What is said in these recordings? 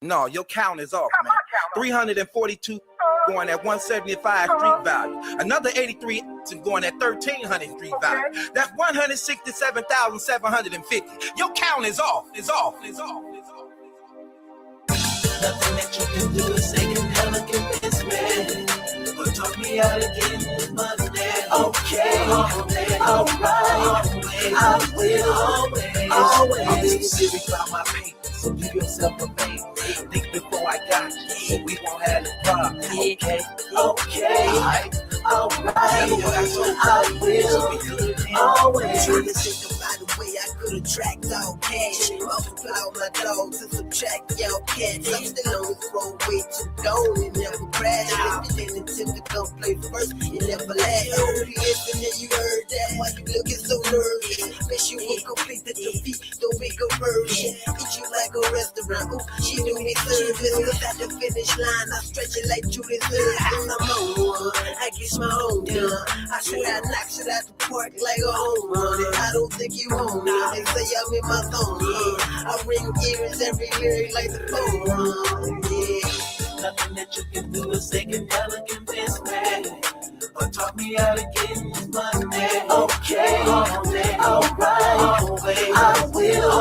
No, your count is off, man. 342 going at 175 street value. Another 83 going at 1,300 street value. That's 167,750. Your count is off. It's off. It's off. It's off. Nothing that you can do is say can never convince me. Or talk me out of getting this money. Okay, alright, I will always be serious about my paper. So do yourself a favor. Think before I got you, so we won't have a problem. Okay, alright, I will always. Trying to think about the way I could attract all cash. Multiply all my dogs and subtract y'all cats. I'm still on this road way too gone and never crash. If you didn't attempt to come play first, you never last. OPS and then you heard that. Why you looking so nervous? Wish you would complete the defeat, don't make a version. Eat you like a restaurant. Ooh, she do me service. Cause at the finish line, I stretch it like you deserve. I'm on one, I get my own done. I should have knocked it out the park like a home run. I don't think you own it. They say I'm in my zone. I ring ears every year like the phone run. Nothing that you can do is say can never convince me. Or talk me out of getting this money. Okay, alright, I will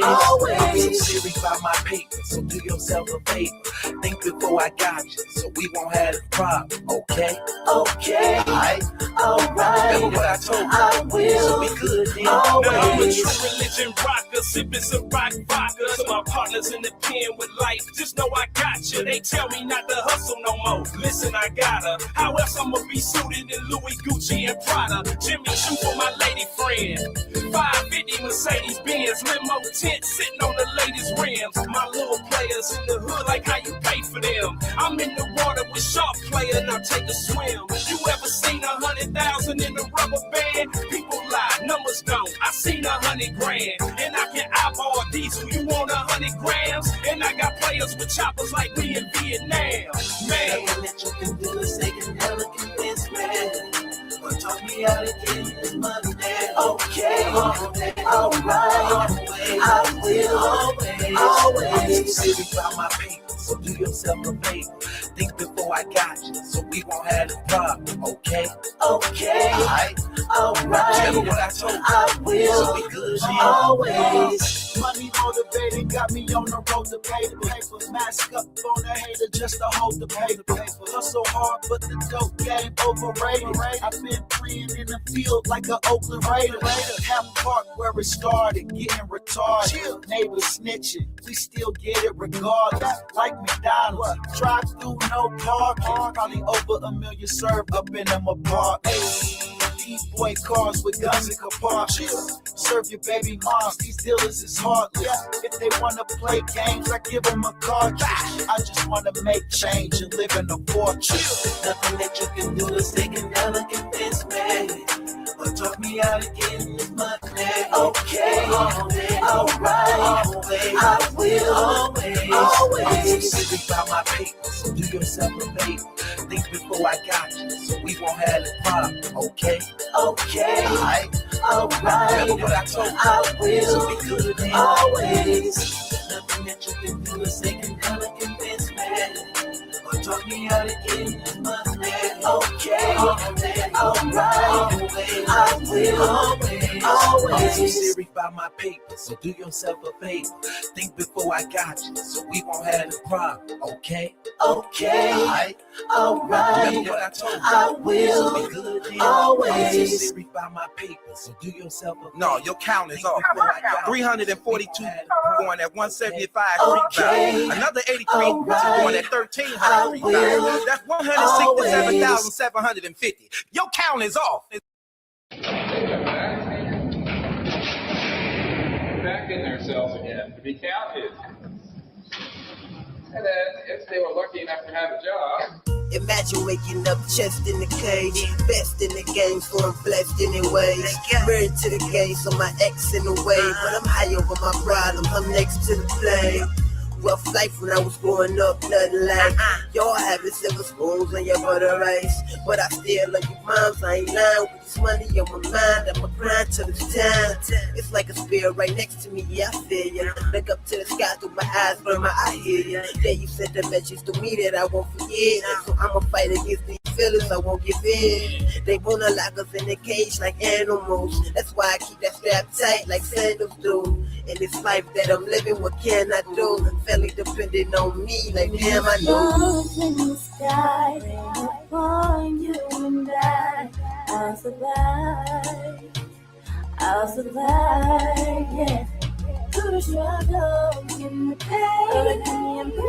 always be serious about my paper. So do yourself a favor. Think before I got you, so we won't have a problem. Okay, alright. Remember what I told you. I will. So be good then. Always. Now I'm a true religion rocker, sipping some rock vodka. So my partners in the pen with life, just know I got you. They tell me not to hustle no more. Listen, I gotta. How else I'ma be suited in Louis, Gucci, and Prada? Jimmy Choo for my lady friend. 550 Mercedes Benz, limo tent sitting on the latest rims. My little players in the hood, like how you pay for them. I'm in the water with sharp player, now take a swim. You ever seen 100,000 in a rubber band? People lie, numbers don't. I seen 100 grand, and I can eyeball diesel. You want 100 grams? And I got players with choppers like we in Vietnam. Man, nothing that you can do is say can never convince me. Or talk me out of getting this money. Okay, alright, I will always be serious about my paper. So do yourself a favor. Think before I got you, so we won't have a problem. Okay, alright. Remember what I told you. I will. So be good always. Money motivated, got me on the road to pay the paper. Mask up on the hater just to hold the paper. Hustle hard, but the dope game overrated. I've been preying in the field like an Oakland Raider. Have a park where it started, getting retarded. Neighbors snitching, we still get it regardless. Like McDonald's, drive through, no parking. Probably over $1 million served up in them apartments. These boy cars with guns and compartments. Serve your baby moms, these dealers is heartless. If they wanna play games, I give them a cartridge. I just wanna make change and live in a fortress. Nothing that you can do is they can never convince me. Or talk me out of getting this money. Okay, alright, I will always be serious about my paper. So do yourself a favor. Think before I got you, so we won't have a problem. Okay, alright. Remember what I told you. I will. So be good then. Always. Nothing that you can do is they can never convince me. Or talk me out of getting this money. Okay, alright. I will always be serious about my paper. So do yourself a favor. Think before I got you, so we won't have a problem. Okay, alright. Remember what I told you. I will. So be good then. Always serious about my paper. So do yourself a favor. No, your count is off. 342 going at 175 street value. Another 83 going at 1,300 street value. That's 167,750. Your count is off. Back in themselves again to be counted. And then, if they were lucky enough to have a job. Imagine waking up, chest in the cage, best in the game, so I'm blessed anyways. Married to the game, so my ex in the way, but I'm high over my problem, I'm next to the flame. rough life when I was growing up, nothing like y'all having silver spoons and your butter rice. But I still love you, moms. I ain't lying with this money on my mind. I'ma grind till it's time. It's like a spirit right next to me, yeah, I feel ya. Look up to the sky through my eyes, but my eye hear ya. Yeah, you sent the message to me that I won't forget. So I'ma fight against these feelings, I won't give in. They wanna lock us in a cage like animals. That's why I keep that strap tight like sandals do. In this life that I'm living, what can I do? Family depending on me, like damn, I know. Stars in the sky, rain upon you and I'll survive. I'll survive, yeah. Through the struggle, in the pain, and the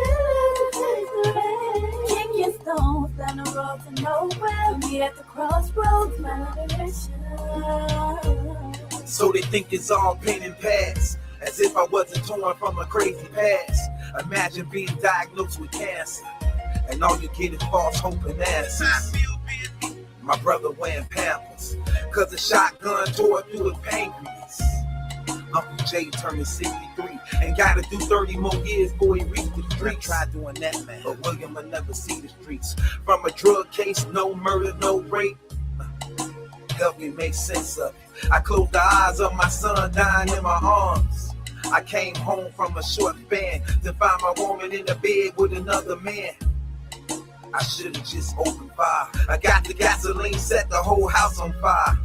rain. Kick your stones down the road to nowhere. Meet at the crossroads, my direction. So they think it's all pain and past, as if I wasn't torn from a crazy past. Imagine being diagnosed with cancer, and all you get is false hope and answers. My brother wearing Pampers, cause a shotgun tore through his pancreas. Uncle Jay turning 63, and gotta do 30 more years before he reached the street. Try doing that, man, but William will never see the streets. From a drug case, no murder, no rape. Help me make sense of it. I closed the eyes of my son dying in my arms. I came home from a short span to find my woman in the bed with another man. I should've just opened fire. I got the gasoline, set the whole house on fire.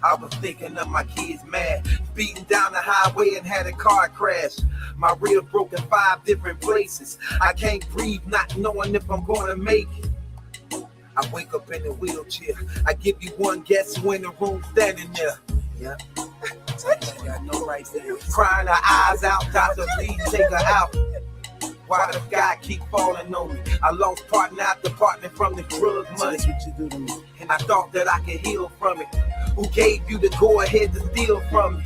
I was thinking of my kids mad, speeding down the highway and had a car crash. My rib broke in 5 different places. I can't breathe, not knowing if I'm gonna make it. I wake up in a wheelchair. I give you one guess who in the room standing there. Yeah. I know right there. Crying her eyes out, doctor, please take her out. Why does God keep falling on me? I lost partner after partner from the drug money. That's what you do to me. And I thought that I could heal from it. Who gave you the go ahead to steal from me?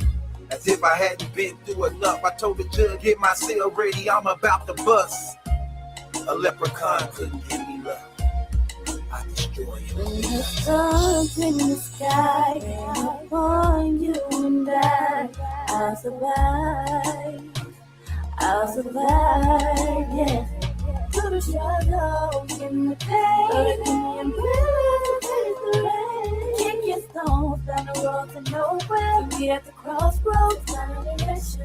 As if I hadn't been through enough. I told the judge, get my cell ready, I'm about to bust. A leprechaun couldn't give me love. I destroy you. When the stars in the sky rain upon you and I'll survive. I'll survive, yeah. Through the struggle, in the pain, and the rain. Kick your stones down the road to nowhere. Meet at the crossroads, my direction.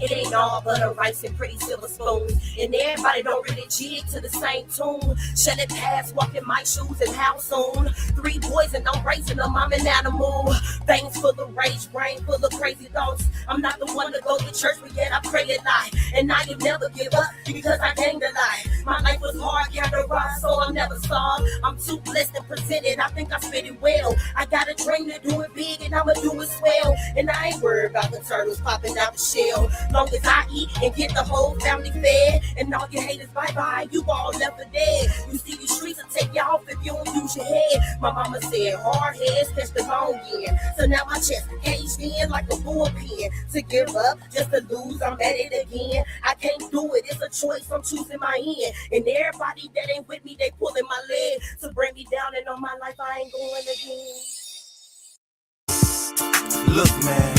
It ain't all butter, rice, and pretty silver spoons. And everybody don't really jig to the same tune. Shut it past, walking my shoes and how soon? 3 boys and I'm raising them, I'm an animal. Veins full of rage, brain full of crazy thoughts. I'm not the one to go to church, but yet I pray at night. And I can never give up because I gained a life. My life was hard, categorized, so I'm never solved. I'm too blessed and presented, I think I spit it well. I got a dream to do it big and I'ma do it swell. And I ain't worried about the turtles popping out the shell. Long as I eat and get the whole family fed. And all your haters, bye-bye, you all left for dead. You see these streets will take you off if you don't use your head. My mama said hard heads catch the wrong end. So now my chest caged in like a bullpen. To give up, just to lose, I'm at it again. I can't do it, it's a choice, I'm choosing my end. And everybody that ain't with me, they pulling my leg to bring me down, and on my life I ain't going again. Look, man,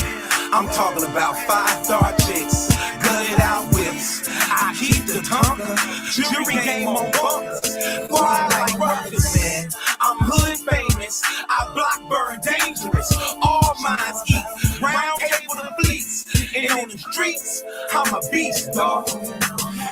I'm talking about 5-star chicks, gutted out whips. I keep the Tonka, jury game on bumpers. Boy, I like ruckus, man. I'm hood famous, I block burn dangerous. All minds eat, round cable to fleece. And on the streets, I'm a beast, dog.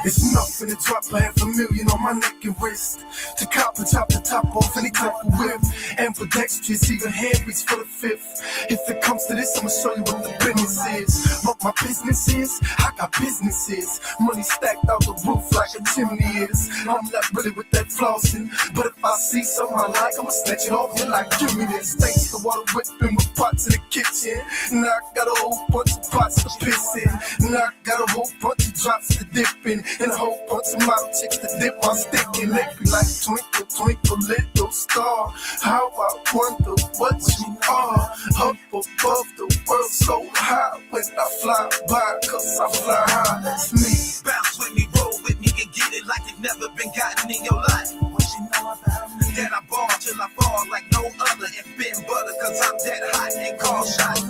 It's enough in the drop, $500,000 on my neck and wrist. To cop and chop the top off any type of whip. And for dexterous, even hand reach for the 5th. If it comes to this, I'ma show you what the business is. What my business is, I got businesses. Money stacked out the roof like a chimney is. I'm not really with that flossing, but if I see something I like, I'ma snatch it off and like, give me this. Thanks to water whipping with pots in the kitchen. Now I got a whole bunch of pots to piss in. Now I got a whole bunch of drops to dip in. And a whole bunch of model chicks to dip my stick in. They be like, twinkle, twinkle, little star. How I wonder what you are. Up above the world so high. When I fly by, cause I fly high. That's me. Bounce with me, roll with me, and get it like it's never been gotten in your life. What you know about me? That I ball till I fall like no other. And spin butter cause I'm that hot and call shots.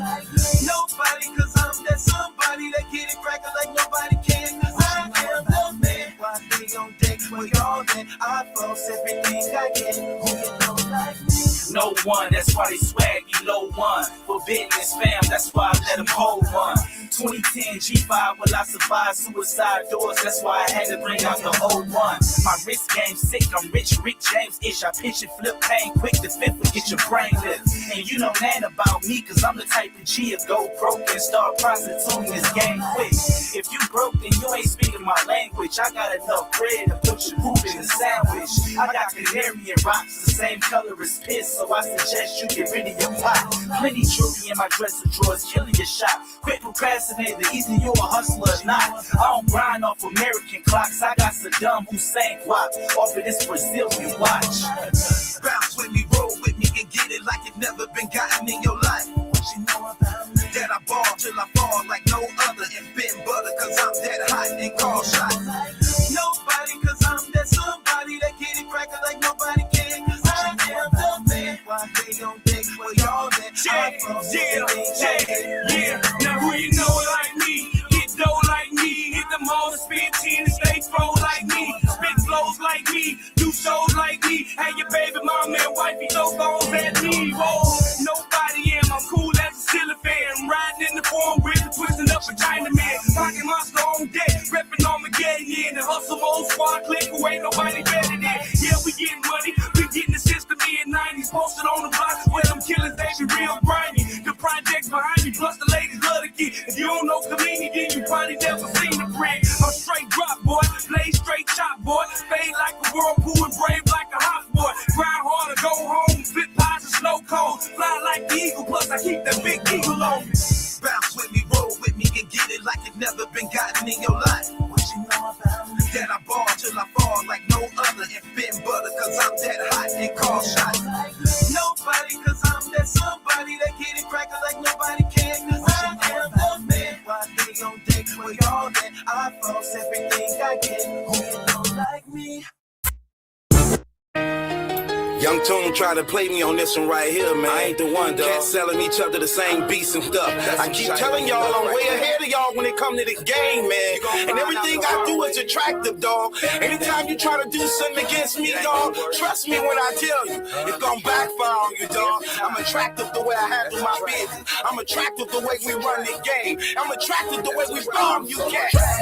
Nobody cause I'm that somebody that get it crackin' like nobody can. false everything I get. Who you know like me? No one, that's why they swag you low one. For business, fam, that's why I let them hold one. 2010 G5, will I survive suicide doors? That's why I had to bring out the old one. My wrist game sick, I'm rich, Rick James-ish. I pinch and flip pain quick, the fifth will get your brain lift. And you know nothing about me, cause I'm the type of G to go broke and start prostituting this game quick. If you broke, then you ain't speaking my language. I got enough bread to put your food in a sandwich. I got canary and rocks the same color as piss, so I suggest you get rid of your pot. Plenty jewelry in my dresser drawers, killing your shot. Quit procrastinating, either you a hustler or not. I don't grind off American clocks, I got Saddam Hussein guap off of this Brazilian watch. Bounce with me, roll with me, and get it like it never been gotten in your life. What you know about me? That I ball till I fall like no other, and bend butter cause I'm that hot and call shots. Nobody cause I'm that somebody that get it crackin' like nobody can, cause I am the man. Why they don't think well y'all that Yeah. Now who you know like me? Get dough like me. Hit the mall and spend 10 and stay throw like me. Spit flows like me. Do shows like me. Hey, your baby mama and wifey throw bones at me. Whoa, nobody am. I'm cool as a silly fan. Riding in the form with twisting up a Chinaman. Pocket monster on deck. Reppin' Armageddon. Yeah, the hustle mode squad click who ain't nobody better than. Yeah, we getting money. We getting the system in 90s. Posted on the block where them killers, they be real grimy. The projects behind me, plus the ladies love to get. If you don't know Kamini, then you probably never seen the print. I'm straight drop, boy. Play straight chop, boy. Fade like a whirlpool and brave like a hot boy. Grind hard to go home. Flip pies and snow cold. Fly like the eagle, plus I keep that big eagle on me. Bounce with me, roll with me, and get it like it never been gotten in your life. What you know about me? That I ball till I fall like no other, and bend butter cause I'm that hot and call shots. Nobody cause I'm that somebody that get it crackin' like nobody can, cause I am the man. Why they don't think well y'all that I false everything I get. Who you know like me? Young Tune try to play me on this one right here, man. I ain't the one, dog. Cats selling each other the same beats and stuff. I keep telling y'all I'm way ahead of y'all when it come to this game, man. And everything I do is attractive, dog. Anytime you try to do something against me, dog, trust me when I tell you, it's gonna backfire on you, dog. I'm attractive the way I handle my business. I'm attractive the way we run this game. I'm attractive the way we bomb you cats.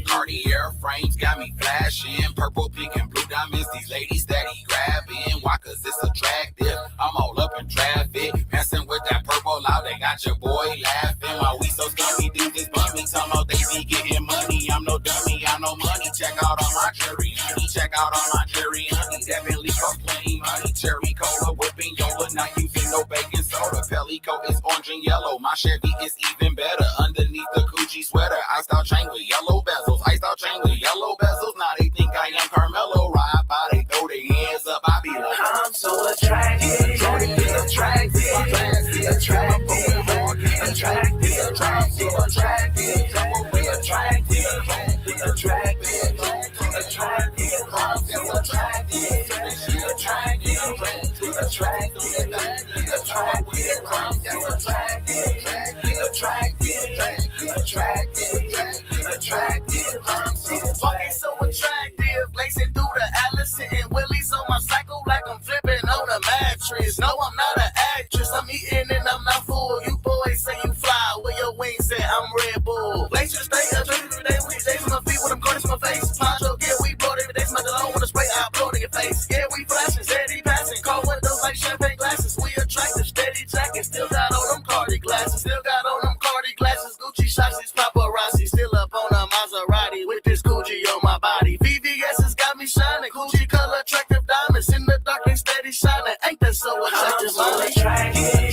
Cartier frames got me flashing, purple, pink, and blue diamonds. These ladies steady grabbing. Why? Cause it's attractive. I'm all up in traffic, messing with that purple out. They got your boy laughing while we so scummy. These is bummy, some of they be getting money. I'm no dummy, I know money. Check out all my cherry honey. Check out all my cherry honey. Definitely cost plenty money. Cherry cola, whipping Yola. Not using no baking soda. Pelico is orange and yellow. My Chevy is even better. Underneath the Gucci sweater, iced out chain with yellow bezels. Iced out chain with yellow bezels. Now they think I am Carmelo. Ride by, they throw their hands up. I be like, I'm so attractive, attractive, So attractive, lacing through the Alice and Willie's on my cycle like I'm flipping on a mattress. No, I'm not an actress. I'm eating and I'm not full. You boys say you fly, where your wings at? I'm Red Bull. Lace to stay up, every day, weekdays on my feet with them corners in my face. Poncho, yeah, we bought every day, smell alone with a spray. I blow in your face. Yeah, we flashing, steady passing. Car windows like champagne glasses. We attractive, steady tracking. Still got on them Cardi glasses. Still got on them Cardi glasses. Gucci shots, these paparazzi. Still up on a Maserati with this Gucci on my body. VVS has got me shining. Gucci color, attractive diamonds in the dark and steady shining. Ain't that so attractive? I'm so attractive,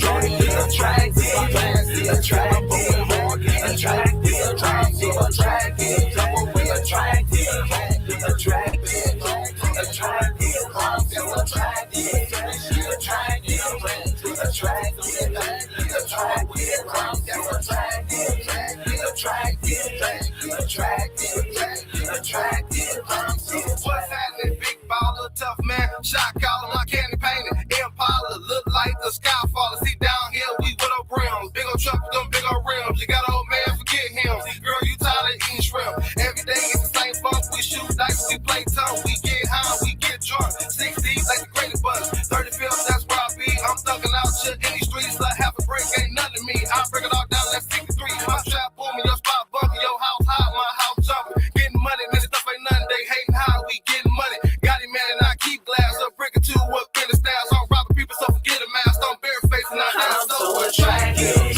shot collar, my candy painted. Impala look like the sky falling. See down here, we with our brims. Big old truck with them big old rims. You got an old man, forget him. Girl, you tired of eating shrimp. Every day it's the same funk. We shoot dice, we play tongue. We get high, we get drunk. 6 deep like the greatest bus. 35th, that's where I be. I'm thugging out shit in these streets. Like half a break ain't nothing to me. I break it all down, that's 63. My trap booming, your spot bumping, your house high, my house jumping. Getting money, this stuff ain't nothing. They hating how we getting money. Got him man and I keep glass. A brick or two up in the styles. I'm robbing people, so forget a mask. I'm bareface and I'm so attractive.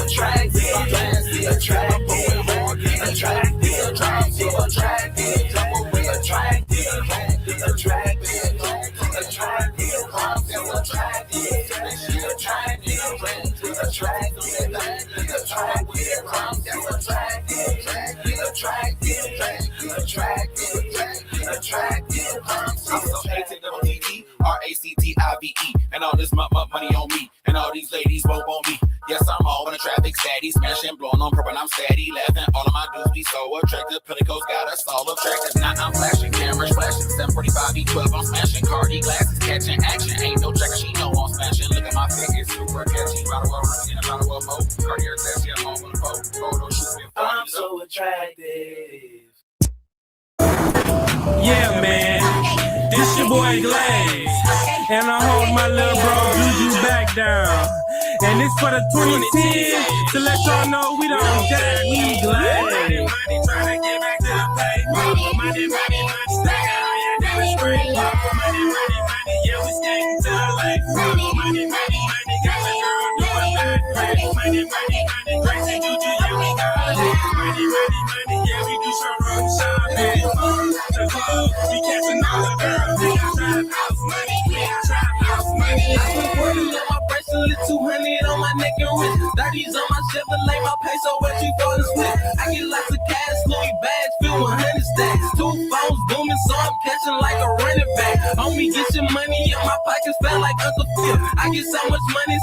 Attractive, and all this money on me, and all these ladies won't want me. Yes, I'm all in a traffic steady, smashing, blowing on purple, I'm steady, laughing. All of my dudes be so attractive, Pentecost got us all attractive. Now I'm flashing, cameras flashing, 745 V12, I'm smashing, Cardi glasses, catching action. Ain't no checker, she know I'm smashing. Look at my face, it's super catchy. Bottle of rum in a bottle of mo. Cartier says, yeah, I'm on the boat. Photo shoot me. I'm so attractive. Yeah, man. This your boy Glaze. And I hold my little bro Juju back down. And it's for the 2010 to let y'all know we don't die, we Glaze. Money, trying to get back to the paper. Money, stack out, yeah, that was great. Money, yeah, we skating to the lake. Money, got the girl doing that great. Money, crazy Juju, yeah, we got it. Money, yeah, we do some room shopping. The club, we catching all the girls. We got trap house money, we got trap house money. I put 40 on my bracelet, 200 on my neck and wrist. 30s on my Chevrolet, my peso where you fall asleep. I get lots of cash, Louis bags filled with 100 stacks. 2 phones booming, so I'm catching like a running back. Homie, get your money in my pockets, felt like Uncle Phil. I get so much money,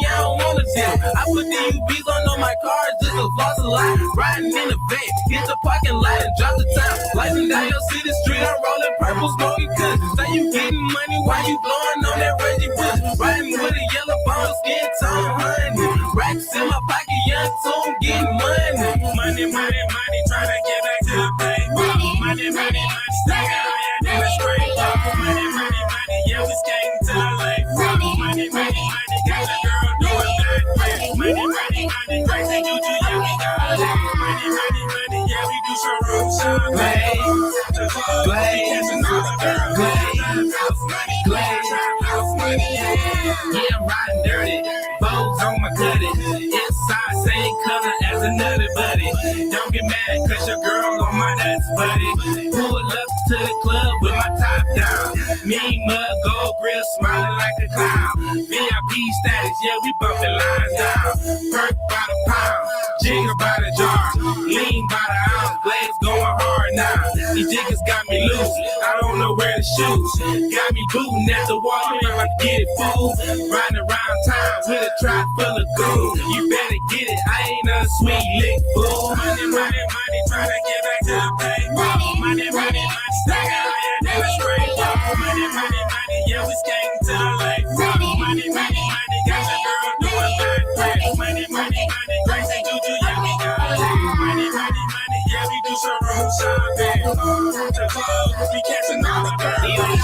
I don't wanna deal. I put the UBs on all my cars just to floss a lot. Riding in the van, hit the parking lot and drop the top. Lighting down your city street, I'm rolling purple, smoking kush. Say you getting money while you blowing on that Reggie Bush. Riding with a yellow bone, skin tone, honey. Racks in my pocket, young tune, getting money. Money, trying to get back to the paper. Money, stack out, yeah, that was great. Money, yeah, we skating to the lake. Money, got the girl doing that great. Money, crazy Juju, yeah, we got it. Money, yeah, we do some room shopping. The club, we catching all the girls. House money, yeah, I'm riding dirty. Bows on my cutty. Inside, same color as another buddy. Don't get mad, cause your girl on my nuts, buddy. Pull up to the club with my top down. Me, mug, gold grill, smiling like a clown. VIP status, yeah, we bumping lines down. Perk by the pound, jigger by the jar. Lean by the ounce, Glaze going hard now. These jiggers got me loose, I don't know where to shoot. Got me booting at the wall, you ain't like get it, fool. Riding around town with a trap full of gold. You better get it, I ain't a sweet lick, fool. Money, trying to get back to the paper. Money, stack out, yeah, that was great. Money, yeah, we skating to the lake. Money, got the girl doing that great. Money, crazy Juju, yeah, we got it. Money, yeah, we do some room shopping. The club, we catching all the girls.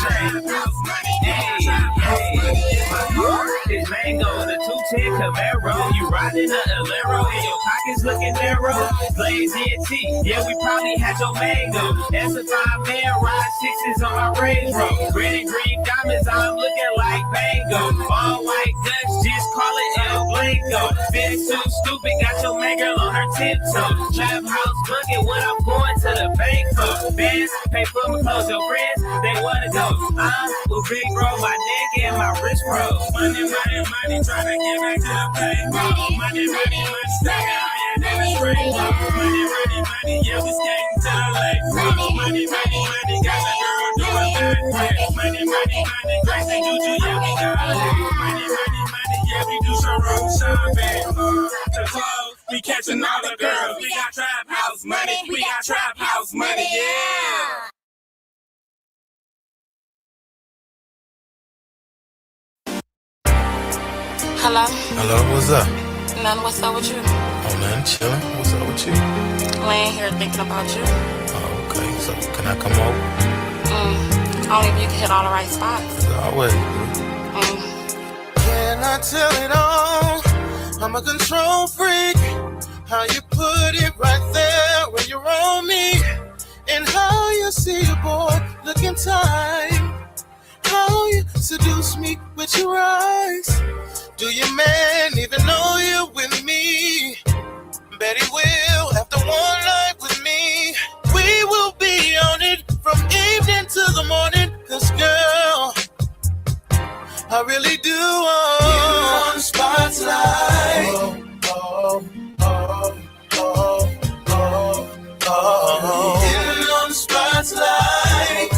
House money, It's Mango, the 210 Camaro. You riding a Alero and your pockets looking narrow. Glaze ENT, yeah, we probably had your mango. As a 5-man ride, 6s on my Range Rover. Red and green diamonds, I'm looking like Bango. All white guts, just call it El Blanco. Feeling so stupid, got your man girl on her tiptoe. Trap house bucket when I'm going to the bank for bands. Pay for my clothes, your friends, they wanna go. I'm with big bro, my neck and my wrist bro. Money, trying to get back to the paper. Money, stack out, yeah, that was great. Money, yeah, we skating to the lake. Money, got the girl doing that great. Money, crazy Juju, yeah, we got it. Money, yeah, we do some room shopping. The club, we catching all the girls. We got trap house money, we got trap house money, yeah. Hello? Hello, what's up? None, what's up with you? Oh, nothing, chilling. What's up with you? Laying here thinking about you. Oh, okay. So, can I come over? Only if you can hit all the right spots. Always. Can I tell it all? I'm a control freak. How you put it right there when you're on me. And how you see your boy looking tight. How you seduce me with your eyes. Do your man even know you're with me? Bet he will after one night with me. We will be on it from evening to the morning. Cause girl, I really do want spotlight. Hitting on the spotlight.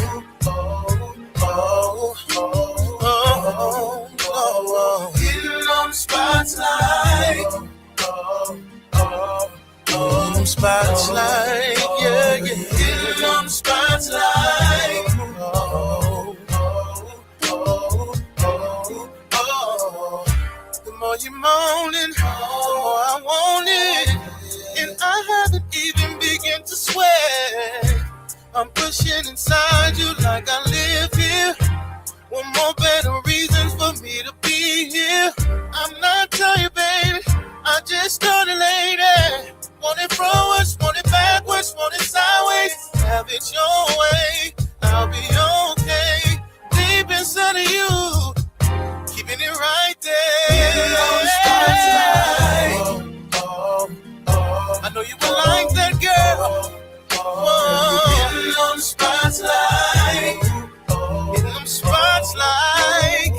Hitting on the spotlight. Spotlight, yeah, yeah. Hitting on the spotlight. The more you're moaning, the more I want it. And I haven't even begun to sweat. I'm pushing inside you like I live here. One more better reasons for me to be here. I'm not tired, baby. I just started lady. Want it forwards, want it backwards, want it sideways. Have it your way, I'll be okay. Deep inside of you, keeping it right there. I know you will like that, girl. Hitting on the spotlight. Hitting them spots like,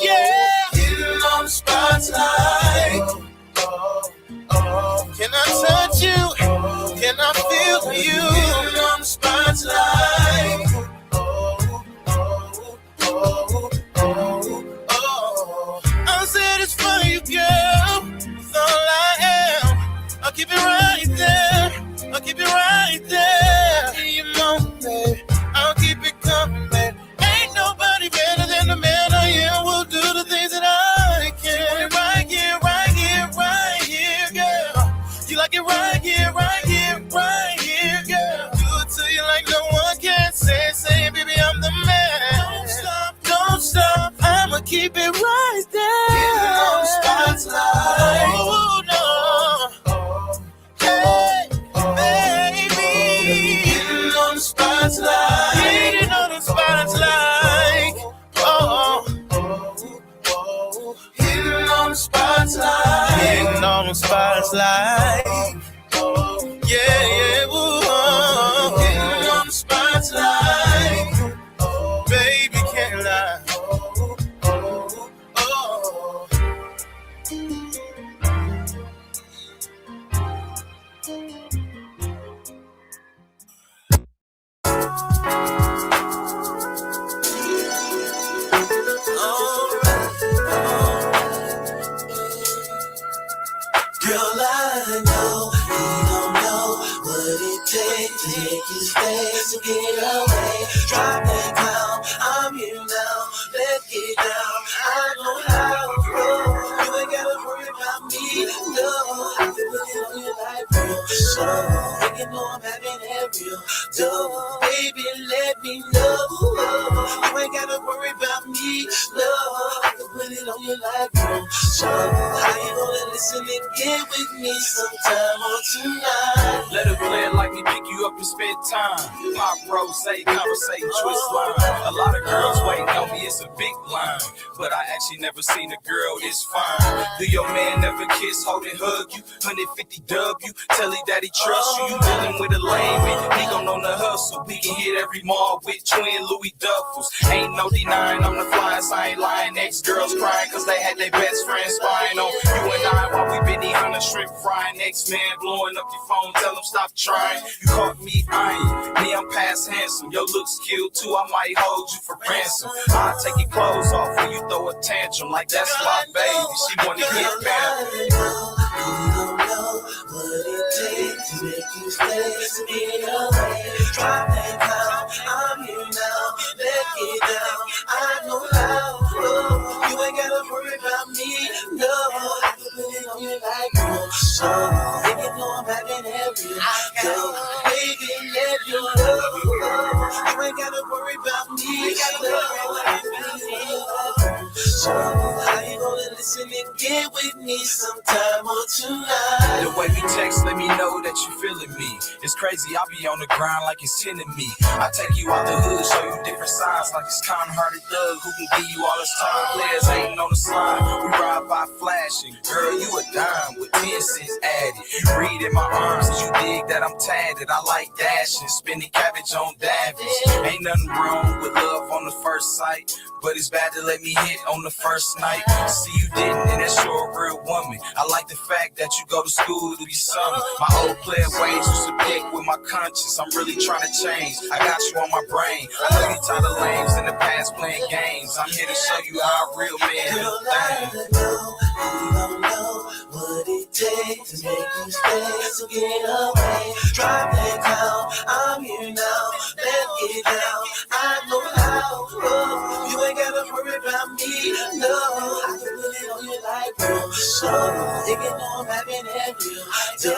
yeah. Hitting on the spotlight. Can I touch you? Can I feel you? Hitting on the spotlight. I said it's for you, girl. That's all I am. I'll keep it right there. I'll keep it right there. You know, babe, I'll keep it coming, babe. Ain't nobody better than the man I am. Will do the things that I can. Right here, right here, right here, girl. You like it right here, right here, right here, girl. Do it to you like no one can. Say, baby, I'm the man. Don't stop, don't stop. I'ma keep it right there. Hitting on the spotlight. Oh, no. Hey, baby. Hitting on the spotlight. Hitting on the spotlight. Oh. Hitting on the spotlight. Hitting on the spotlight. Yeah, yeah, ooh. Hitting on the spotlight. Baby, can't lie. Girl, I know you don't know what it takes to make you stay. So get away, drop that clown. I'm here now, let's get down. I know how to roll. You ain't gotta worry about me. No, I can put it on your life, girl. So, you know I'm having it real. So, baby, let me know. You ain't gotta worry about me. No, I can put it on your life, girl. So, how you gonna listen and get with me sometime or tonight? Let it play it like me, pick you up and spend time. Pop, rose, conversate, twist line. A lot of girls waiting on me, it's a big line. But I actually never seen a girl this fine. Do your man never kiss, hold and hug you? 150 W, tell he that he trusts you. You dealing with a lame and he gon' on the hustle. We can hit every mall with twin Louis Duffels. Ain't no denying I'm the flyest, I ain't lying. Ex-girls crying cause they had their best friends spying on you and I while we been eating a shrimp frying. Ex-man blowing up your phone, tell him stop trying. You caught me eyeing, me I'm past handsome. Your looks kill too, I might hold you for ransom. I'll take your clothes off when you throw a tantrum. Like that's my baby, she wanna get back. You don't know what it takes to make you stay. So get away, drop that clown. I'm here now, let's get down. I know how. You ain't gotta worry about You ain't gotta worry about me. So how you gonna listen and get with me sometime or tonight? The way you text let me know that you feeling me. It's crazy, I be on the grind like it's 10 of me. I take you out the hood, show you different sides like it's kind-hearted thug who can give you all his time. Players hating on the slide, we ride by flashing. Girl, you a dime with 10 cents added. You breathe in my arms and you dig that I'm tatted. I like dashing, spinning cabbage on Davies. Ain't nothing wrong with love on the first sight, but it's bad to let me hit on the first night. See you didn't, and that's your real woman. I like the fact that you go to school to be something. My old player ways used to pick with my conscience. I'm really trying to change. I got you on my brain. I know you tired of lames in the past playing games. I'm here to show you how a real man do things. You don't know what it takes to make you stay. So get away, drop that down. I'm here now, let's get down. I know how. Oh, you ain't gotta worry about me. No, I can really know you like real. So if you know I'm having that real, so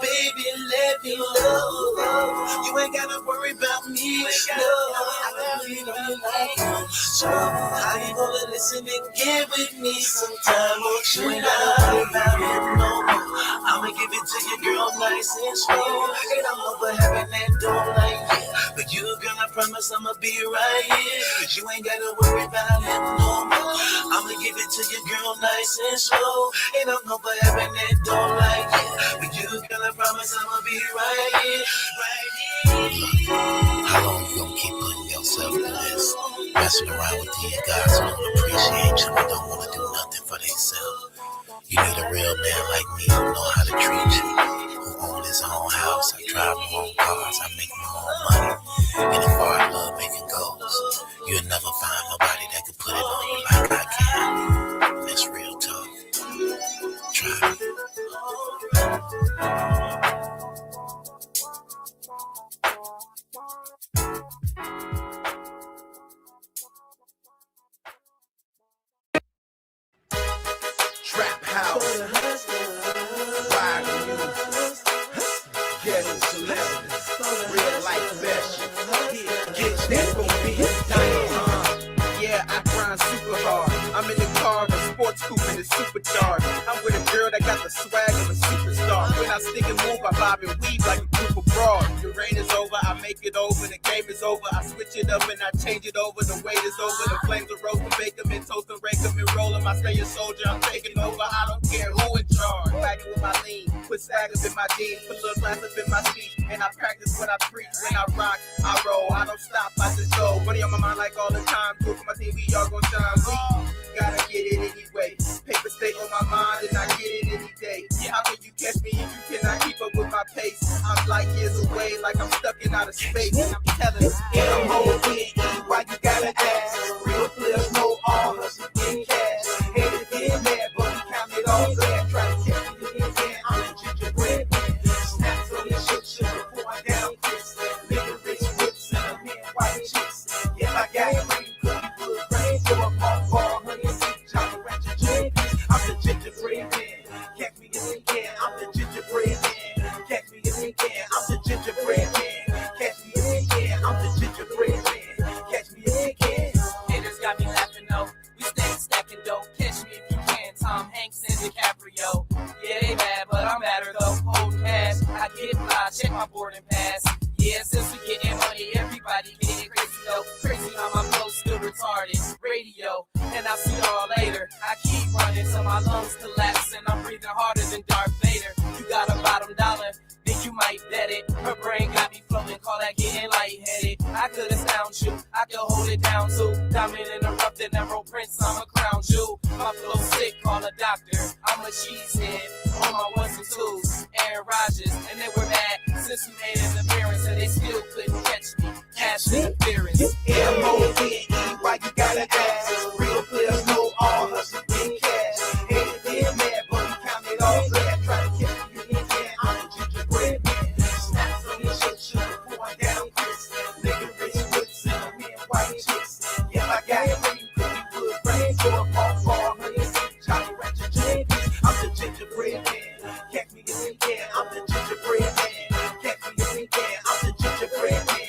baby, let me know. You ain't gotta worry about me. No, I can really know you like real. So how you gonna listen and get with me sometime? You ain't gotta worry about it no more. I'ma give it to you, girl, nice and slow. And I'm over having that don't like it, but you, girl, I promise I'ma be right here. Cause you ain't gotta worry about it no more. I'ma give it to you, girl, nice and slow. And I'm over having that don't like it, but you, girl, I promise I'ma be right here, right here. How long you gonna keep putting yourself in this? Messing around with these guys who don't appreciate you and don't wanna do nothing for themselves. You need a real man like me who know how to treat you, who own his own house. I drive my own cars, I make my own money. And as far as love making goes, you'll never find nobody that can put it on you like I can. And that's real talk. Try me. Trap house, ride music, ghetto celebrities, real life fashion, get that from me, yeah, I grind super hard. I'm in the car, the sports coupe and it's supercharged. I'm with a girl that got the swag of a superstar. When I stick and move, I bob and weave like a group of broad. The rain is over, I make it over, the game is over. I switch it up and I change it over. The weight is over, the flames are roasting, bake them and toast them, rake them and roll them. I stay a soldier, I'm taking over. I don't care who in charge. Wagging with my lean, put saggers in my jeans, put little glass up in my speech, and I practice what I preach. When I rock, I roll, I don't stop, I just go. Money on my mind like all the time. Do it for my team, we all gon' shine. We gotta get it anyway. Paper stay on my mind and I get it any day. How can you catch me if you cannot keep up with my pace? I'm like years away, like I'm stuck in outer space. I'm telling you, I'm holding. Why you gotta ask? Real players know all hustle in cash. Hate to get mad, but we count it all glad. Try to catch me again, I'm a gingerbread man. Snaps on your sugar before I down Chris. Licorice whips and I'm in white chicks. Yeah, I got green cookie good brain, so I'm off ball, honey, sweet chocolate, ratchet jenkins. I'm the gingerbread man. Catch me if you can, I'm the gingerbread man. Catch me if you can, I'm the gingerbread man. Catch me if you can, I'm the gingerbread man. Catch me if you can. Haters got me laughing though. We stay stacking dope. Catch me if you can. Tom Hanks and DiCaprio. Yeah, they bad, but I'm better though. Hold cash, I get fly. Check my boarding pass. Yeah, since we getting money, everybody getting crazy though. Crazy how my flow still retarded. Radio, and I'll see y'all later. I keep running till my lungs collapse, and I'm breathing harder than Darth Vader. You got a bottom dollar, then you might bet it. Her brain got me floating, call that getting lightheaded. I could astound you, I could hold it down too. Diamond in the rough, the narrow prince, I'm a crown jewel. My flow sick, call a doctor. I'm a cheesehead on my ones and twos. Aaron Rodgers, and they were mad since we made an appearance, and they still couldn't catch me. Pass interference. M-O-V-E, why you gotta ask? Real players know all hustle in cash. Hate to get mad, but we count it all glad. Try to catch me again, I'm a gingerbread man. Snaps on your sugar before I down Chris. Licorice whips and I'm in white chicks. Yeah, I got green cookie good brain, so I'm off ball, honey, sweet chocolate, ratchet jenkins. I'm the gingerbread man. Catch me if you can, I'm the gingerbread man. Catch me if you can, I'm the gingerbread man.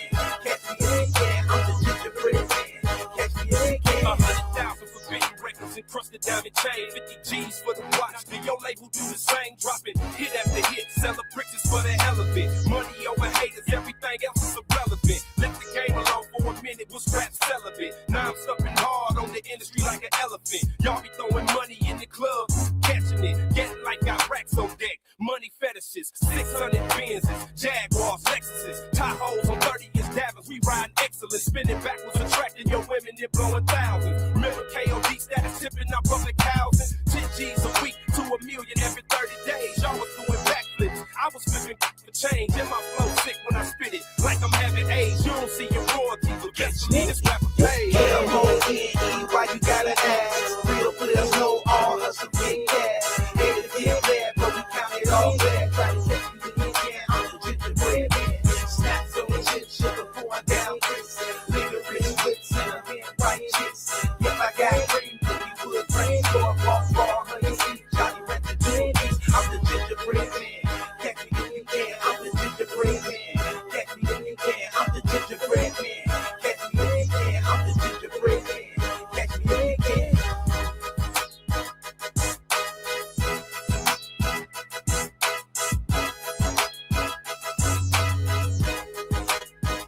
it was rap celibate. Now I'm stumping hard on the industry like an elephant. Y'all be throwing money in the club, catching it, getting like got racks on deck. Money fetishes, 600 Benzes, Jaguars, Lexuses, Tahoes on 30-inch Davins. We riding excellent, spinning backwards, attracting your women and blowing thousands. Remember KOD status, tipping up public housing. 10 G's a week to $1 million every 30 days. Y'all was doing backflips. I was flipping for change, and my flow sick when I spit it. Like I'm having AIDS. You don't see your royalties, but guess you need this rapper paid. M-O-N-E, why you gotta ask? Real players know all hustle get cash. Haters get bad, but we count it all back. Try to take you to the end, I'm the gingerbread man. Snaps on the chip, sugar pouring down this. Nigga rich whips and a man white chicks. If I got cream, then you would bring for a false bar, honey, see Johnny rent the dreams. I'm the gingerbread man. Catch me if you can, I'm the gingerbread man. Catch me if you can, I'm the gingerbread man. Catch me if you can, I'm the gingerbread man. Catch me if you can.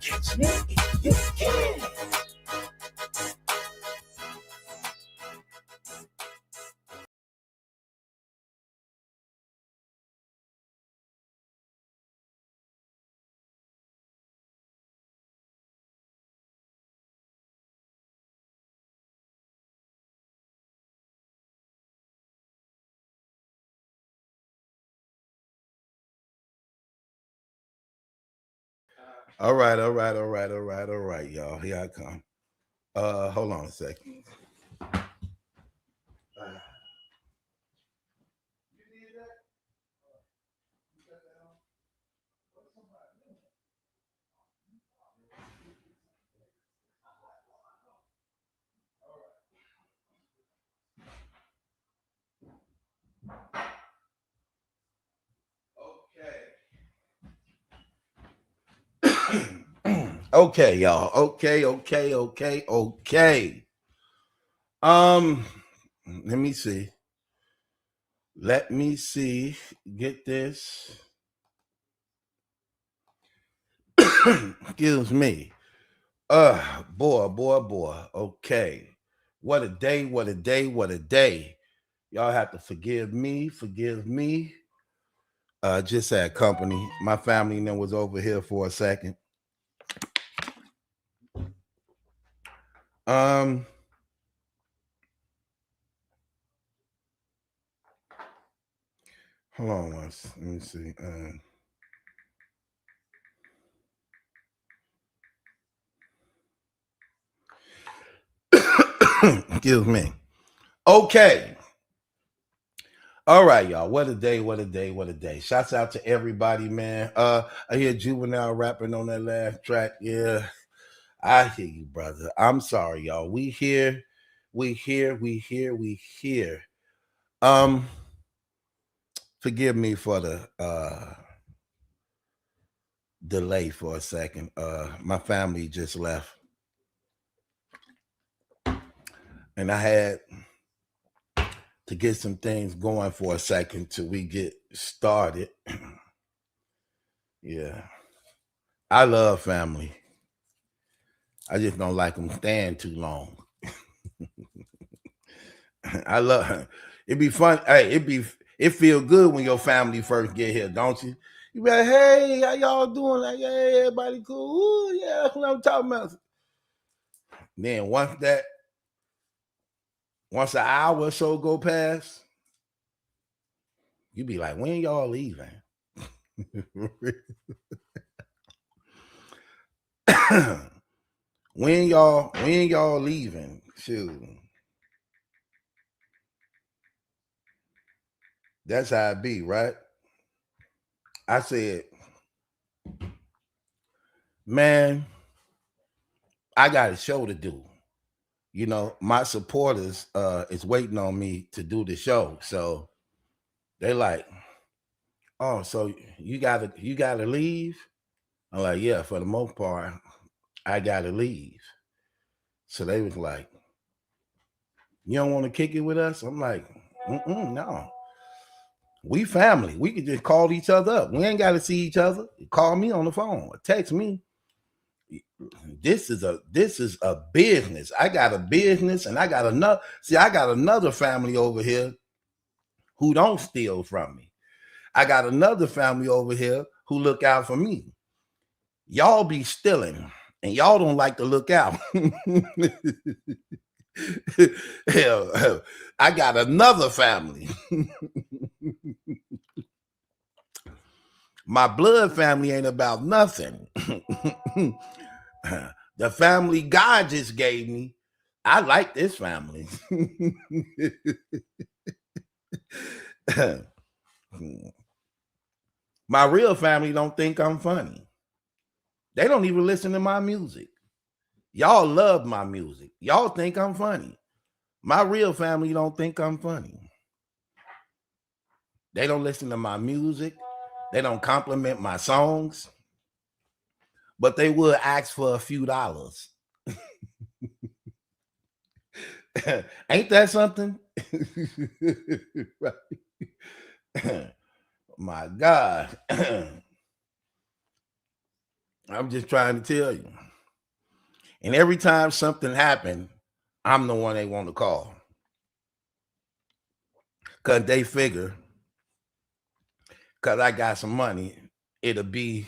Catch me if you can. All right, y'all. Here I come. Hold on a second. Okay, y'all. Okay. Let me see. Get this. Excuse me. Boy. Okay. What a day. Y'all have to forgive me. Just had company. My family then was over here for a second. Hold on once. Let me see. Excuse me. Okay. All right, y'all. What a day. Shouts out to everybody, man. I hear Juvenile rapping on that last track. Yeah. I hear you, brother. I'm sorry, y'all. We here. Forgive me for the delay for a second. My family just left. And I had to get some things going for a second till we get started. Yeah. I love family. I just don't like them staying too long. I love it. Be fun. Hey, it feel good when your family first get here, don't you? You be like, hey, how y'all doing? Like, hey, everybody cool? Ooh, yeah, that's what I'm talking about. Then once an hour or so go past, you be like, when y'all leaving? When y'all leaving? Shoot. That's how it be, right? I said, man, I got a show to do. You know, my supporters is waiting on me to do the show. So they like, oh, so you gotta leave? I'm like, yeah, for the most part, I gotta leave. So they was like, you don't want to kick it with us? I'm like, no. We family. We could just call each other up. We ain't got to see each other. Call me on the phone or text me. This is a business. I got a business, and I got another family over here who don't steal from me. I got another family over here who look out for me. Y'all be stealing, and y'all don't like to look out. Hell, I got another family. My blood family ain't about nothing. The family God just gave me, I like this family. My real family don't think I'm funny. They don't even listen to my music. Y'all love my music. Y'all think I'm funny. My real family don't think I'm funny. They don't listen to my music. They don't compliment my songs. But they will ask for a few dollars. Ain't that something? My God. I'm just trying to tell you. And every time something happened, I'm the one they want to call. Because they figure, because I got some money, it'll be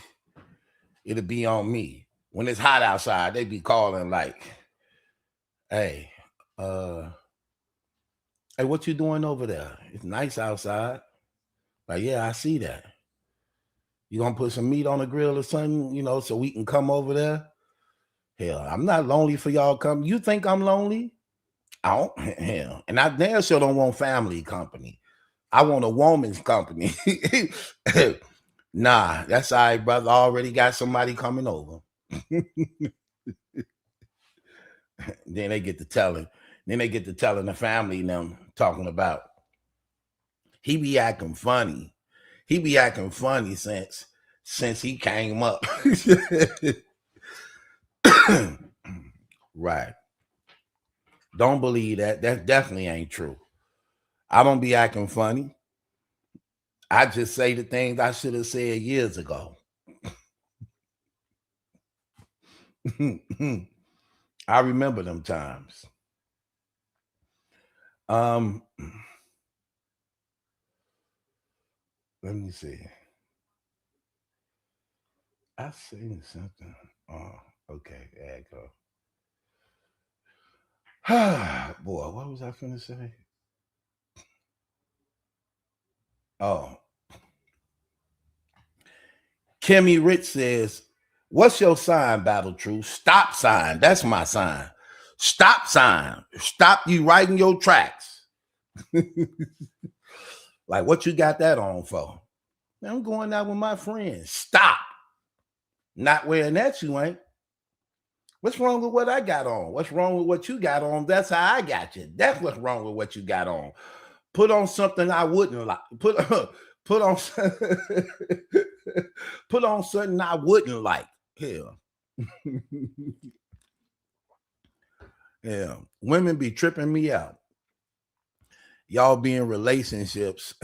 on me. When it's hot outside, they be calling like, hey, what you doing over there? It's nice outside. Like, yeah, I see that. You gonna put some meat on the grill or something, so we can come over there? Hell, I'm not lonely for y'all come. You think I'm lonely? I don't. Hell, and I damn sure don't want family company. I want a woman's company. Nah, that's all right, brother. I already got somebody coming over. Then they get to telling the family and them talking about he be acting funny. He be acting funny since he came up. Right. Don't believe that. That definitely ain't true. I don't be acting funny. I just say the things I should have said years ago. I remember them times. Let me see. I seen something. Oh, okay. There you go. Boy, what was I finna say? Oh. Kimmy Rich says, what's your sign, Battle Truth? Stop sign. That's my sign. Stop sign. Stop you writing your tracks. Like, what you got that on for? I'm going out with my friends. Stop. Not wearing that, you ain't. What's wrong with what I got on? What's wrong with what you got on? That's how I got you. That's what's wrong with what you got on. Put on something I wouldn't like. Put on put on something I wouldn't like. Hell. Yeah. Women be tripping me out. Y'all be in relationships.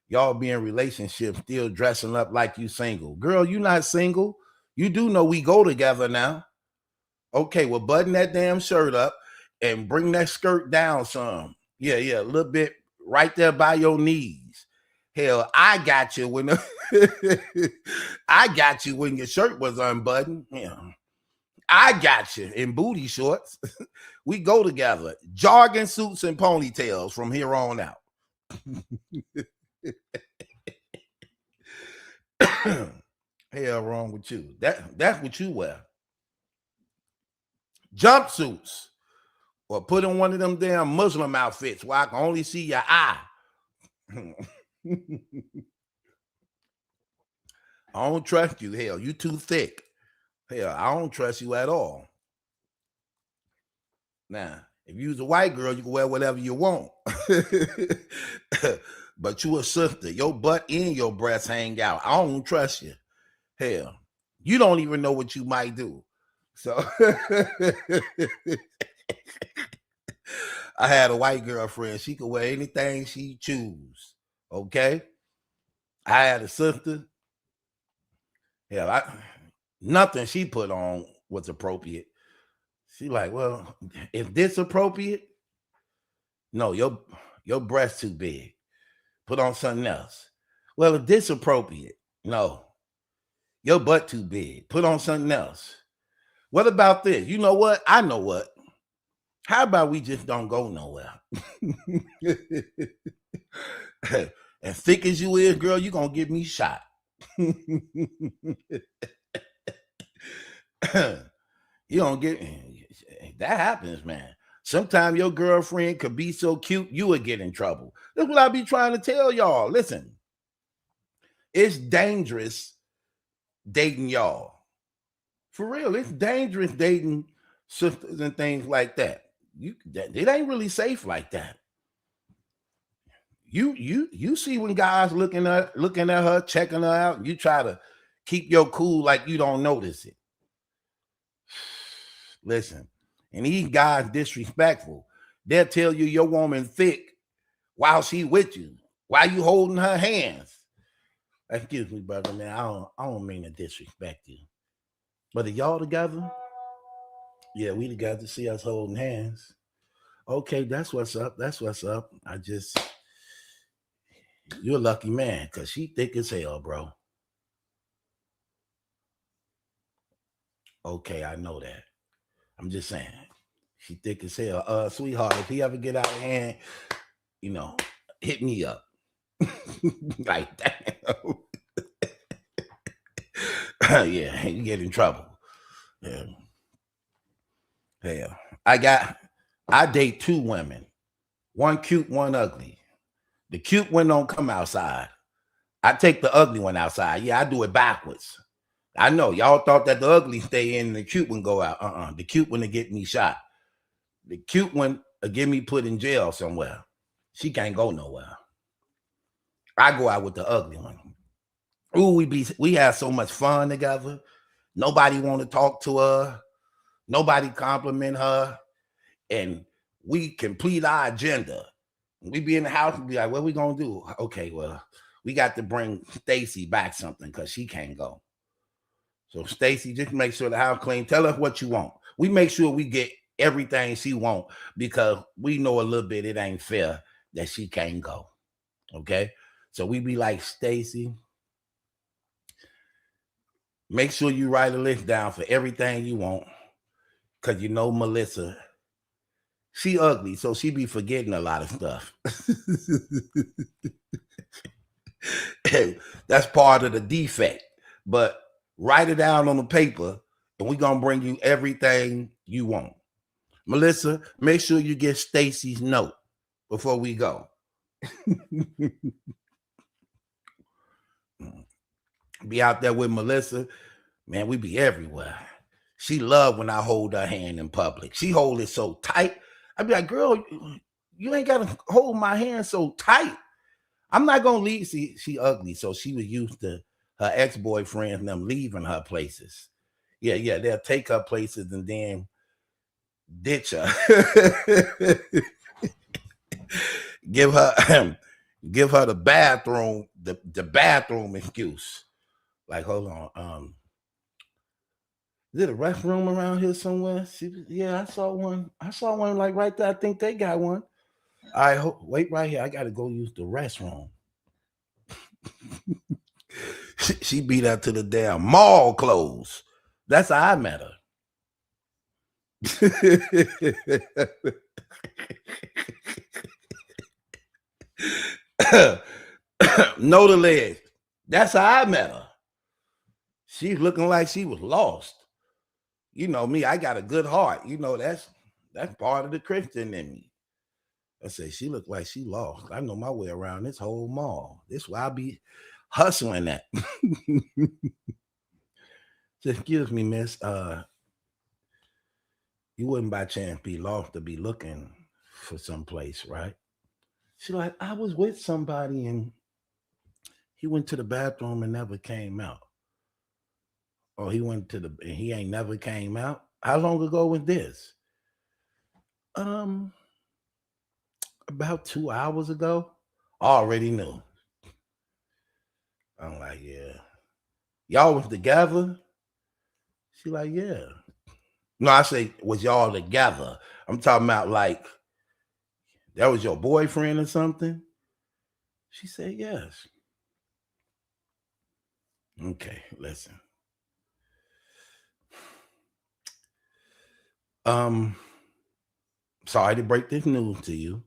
Y'all be in relationships still dressing up like you single. Girl, you not single. You do know we go together now. Okay, well, button that damn shirt up and bring that skirt down some. Yeah, a little bit right there by your knees. Hell, I got you when I got you when your shirt was unbuttoned. Yeah. I got you in booty shorts. We go together. Jogging suits and ponytails from here on out. Hell wrong with you. That's what you wear. Jumpsuits. Or put in one of them damn Muslim outfits where I can only see your eye. I don't trust you. Hell, you too thick. Hell, I don't trust you at all. Now, if you was a white girl, you can wear whatever you want. But you a sister. Your butt and your breasts hang out. I don't trust you. Hell, you don't even know what you might do. So I had a white girlfriend. She could wear anything she choose. Okay? I had a sister. Yeah, nothing she put on was appropriate. She like, well, is this appropriate? No, your breast too big. Put on something else. Well, if this appropriate? No, your butt too big. Put on something else. What about this? You know what? I know what. How about we just don't go nowhere? As thick as you is, girl, you gonna get me shot. You don't get that happens, man. Sometimes your girlfriend could be so cute, you would get in trouble. That's what I be trying to tell y'all. Listen, it's dangerous dating y'all. For real, it's dangerous dating sisters and things like that. It ain't really safe like that. You see when guys looking at her, checking her out, you try to keep your cool like you don't notice it. Listen, and these guys disrespectful. They'll tell you your woman thick while she with you, while you holding her hands. Excuse me, brother, man. I don't mean to disrespect you. But are y'all together? Yeah, we together. See us holding hands. Okay, that's what's up. That's what's up. You're a lucky man, because she thick as hell, bro. Okay, I know that. I'm just saying. She thick as hell. Sweetheart, if he ever get out of hand, hit me up. Like that. Yeah, you get in trouble. Yeah. I date two women. One cute, one ugly. The cute one don't come outside. I take the ugly one outside. Yeah, I do it backwards. I know y'all thought that the ugly stay in and the cute one go out. The cute one to get me shot. The cute one will get me put in jail somewhere. She can't go nowhere. I go out with the ugly one. Ooh, we have so much fun together. Nobody want to talk to her. Nobody compliment her. And we complete our agenda. We be in the house and be like, what we gonna do? Okay, well, we got to bring Stacy back something because she can't go. So Stacy, just make sure the house clean. Tell us what you want. We make sure we get everything she want because we know a little bit it ain't fair that she can't go. Okay? So we be like, Stacy, make sure you write a list down for everything you want. Because you know Melissa, she ugly, so she be forgetting a lot of stuff. That's part of the defect. But write it down on the paper, and we're going to bring you everything you want. Melissa, make sure you get Stacy's note before we go. Be out there with Melissa. Man, we be everywhere. She love when I hold her hand in public. She hold it so tight. I be like, girl, you ain't got to hold my hand so tight. I'm not going to leave. See, she ugly, so she was used to her ex-boyfriend and them leaving her places. Yeah, they'll take her places and then ditch her. Give her the bathroom, the bathroom excuse. Like, hold on. Is it a restroom around here somewhere? Yeah, I saw one. Like right there. I think they got one. All right, wait right here. I got to go use the restroom. She beat her to the damn mall clothes. That's how I met her. Know the leg. That's how I met her. She's looking like she was lost. You know me, I got a good heart. You know, that's part of the Christian in me. I say, she looked like she lost. I know my way around this whole mall. This is why I be hustling at. Just excuse me, miss. You wouldn't by chance be lost to be looking for someplace, right? She like, I was with somebody and he went to the bathroom and never came out. Oh, he went to and he ain't never came out? How long ago was this? About 2 hours ago. Already knew. I'm like, yeah. Y'all was together? She like, yeah. No, I say, was y'all together? I'm talking about like, that was your boyfriend or something? She said, yes. Okay, listen. Sorry to break this news to you,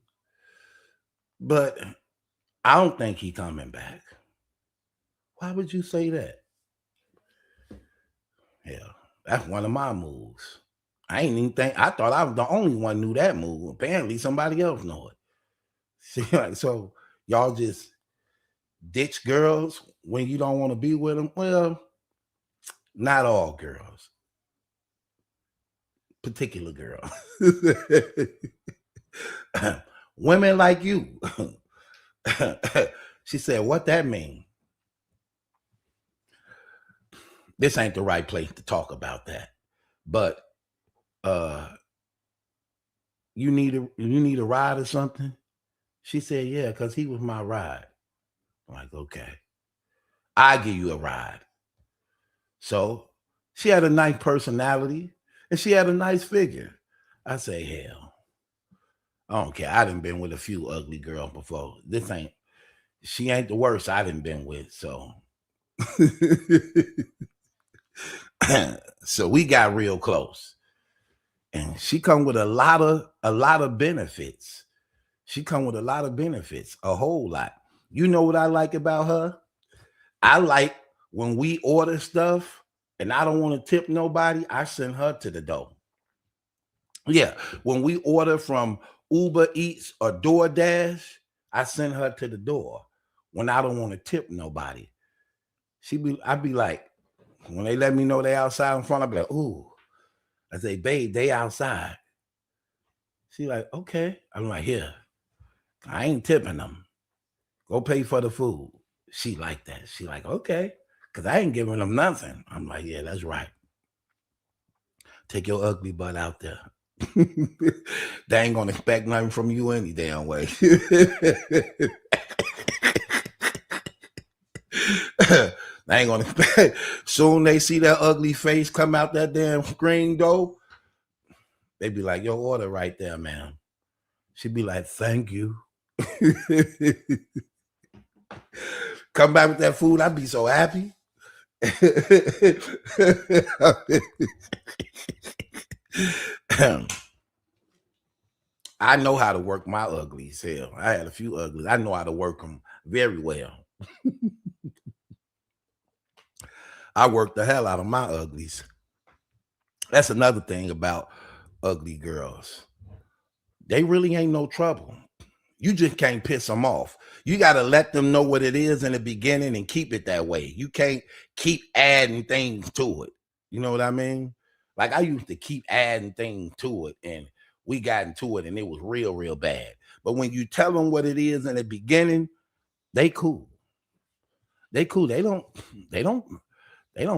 but I don't think he coming back. Why would you say that? Yeah, that's one of my moves. I ain't even think, I thought I was the only one knew that move. Apparently somebody else know it. See, like, so y'all just ditch girls when you don't want to be with them? Well, not all girls. Particular girl. Women like you. She said, what that mean? This ain't the right place to talk about that. But you need a ride or something? She said, yeah, because he was my ride. I'm like, okay. I give you a ride. So she had a nice personality and she had a nice figure. I say, hell, I don't care. I done been with a few ugly girls before. She ain't the worst I done been with. So, so we got real close. And she come with a lot of benefits. She come with a lot of benefits, a whole lot. You know what I like about her? I like when we order stuff and I don't want to tip nobody, I send her to the door. Yeah, when we order from Uber Eats or DoorDash, I send her to the door when I don't want to tip nobody. I'd be like, when they let me know they outside in front, I'd be like, ooh. I say, babe, they outside. She like, okay. I'm like, here, I ain't tipping them. Go pay for the food. She like that. She like, okay, because I ain't giving them nothing. I'm like, yeah, that's right. Take your ugly butt out there. They ain't gonna expect nothing from you any damn way. They ain't gonna expect. Soon they see that ugly face come out that damn screen door, they be like, your order right there, man. She be like, thank you. Come back with that food, I'd be so happy. I know how to work my uglies. Hell, I had a few uglies. I know how to work them very well. I work the hell out of my uglies. That's another thing about ugly girls. They really ain't no trouble. You just can't piss them off. You got to let them know what it is in the beginning and keep it that way. You can't keep adding things to it. You know what I mean? Like I used to keep adding things to it and we got into it and it was real, real bad. But when you tell them what it is in the beginning, they cool. They cool. They don't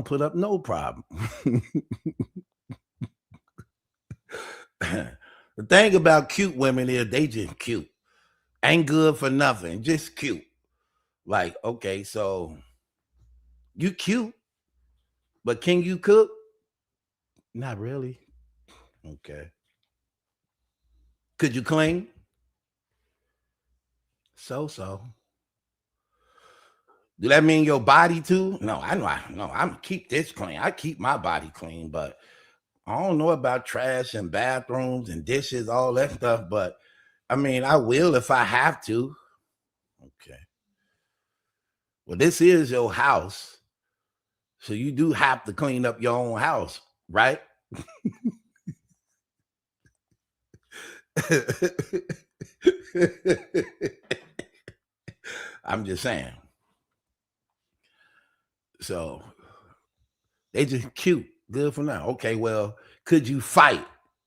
put up no problem. The thing about cute women is they just cute. Ain't good for nothing, just cute. Like, okay, so you cute, but can you cook? Not really. Okay. Could you clean? So. Do that mean your body too? No, I'm keep this clean. I keep my body clean, but I don't know about trash and bathrooms and dishes, all that stuff, but I mean, I will if I have to. Okay. Well, this is your house. So you do have to clean up your own house, right? I'm just saying. So they just cute. Good for now. Okay, well, could you fight?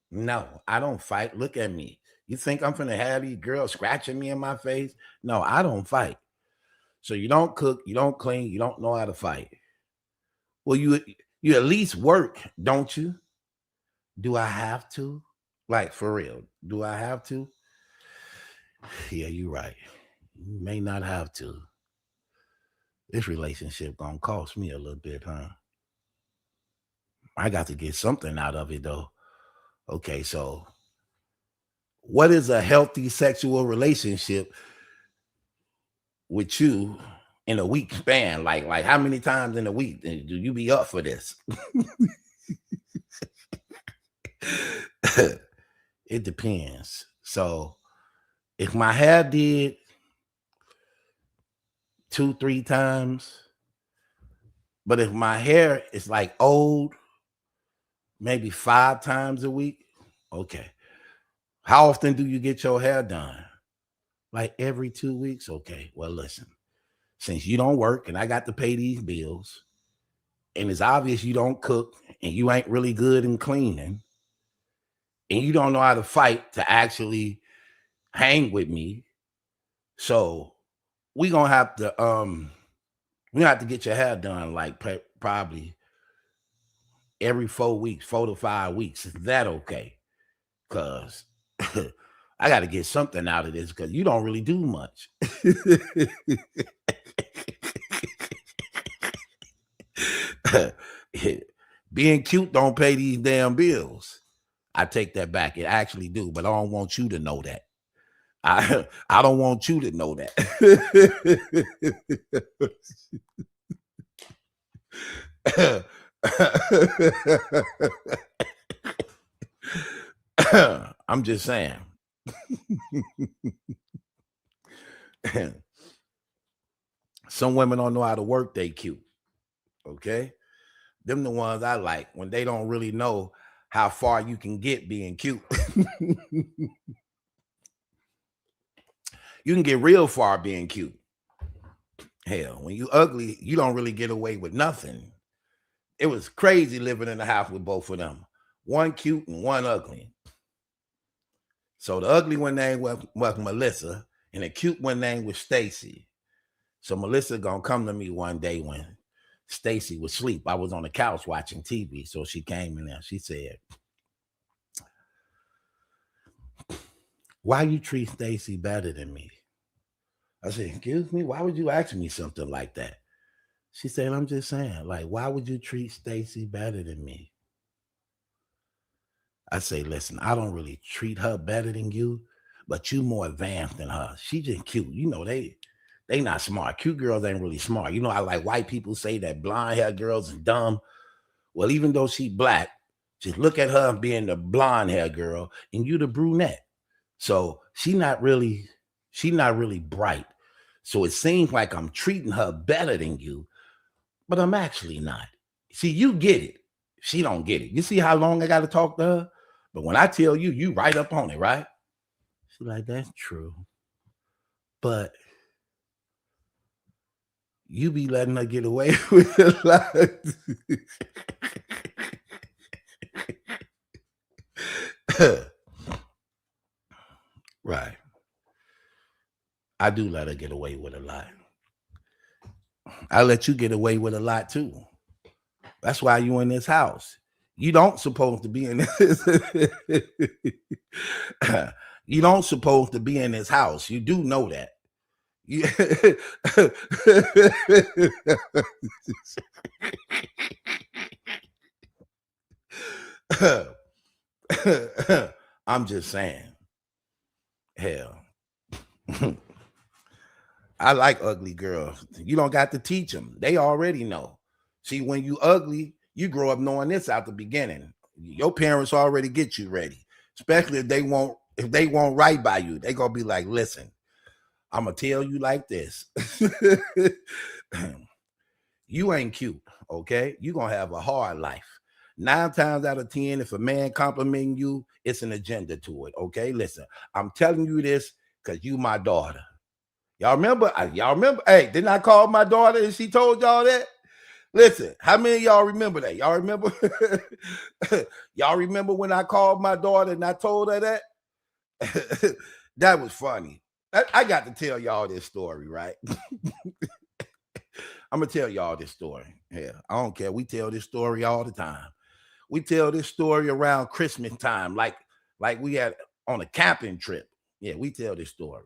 No, I don't fight. Look at me. You think I'm finna have these girls scratching me in my face? No, I don't fight. So you don't cook, you don't clean, you don't know how to fight. Well, you at least work, don't you? Do I have to? Like, for real, do I have to? Yeah, you're right. You may not have to. This relationship gonna cost me a little bit, huh? I got to get something out of it, though. Okay, so what is a healthy sexual relationship with you in a week span? Like how many times in a week do you be up for this? It depends. So if my hair did 2-3 times, but if my hair is like old, maybe 5 times a week. Okay. How often do you get your hair done? Like every 2 weeks? Okay. Well, listen, since you don't work and I got to pay these bills, and it's obvious you don't cook and you ain't really good in cleaning, and you don't know how to fight to actually hang with me. So we gonna have to get your hair done like probably every 4 weeks, 4 to 5 weeks. Is that okay? Because I got to get something out of this because you don't really do much. Being cute don't pay these damn bills. I take that back. It actually do, but I don't want you to know that. I don't want you to know that. I'm just saying. Some women don't know how to work they cute. Okay? Them the ones I like when they don't really know how far you can get being cute. You can get real far being cute. Hell, when you ugly, you don't really get away with nothing. It was crazy living in the house with both of them. One cute and one ugly. So the ugly one name was Melissa, and the cute one name was Stacy. So Melissa gonna come to me one day when Stacy was asleep. I was on the couch watching TV. So she came in there. She said, "Why you treat Stacy better than me?" I said, "Excuse me, why would you ask me something like that?" She said, "I'm just saying, like, why would you treat Stacy better than me?" I say, "Listen, I don't really treat her better than you, but you more advanced than her. She just cute. You know, they not smart. Cute girls ain't really smart. You know, I like white people say that blonde hair girls are dumb. Well, even though she black, just look at her being the blonde hair girl and you the brunette. So she not really bright. So it seems like I'm treating her better than you, but I'm actually not. See, you get it. She don't get it. You see how long I got to talk to her? But when I tell you, you right up on it, right?" She's like, "That's true. But you be letting her get away with a lot." Right. I do let her get away with a lot. I let you get away with a lot too. That's why you in this house. You don't supposed to be in this. You don't supposed to be in this house. You do know that. I'm just saying. Hell. I like ugly girls. You don't got to teach them. They already know. See, when you ugly, you grow up knowing this out the beginning. Your parents already get you ready, especially if they won't right by you. They gonna be like, "Listen, I'm gonna tell you like this. You ain't cute, okay? You gonna have a hard life. 9 times out of 10, if a man complimenting you, it's an agenda to it, okay? Listen, I'm telling you this because you my daughter. Y'all remember? Hey, didn't I call my daughter and she told y'all that? Listen, how many of y'all remember that? Y'all remember? Y'all remember when I called my daughter and I told her that? That was funny. I got to tell y'all this story, right? I'm going to tell y'all this story. Yeah, I don't care. We tell this story all the time. We tell this story around Christmas time, like we had on a camping trip. Yeah, we tell this story.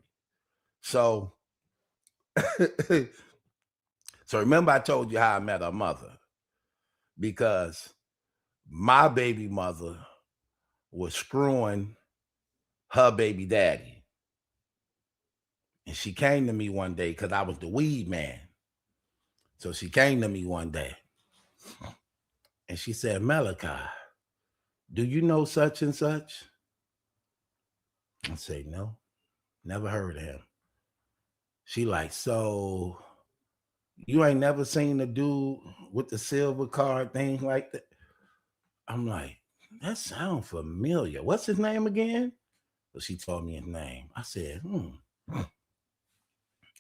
So, so remember I told you how I met her mother, because my baby mother was screwing her baby daddy. And she came to me one day because I was the weed man. So she came to me one day and she said, Malachi, do you know such and such? I say, no, never heard of him. She like, so you ain't never seen the dude with the silver card thing like that? I'm like, that sounds familiar. What's his name again? So she told me his name. I said,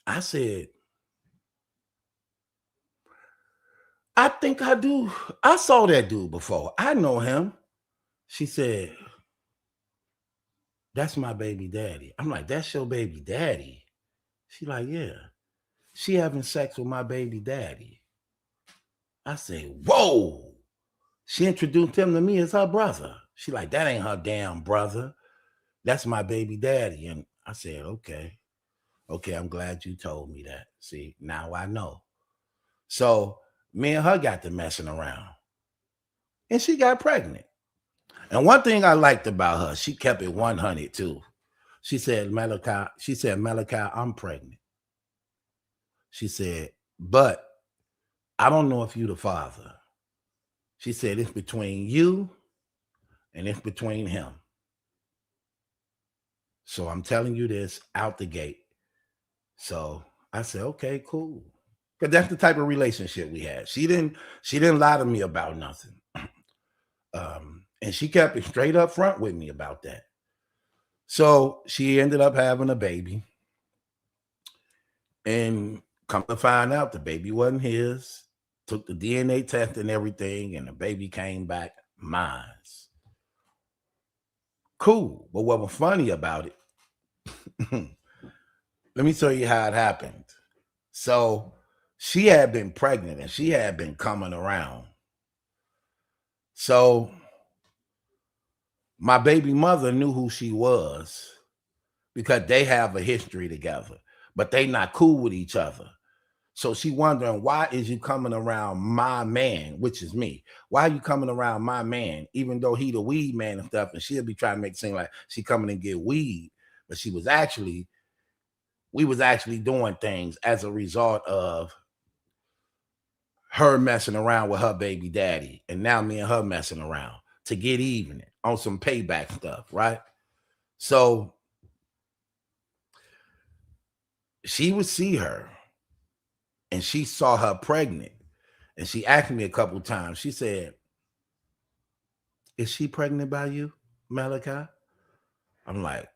I said, I think I do. I saw that dude before. I know him. She said, that's my baby daddy. I'm like, that's your baby daddy? She like, yeah. She having sex with my baby daddy. I say, whoa. She introduced him to me as her brother. She like, that ain't her damn brother. That's my baby daddy. And I said, okay. Okay, I'm glad you told me that. See, now I know. So me and her got to messing around. And she got pregnant. And one thing I liked about her, she kept it 100 too. She said, Malachi, I'm pregnant. She said, but I don't know if you the father. She said, it's between you and it's between him. So I'm telling you this out the gate. So I said, okay, cool. Because that's the type of relationship we had. She didn't lie to me about nothing. And she kept it straight up front with me about that. So she ended up having a baby. And come to find out, the baby wasn't his. Took the DNA test and everything, and the baby came back mine. Cool. But what was funny about it, let me tell you how it happened. So she had been pregnant and she had been coming around. So my baby mother knew who she was because they have a history together, but they not cool with each other. So she wondering, why is you coming around my man, which is me? Why are you coming around my man, even though he the weed man and stuff? And she'll be trying to make it seem like she coming and get weed, but we was actually doing things as a result of her messing around with her baby daddy. And now me and her messing around to get even on some payback stuff, right? So she would see her and she saw her pregnant. And she asked me a couple of times, she said, is she pregnant by you, Malachi? I'm like,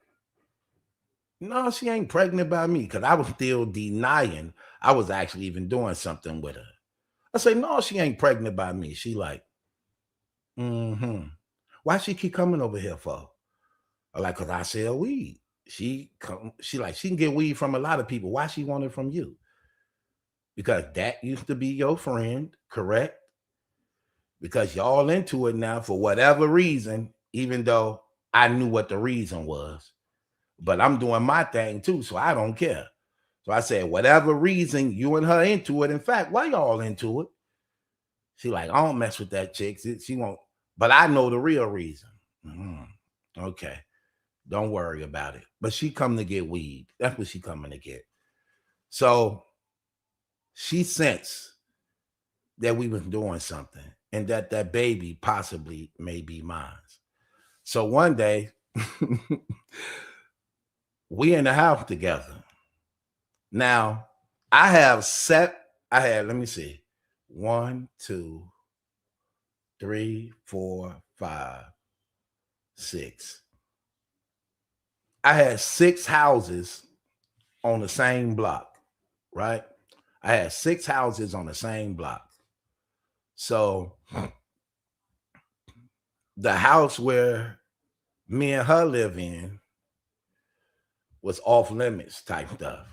no, she ain't pregnant by me, because I was still denying I was actually even doing something with her. I say, no, she ain't pregnant by me. She like, why she keep coming over here for? I'm like, because I sell weed. She like, she can get weed from a lot of people. Why she want it from you? Because that used to be your friend, correct? Because y'all into it now for whatever reason, even though I knew what the reason was. But I'm doing my thing too, so I don't care. So I said, whatever reason you and her into it. In fact, why y'all into it? She like, I don't mess with that chick. She won't. But I know the real reason. Okay. Don't worry about it. But she come to get weed. That's what she coming to get. So she sensed that we was doing something and that baby possibly may be mine. So one day, we in the house together. Now, let me see. 1, 2, 3, 4, 5, 6. I had 6 houses on the same block, right? I had 6 houses on the same block. So the house where me and her live in was off limits type stuff.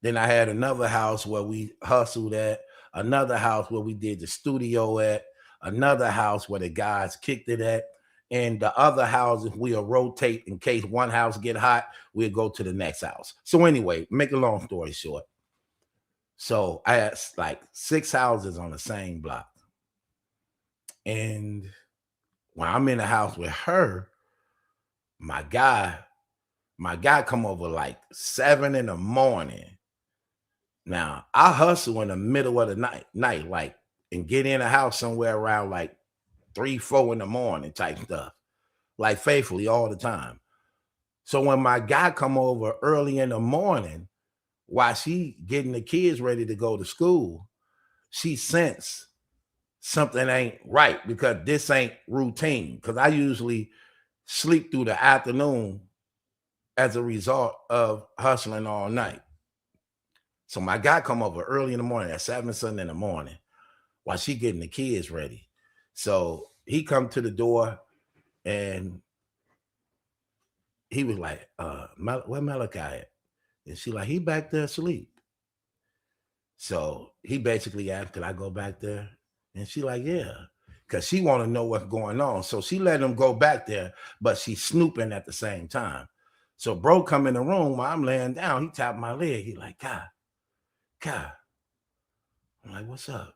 Then I had another house where we hustled at, another house where we did the studio at, another house where the guys kicked it at, and the other houses we'll rotate in case one house get hot, we'll go to the next house. So anyway, make a long story short. So I had like 6 houses on the same block. And when I'm in the house with her, My guy come over like 7 in the morning. Now I hustle in the middle of the night, like, and get in a house somewhere around like 3, 4 in the morning type stuff, like faithfully all the time. So when my guy come over early in the morning, while she getting the kids ready to go to school, she sense something ain't right because this ain't routine. Because I usually sleep through the afternoon as a result of hustling all night. So my guy come over early in the morning at 7 something in the morning while she getting the kids ready. So he come to the door and he was like, where Malachi at? And she like, he back there asleep. So he basically asked, could I go back there? And she like, yeah, because she want to know what's going on. So she let him go back there, but she's snooping at the same time. So bro come in the room while I'm laying down. He tapped my leg. He like, God. I'm like, what's up?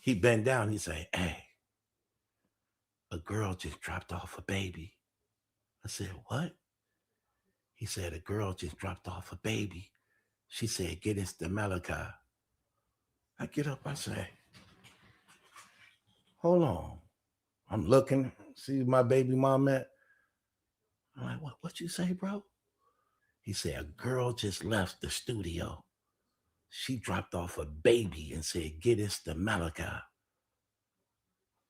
He bent down. He say, hey, a girl just dropped off a baby. I said, what? He said, a girl just dropped off a baby. She said, get us to Malachi. I get up, I say, hold on. I'm looking, see my baby mom at. I'm like, what you say, bro? He said, a girl just left the studio. She dropped off a baby and said, get us to Malachi.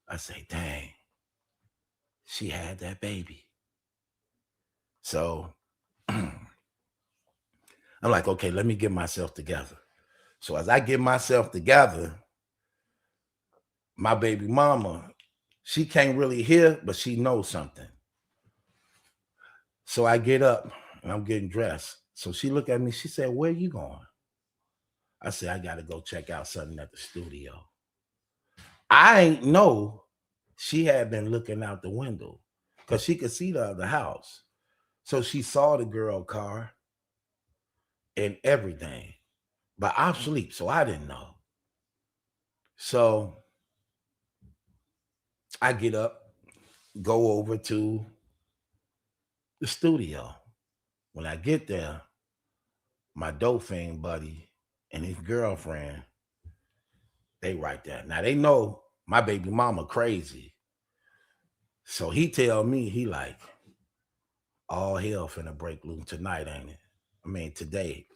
I say, dang, she had that baby. So I'm like, okay, let me get myself together. So as I get myself together, my baby mama, she can't really hear, but she knows something. So I get up and I'm getting dressed. So she looked at me, she said, where you going? I said, I got to go check out something at the studio. I ain't know she had been looking out the window because she could see the other house. So she saw the girl car and everything. But I'm asleep, so I didn't know. So I get up, go over to the studio. When I get there, my dope fiend buddy and his girlfriend, they right there. Now they know my baby mama crazy. So he tell me, he like, all hell finna break loose tonight, ain't it? I mean, today.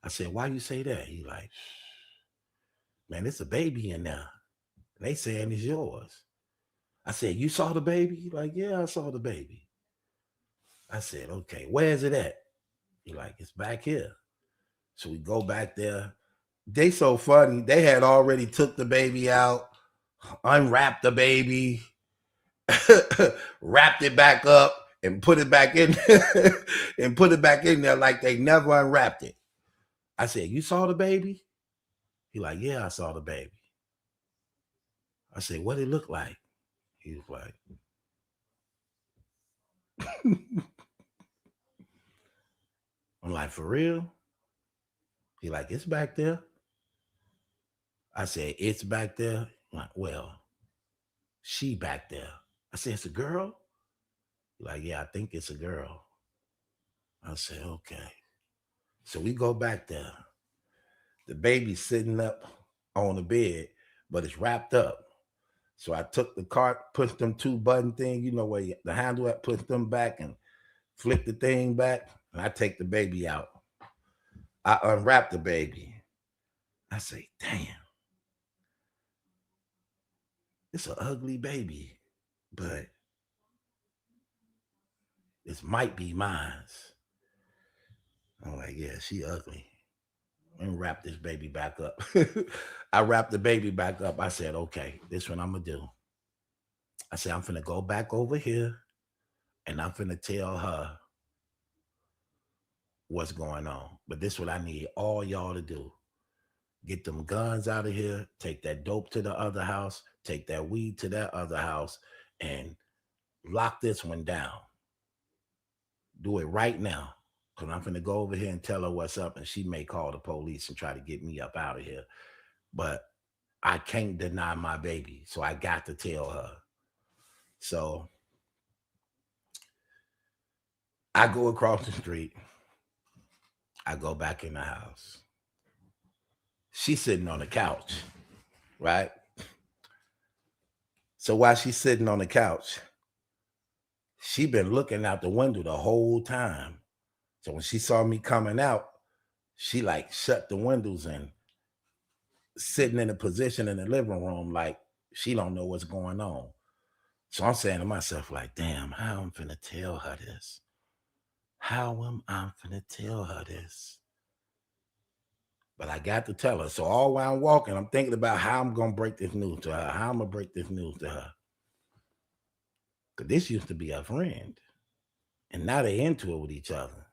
I said, why you say that? He like, man, it's a baby in there. They saying it's yours. I said, you saw the baby? He like, yeah, I saw the baby. I said, okay, where's it at? He like, it's back here. So we go back there. They so funny. They had already took the baby out, unwrapped the baby, wrapped it back up, and put it back in and put it back in there like they never unwrapped it. I said, you saw the baby? He like, yeah, I saw the baby. I said, what it look like? He was like, I'm like, for real? He like, it's back there. I said, it's back there? I'm like, well, she back there. I said, it's a girl? He like, yeah, I think it's a girl. I said, okay. So we go back there. The baby's sitting up on the bed, but it's wrapped up. So I took the cart, pushed them 2 button thing, you know where the handle at, pushed them back and flip the thing back, and I take the baby out. I unwrap the baby. I say, damn, it's an ugly baby, but this might be mine. I'm like, yeah, she ugly. And wrap this baby back up. I wrapped the baby back up. I said, okay, this what I'm gonna do. I said, I'm finna go back over here and I'm finna tell her what's going on. But this is what I need all y'all to do. Get them guns out of here, take that dope to the other house, take that weed to that other house, and lock this one down. Do it right now. Because I'm finna go over here and tell her what's up, and she may call the police and try to get me up out of here. But I can't deny my baby, so I got to tell her. So I go across the street. I go back in the house. She's sitting on the couch, right? So while she's sitting on the couch, she been looking out the window the whole time. So when she saw me coming out, she like shut the windows and sitting in a position in the living room like she don't know what's going on. So I'm saying to myself like, damn, how I'm finna tell her this? How am I finna tell her this? But I got to tell her. So all while I'm walking, I'm thinking about how I'm going to break this news to her, how I'm going to break this news to her. Because this used to be a friend. And now they're into it with each other.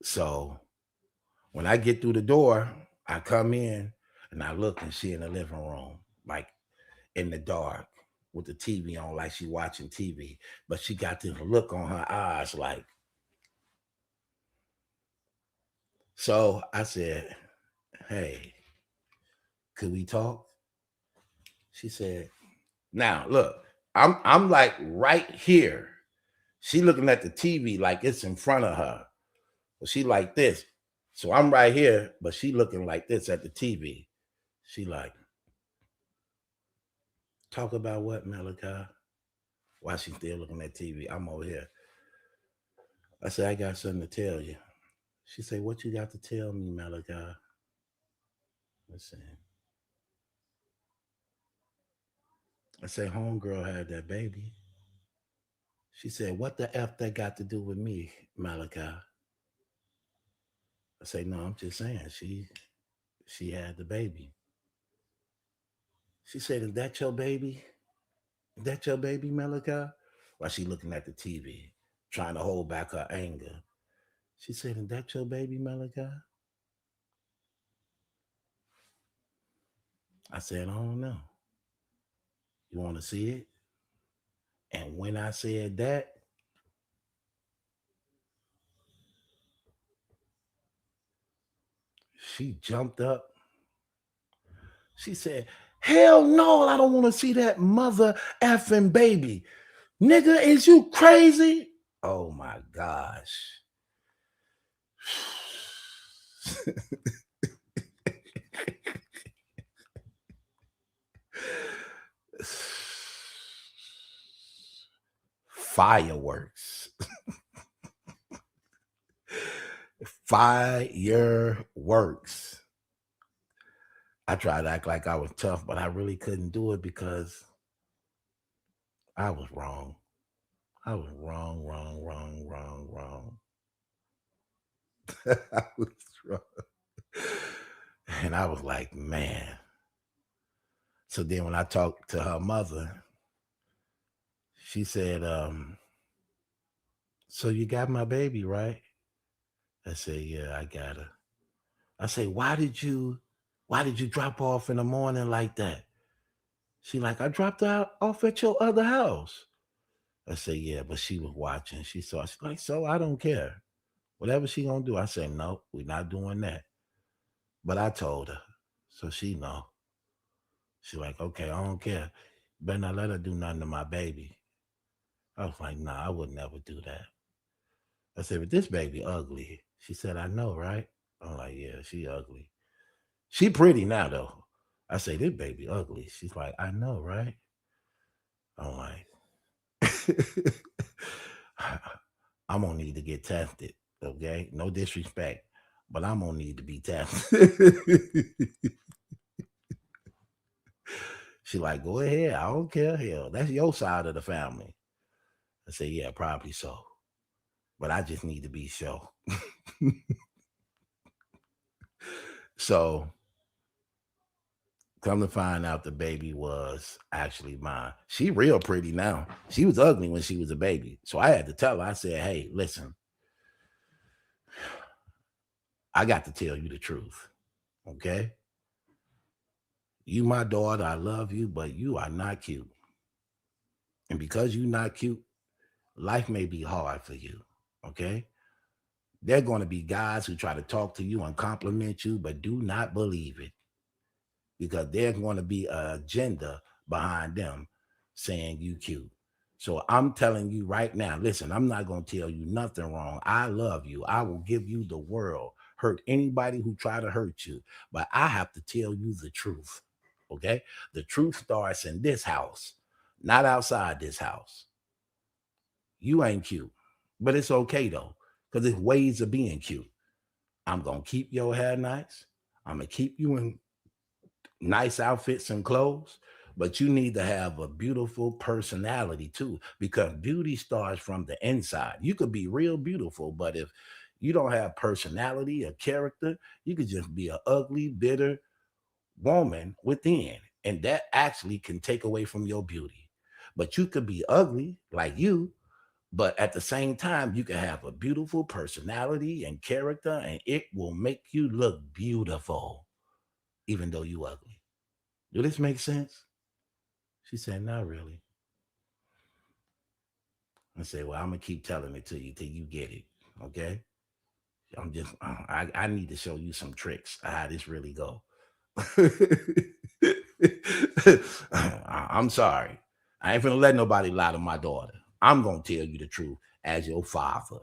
So when I get through the door, I come in and I look and she in the living room, like in the dark with the TV on, like she watching TV. But she got this look on her eyes like. So I said, hey, could we talk? She said, now look, I'm like right here. She looking at the TV like it's in front of her. But she like this. So I'm right here, but she looking like this at the TV. She like, talk about what, Malachi? Why she still looking at TV? I'm over here. I said, I got something to tell you. She said, what you got to tell me, Malachi? Listen. I said, homegirl had that baby. She said, what the F that got to do with me, Malachi? I say, no, I'm just saying, she had the baby. She said, is that your baby? Is that your baby, Malachi? While she looking at the TV, trying to hold back her anger. She said, is that your baby, Malachi? I said, I don't know. You want to see it? And when I said that, she jumped up. She said, hell no, I don't want to see that mother effing baby. Nigga, is you crazy? Oh my gosh. Fireworks. Fireworks. I tried to act like I was tough, but I really couldn't do it because I was wrong. I was wrong. I was wrong. And I was like, man. So then when I talked to her mother, she said, so you got my baby, right? I said, yeah, I got her. I said, why did you drop off in the morning like that? She like, I dropped her off at your other house. I said, yeah, but she was watching. She saw, she's like, so I don't care. Whatever she gonna do. I said, no, we're not doing that. But I told her, so she know. She like, okay, I don't care. Better not let her do nothing to my baby. I was like, nah, I would never do that. I said, but this baby ugly. She said, I know, right? I'm like, yeah, she ugly. She pretty now, though. I say, this baby ugly. She's like, I know, right? I'm like, I'm going to need to get tested, okay? No disrespect, but I'm going to need to be tested. She like, go ahead. I don't care. Hell, that's your side of the family. I say, yeah, probably so. But I just need to be sure. So, come to find out the baby was actually mine. She real pretty now. She was ugly when she was a baby. So I had to tell her, I said, hey, listen, I got to tell you the truth, okay? You my daughter, I love you, but you are not cute. And because you're not cute, life may be hard for you, okay? There are going to be guys who try to talk to you and compliment you, but do not believe it. Because there's going to be an agenda behind them saying you cute. So I'm telling you right now, listen, I'm not going to tell you nothing wrong. I love you. I will give you the world. Hurt anybody who try to hurt you. But I have to tell you the truth. Okay? The truth starts in this house, not outside this house. You ain't cute. But it's okay though, because there's ways of being cute. I'm going to keep your hair nice. I'm going to keep you in nice outfits and clothes, but you need to have a beautiful personality too, because beauty starts from the inside. You could be real beautiful, but if you don't have personality or character, you could just be an ugly, bitter woman within, and that actually can take away from your beauty. But you could be ugly like you, but at the same time, you can have a beautiful personality and character, and it will make you look beautiful, even though you ugly. Do this make sense? She said, not really. I said, well, I'm going to keep telling it to you till you get it, okay? I need to show you some tricks of how this really go. I'm sorry. I ain't finna let nobody lie to my daughter. I'm going to tell you the truth as your father,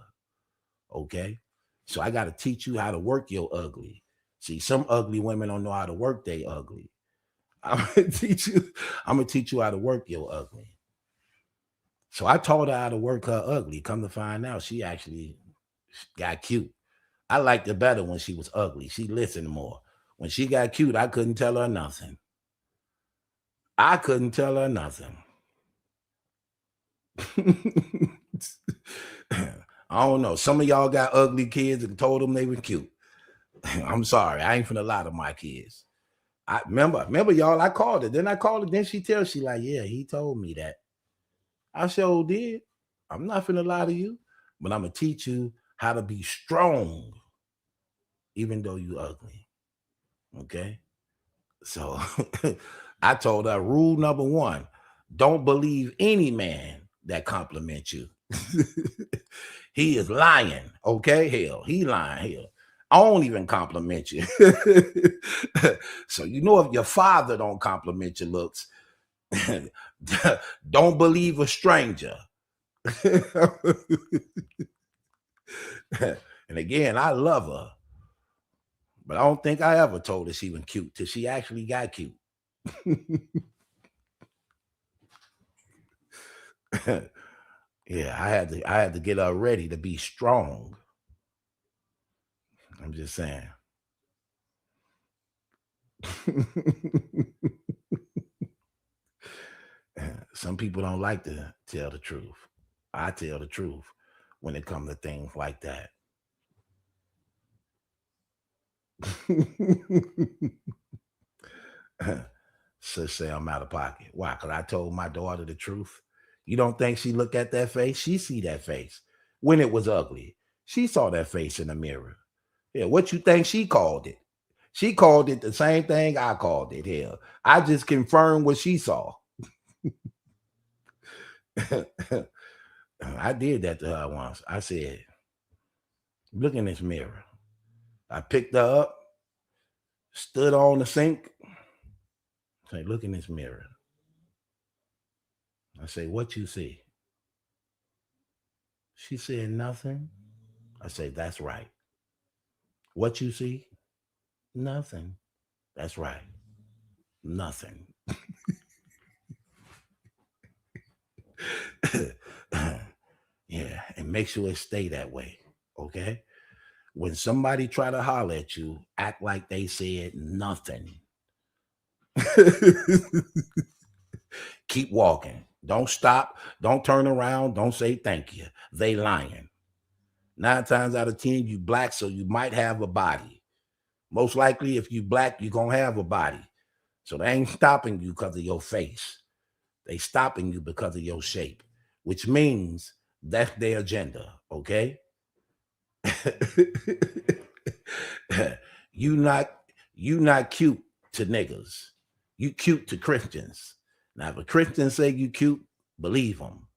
okay? So I got to teach you how to work your ugly. See, some ugly women don't know how to work they ugly. I'm gonna teach you how to work your ugly. So I taught her how to work her ugly. Come to find out, she actually got cute. I liked it better when she was ugly. She listened more. When she got cute, I couldn't tell her nothing. I don't know. Some of y'all got ugly kids and told them they were cute. I'm sorry. I ain't finna lie to my kids. I remember y'all, I called her. Then I called her. Then she like, yeah, he told me that. I sure did. I'm not finna lie to you, but I'm gonna teach you how to be strong, even though you ugly. Okay? So I told her rule number 1, don't believe any man that compliments you. He is lying. Okay? Hell, he lying. Hell, I don't even compliment you. So you know, if your father don't compliment your looks, don't believe a stranger. And again, I love her, but I don't think I ever told her she was cute till she actually got cute. Yeah, I had to get her ready to be strong. I'm just saying. Some people don't like to tell the truth. I tell the truth when it comes to things like that. So say I'm out of pocket. Why? Because I told my daughter the truth. You don't think she looked at that face? She see that face. When it was ugly, she saw that face in the mirror. Yeah, what you think she called it? She called it the same thing I called it. Hell, I just confirmed what she saw. I did that to her once. I said, look in this mirror. I picked her up, stood on the sink. I say, look in this mirror. I say, what you see? She said, nothing. I say, that's right. What you see? Nothing. That's right. Nothing. Yeah, and make sure it stay that way, okay? When somebody try to holler at you, act like they said nothing. Keep walking. Don't stop. Don't turn around. Don't say thank you. They lying. 9 times out of 10, you black, so you might have a body. Most likely, if you black, you're going to have a body. So they ain't stopping you because of your face. They stopping you because of your shape, which means that's their agenda, okay? You not cute to niggas. You cute to Christians. Now, if a Christian say you cute, believe him.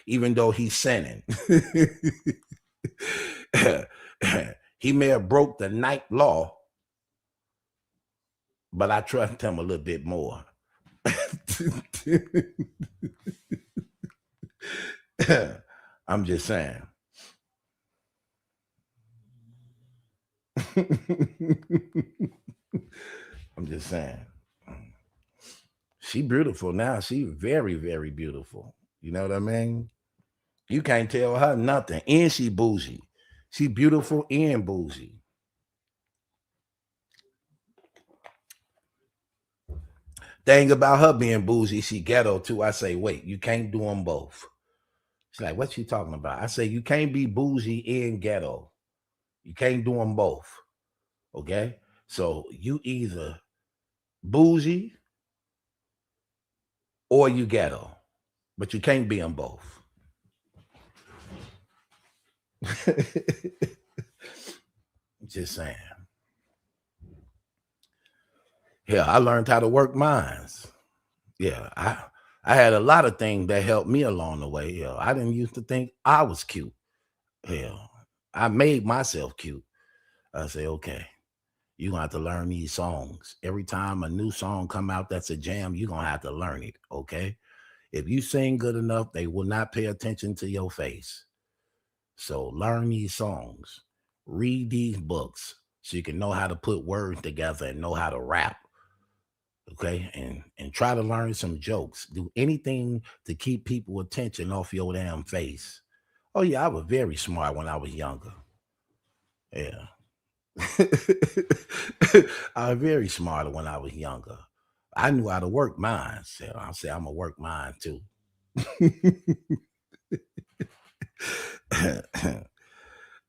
Even though he's sinning. He may have broke the 9th law, but I trust him a little bit more. I'm just saying. I'm just saying. She beautiful now. She very, very beautiful. You know what I mean? You can't tell her nothing. And she bougie. She beautiful and bougie. Thing about her being bougie, she ghetto too. I say, wait, you can't do them both. She's like, what you talking about? I say, you can't be bougie and ghetto. You can't do them both. Okay? So you either bougie or you ghetto, but you can't be them both. Just saying. Yeah, I learned how to work minds. Yeah, I had a lot of things that helped me along the way. Yeah, I didn't used to think I was cute. Hell, I made myself cute. I say, okay, you're gonna have to learn these songs. Every time a new song come out that's a jam, you're gonna have to learn it. Okay. If you sing good enough, they will not pay attention to your face. So learn these songs, read these books so you can know how to put words together and know how to rap. Okay, and try to learn some jokes. Do anything to keep people attention off your damn face. Oh yeah, I was very smart when I was younger. Yeah. I was very smart when I was younger. I knew how to work mine. So I say I'm gonna work mine too.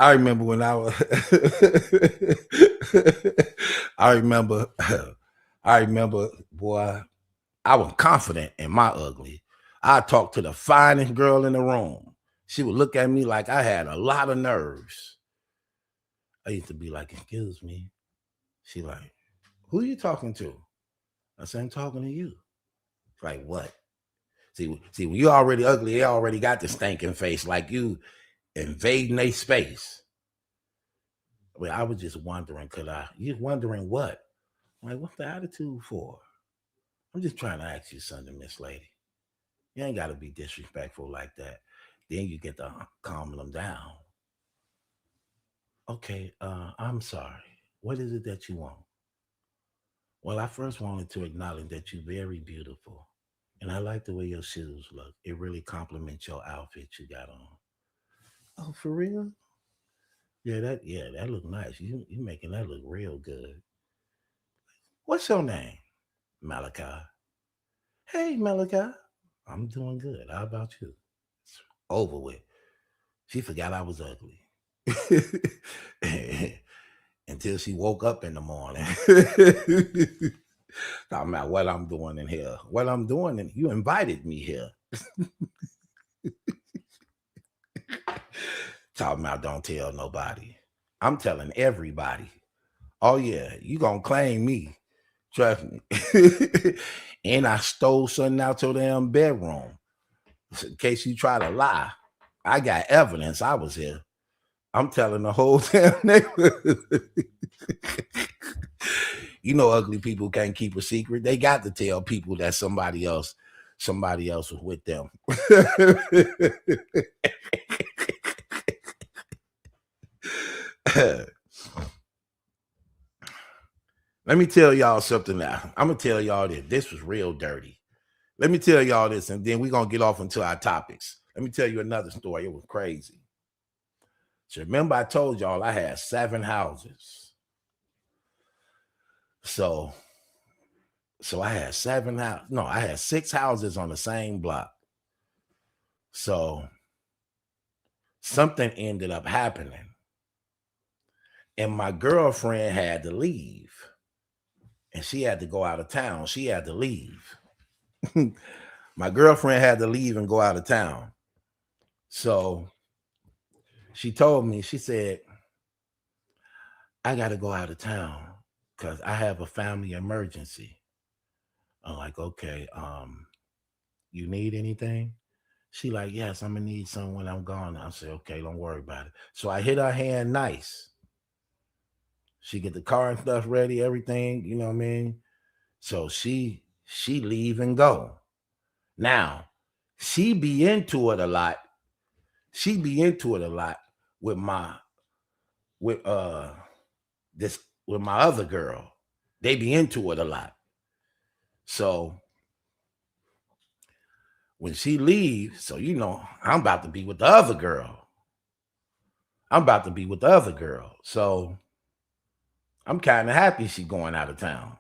I remember when I was I remember, boy, I was confident in my ugly. I talked to the finest girl in the room. She would look at me like I had a lot of nerves. I used to be like, excuse me. She like, who are you talking to? I said, I'm talking to you. Like, what? See, when you already ugly, they already got the stinking face, like you invading their space. Well, I was just wondering, you wondering what? I'm like, what's the attitude for? I'm just trying to ask you something, Miss Lady. You ain't got to be disrespectful like that. Then you get to calm them down. Okay, I'm sorry. What is it that you want? Well, I first wanted to acknowledge that you're very beautiful. And I like the way your shoes look. It really complements your outfit you got on. Oh, for real? Yeah, that look nice. You making that look real good. What's your name? Malachi. Hey, Malachi. I'm doing good. How about you? It's over with. She forgot I was ugly. Until she woke up in the morning. Talking about what I'm doing in here. What I'm doing, and you invited me here. Talking about don't tell nobody. I'm telling everybody. Oh yeah, you gonna claim me. Trust me. And I stole something out your damn bedroom. In case you try to lie. I got evidence I was here. I'm telling the whole damn neighborhood. You know, ugly people can't keep a secret. They got to tell people that somebody else was with them. Let me tell y'all something now. I'm gonna tell y'all this. This was real dirty. Let me tell y'all this, and then we're gonna get off into our topics. Let me tell you another story. It was crazy. So remember, I told y'all I had 7 houses. So I had 7 houses. No, I had 6 houses on the same block. So something ended up happening. And my girlfriend had to leave. And she had to go out of town. She had to leave. My girlfriend had to leave and go out of town. So she told me, she said, I got to go out of town because I have a family emergency. I'm like, okay, you need anything? She like, yes, I'm gonna need some when I'm gone. I said, okay, don't worry about it. So I hit her hand nice. She get the car and stuff ready, everything, you know what I mean? So she leave and go. Now, she be into it a lot. She be into it a lot with my other girl. They be into it a lot. So when she leaves, so I'm about to be with the other girl. So I'm kind of happy she going out of town.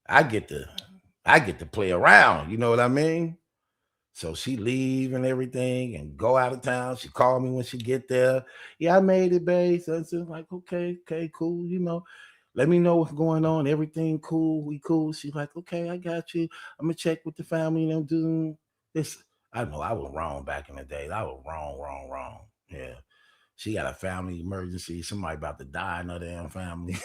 I get to play around, you know what I mean? So she leave and everything and go out of town. She called me when she get there. Yeah, I made it, babe. So it's like, okay, cool. Let me know what's going on. Everything cool. We cool. She's like, okay, I got you. I'm gonna check with the family and I'm doing this. I know I was wrong back in the day. I was wrong. Yeah. She got a family emergency. Somebody about to die in her damn family.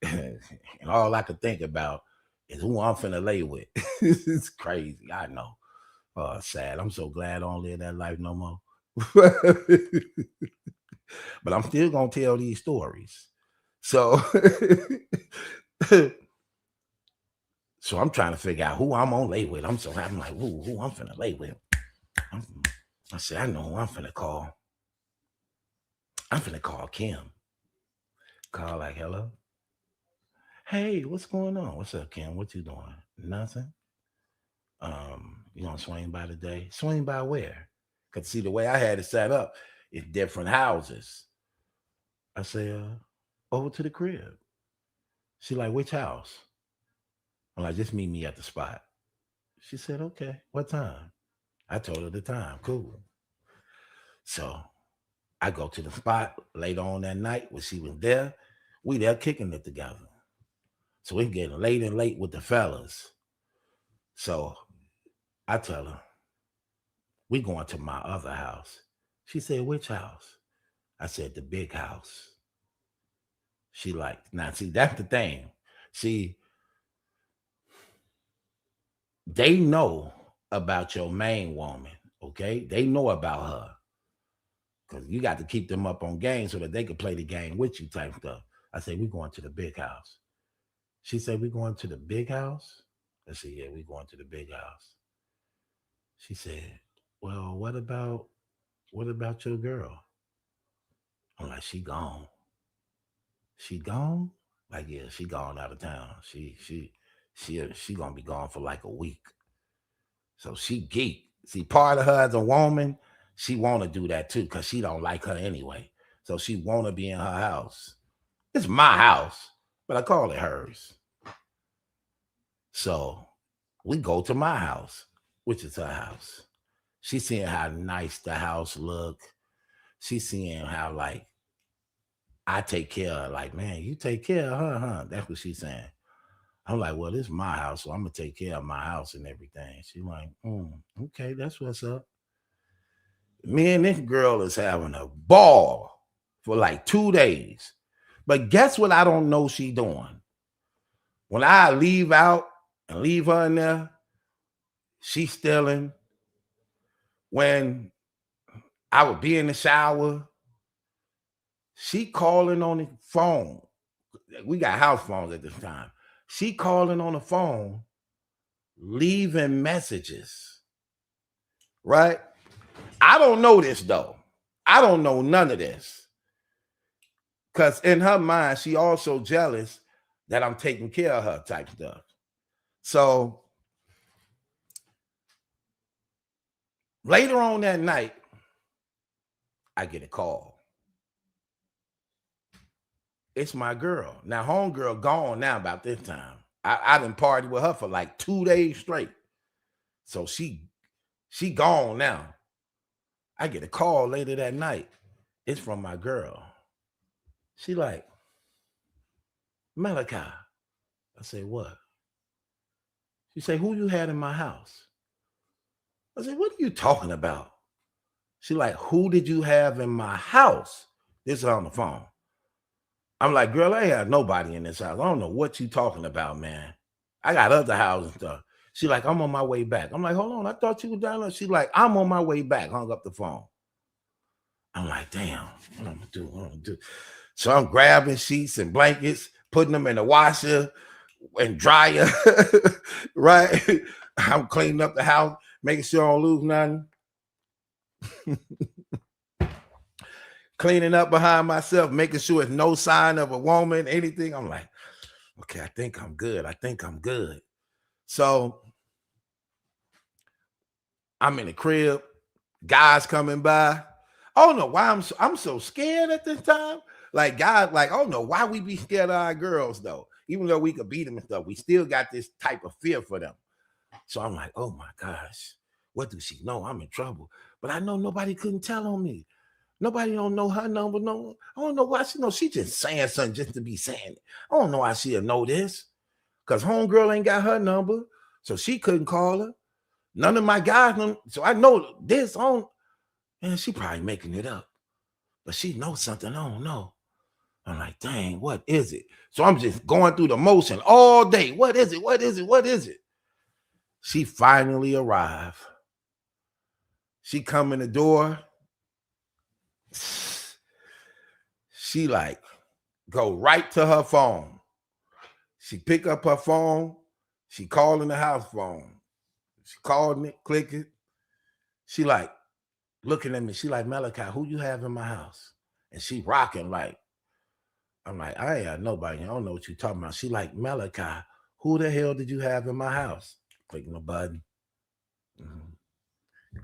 And all I could think about is who I'm finna lay with. It's crazy. I know. Oh, sad. I'm so glad I don't live that life no more. But I'm still gonna tell these stories. So, so I'm trying to figure out who I'm gonna lay with. I'm like, who I'm finna lay with. I said, I know who I'm finna call. I'm finna call Kim. Call like, hello. Hey, what's going on? What's up, Kim? What you doing? Nothing. You gonna swing by today? Swing by where? Cause see, the way I had it set up is different houses. I say, over to the crib. She like, which house? I'm like, just meet me at the spot. She said, okay. What time? I told her the time. Cool. So I go to the spot later on that night when she was there. We there kicking it together. So it's getting late and late with the fellas. So I tell her, we going to my other house. She said, which house? I said, the big house. She like, now see, that's the thing. See, they know about your main woman, okay? They know about her. Because you got to keep them up on game so that they can play the game with you type stuff. I said, we going to the big house. She said, we going to the big house? I said, yeah, we going to the big house. She said, well, what about your girl? I'm like, she gone. She gone? Like, yeah, she gone out of town. She gonna be gone for like a week. So she geek. See, part of her as a woman, she wanna do that too, because she don't like her anyway. So she wanna be in her house. It's my house, but I call it hers. So we go to my house, which is her house. She's seeing how nice the house look. She's seeing how like I take care of her. Like, man, you take care of her, huh? That's what she's saying. I'm like, well, this is my house, so I'm gonna take care of my house and everything. She's like, okay, that's what's up. Me and this girl is having a ball for like 2 days. But guess what I don't know she doing? When I leave out and leave her in there, she's stealing. When I would be in the shower, she calling on the phone. We got house phones at this time. She calling on the phone, leaving messages, right? I don't know this though. I don't know none of this. Because in her mind, she also jealous that I'm taking care of her type stuff. So later on that night, I get a call. It's my girl. Now, homegirl gone now about this time. I done partied with her for like 2 days straight. So she gone now. I get a call later that night. It's from my girl. She like, Malachi. I say, what? She say, who you had in my house? I said, what are you talking about? She like, who did you have in my house? This is on the phone. I'm like, girl, I ain't had nobody in this house. I don't know what you talking about, man. I got other houses and stuff. She like, I'm on my way back. I'm like, hold on, I thought you were down there. She like, I'm on my way back. Hung up the phone. I'm like, damn, what I'm gonna do? So I'm grabbing sheets and blankets, putting them in the washer and dryer, right? I'm cleaning up the house, making sure I don't lose nothing. Cleaning up behind myself, making sure there's no sign of a woman, anything. I'm like, okay, I think I'm good. I think I'm good. So I'm in the crib, guys coming by. I don't know why I'm so scared at this time. Like guys, like, I don't know why we be scared of our girls though. Even though we could beat them and stuff, we still got this type of fear for them. So I'm like, oh my gosh, what does she know? I'm in trouble. But I know nobody couldn't tell on me. Nobody don't know her number. No, I don't know why she knows. She just saying something just to be saying it. I don't know why she'll know this. Because homegirl ain't got her number. So she couldn't call her. None of my guys know. So I know this on. Man, she probably making it up. But she knows something I don't know. I'm like, dang, what is it? So I'm just going through the motion all day. What is it? What is it? What is it? She finally arrived. She come in the door. She like go right to her phone. She pick up her phone. She calling the house phone. She called it, click it. She like looking at me. She like, Malachi, who you have in my house? And she rocking like, I'm like, I ain't got nobody. I don't know what you talking about. She like, Malachi, who the hell did you have in my house? Clicking the button.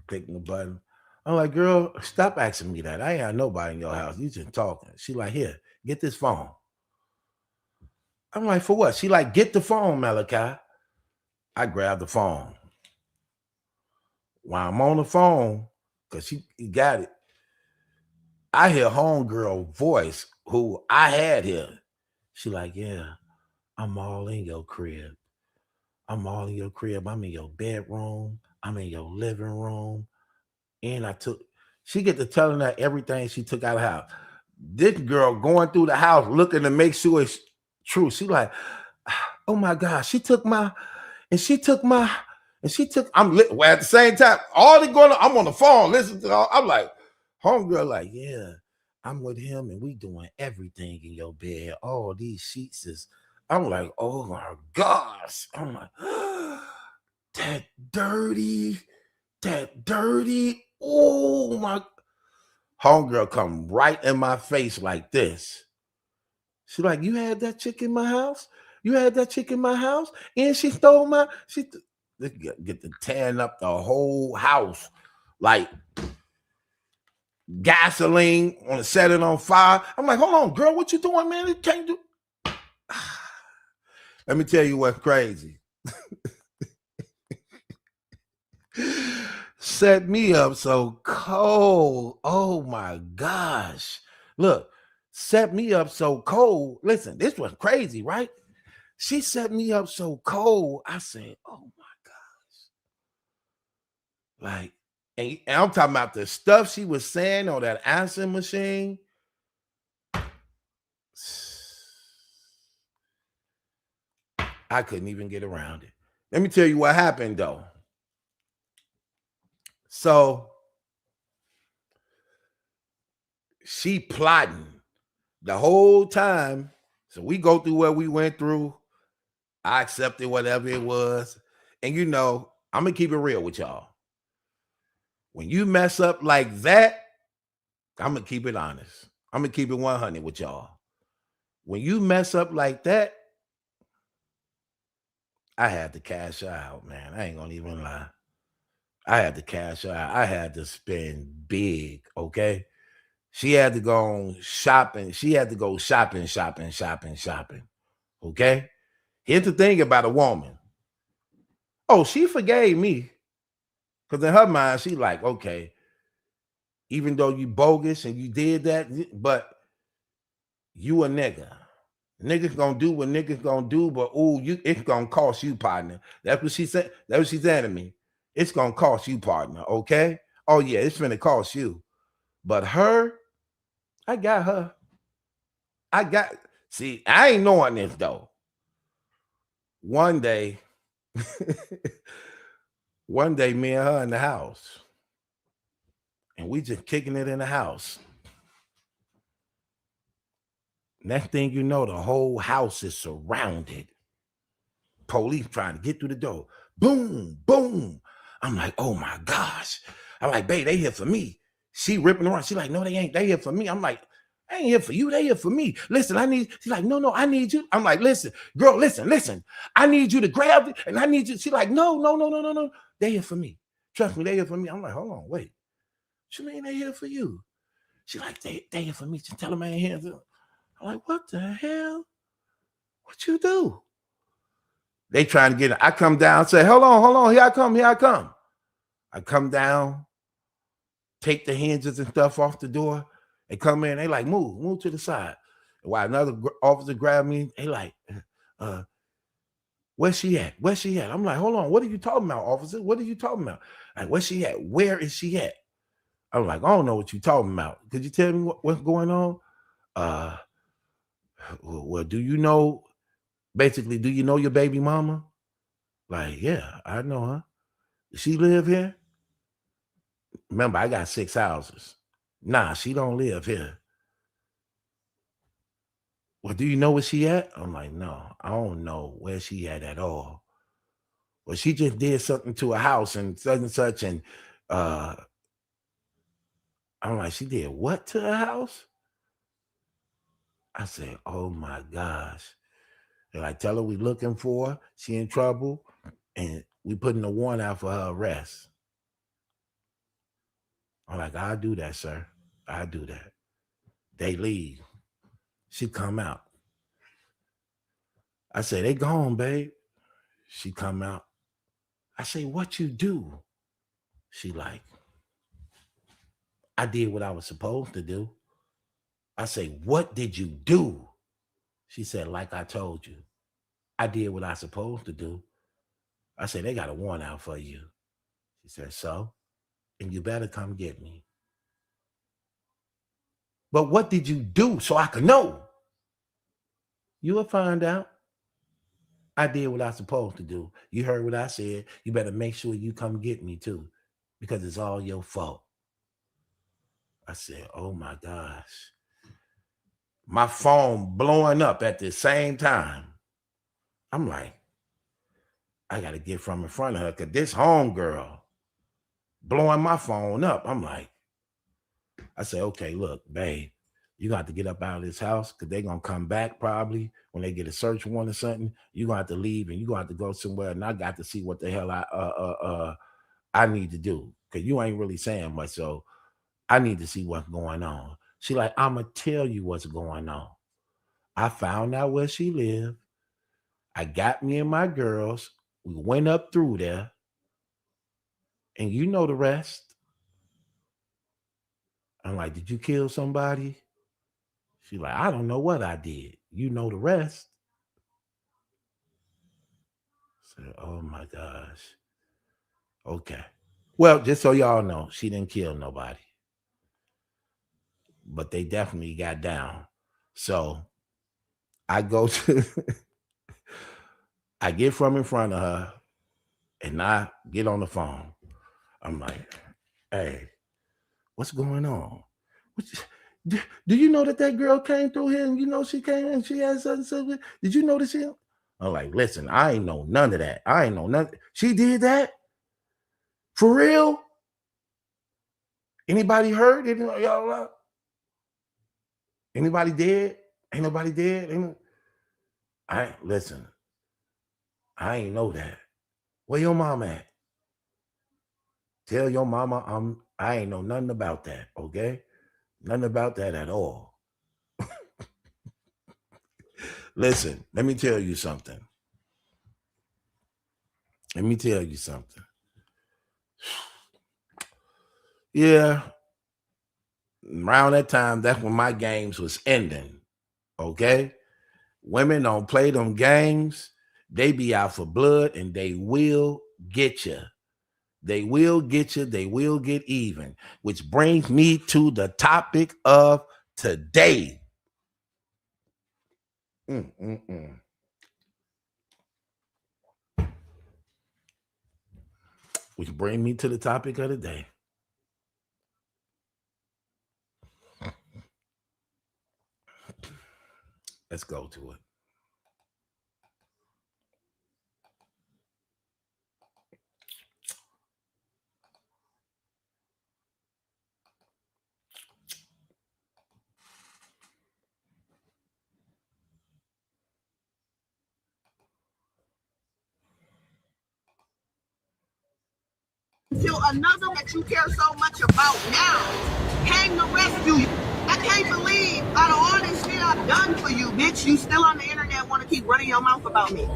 Clicking the button. I'm like, girl, stop asking me that. I ain't got nobody in your house. You just talking. She like, here, get this phone. I'm like, for what? She like, get the phone, Malachi. I grabbed the phone. While I'm on the phone, because she got it, I hear homegirl voice who I had here. She like, yeah, I'm all in your crib. I'm all in your crib. I'm in your bedroom. I'm in your living room. And she get to telling her everything she took out of the house. This girl going through the house looking to make sure it's true. She like, oh my God, well, at the same time, I'm on the phone, listening to all, I'm like, homegirl like, yeah, I'm with him and we doing everything in your bed. All these sheets is, I'm like, oh my gosh. I'm like, that dirty. Oh my. Homegirl come right in my face like this. She like, you had that chick in my house? You had that chick in my house? And she stole get to tearing up the whole house. Like gasoline, want to set it on fire. I'm like, hold on, girl, what you doing, man? You can't do. Let me tell you what's crazy. Set me up so cold. Oh my gosh. Look, set me up so cold. Listen, this was crazy, right? She set me up so cold. I said, oh my gosh. Like, and I'm talking about the stuff she was saying on that answering machine. I couldn't even get around it. Let me tell you what happened though. So she plotting the whole time. So we go through what we went through. I accepted whatever it was. And you know, I'm going to keep it real with y'all. When you mess up like that, I'm going to keep it honest. I'm going to keep it 100 with y'all. When you mess up like that, I had to cash out, man. I ain't going to even lie. I had to cash out. I had to spend big, okay? She had to go shopping. She had to go shopping. Okay? Here's the thing about a woman. Oh, she forgave me. Because in her mind, she like, okay, even though you bogus and you did that, but you a nigga. Niggas gonna do what niggas gonna do, but it's gonna cost you, partner. That's what she said. That's what she said to me. It's gonna cost you, partner, okay? Oh yeah, it's gonna cost you. But her, I got her. See, I ain't knowing this though. One day, me and her in the house. And we just kicking it in the house. Next thing you know, the whole house is surrounded. Police trying to get through the door. boom, boom. I'm like, oh my gosh. I'm like, babe, they here for me. She ripping around. She like, no, they ain't. They here for me. I'm like, I ain't here for you. They here for me. Listen, I need. She's like, no, I need you. I'm like, listen, girl, listen. I need you to grab it, and I need you. She's like, no. They here for me. Trust me, they here for me. I'm like, hold on, wait. She mean they here for you? She like, they here for me. She tell them I ain't here. I'm like, what the hell? What you do? They trying to get it. I come down, say, hold on. Here I come. I come down, take the hinges and stuff off the door. They come in, they like, move to the side. And while another officer grabbed me, they like, where's she at? I'm like, hold on, what are you talking about, officer? What are you talking about? Like, where's she at? Where is she at? I'm like, I don't know what you're talking about. Could you tell me what's going on? Well, do you know your baby mama? Like, yeah, I know her. Does she live here? Remember, I got 6 houses. Nah, she don't live here. Well, do you know where she at? I'm like, no, I don't know where she at all. Well, she just did something to a house and such, and I'm like, she did what to a house? I said, oh my gosh. And I tell her we looking for her, she in trouble, and we putting a warrant out for her arrest. I'm like, I'll do that, sir. I'll do that. They leave. She come out. I say, they gone, babe. She come out. I say, what you do? She like, I did what I was supposed to do. I say, what did you do? She said, like I told you. I did what I was supposed to do. I said, they got a warrant out for you. She said, so? And you better come get me. But what did you do so I could know? You will find out. I did what I was supposed to do. You heard what I said. You better make sure you come get me too, because it's all your fault. I said, oh my gosh. My phone blowing up at the same time. I'm like, I got to get from in front of her, because this homegirl blowing my phone up. I'm like, I said, okay, look, babe, you got to get up out of this house, because they're going to come back probably when they get a search warrant or something. You're going to have to leave, and you're going to have to go somewhere, and I got to see what the hell I need to do, because you ain't really saying much, so I need to see what's going on. She like, I'm going to tell you what's going on. I found out where she lived. I got me and my girls. We went up through there, and you know the rest. I'm like, did you kill somebody? She like, I don't know what I did. You know the rest. I said, oh my gosh. Okay. Well, just so y'all know, she didn't kill nobody. But they definitely got down. So I go to, I get from in front of her, and I get on the phone. I'm like, hey, what's going on? Do you know that girl came through here, and you know she came and she had something? Did you notice it? I'm like, listen, I ain't know none of that. I ain't know nothing. She did that? For real? Anybody heard? Y'all? Anybody dead? Ain't nobody dead? Listen, I ain't know that. Where your mom at? Tell your mama I ain't know nothing about that, okay? Nothing about that at all. Listen, let me tell you something. Yeah, around that time, that's when my games was ending, okay? Women don't play them games. They be out for blood, and they will get you. They will get you. They will get even, which brings me to the topic of today. Which brings me to the topic of the day. Let's go to it. till another that you care so much about now came to rescue you. I can't believe out of all this shit I've done for you, bitch, you still on the internet want to keep running your mouth about me.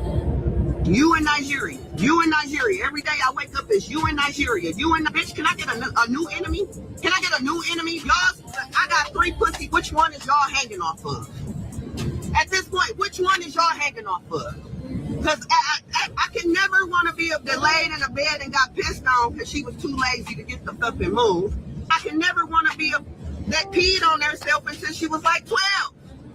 You in Nigeria. You in Nigeria. Every day I wake up, it's you in Nigeria. You in the bitch. Can I get a new enemy? Can I get a new enemy? Y'all, I got 3 pussy. Which one is y'all hanging off of? At this point, which one is y'all hanging off of? Because I can never want to be laid in a bed and got pissed on because she was too lazy to get the fuck and move. I can never want to be that peed on herself until she was like 12.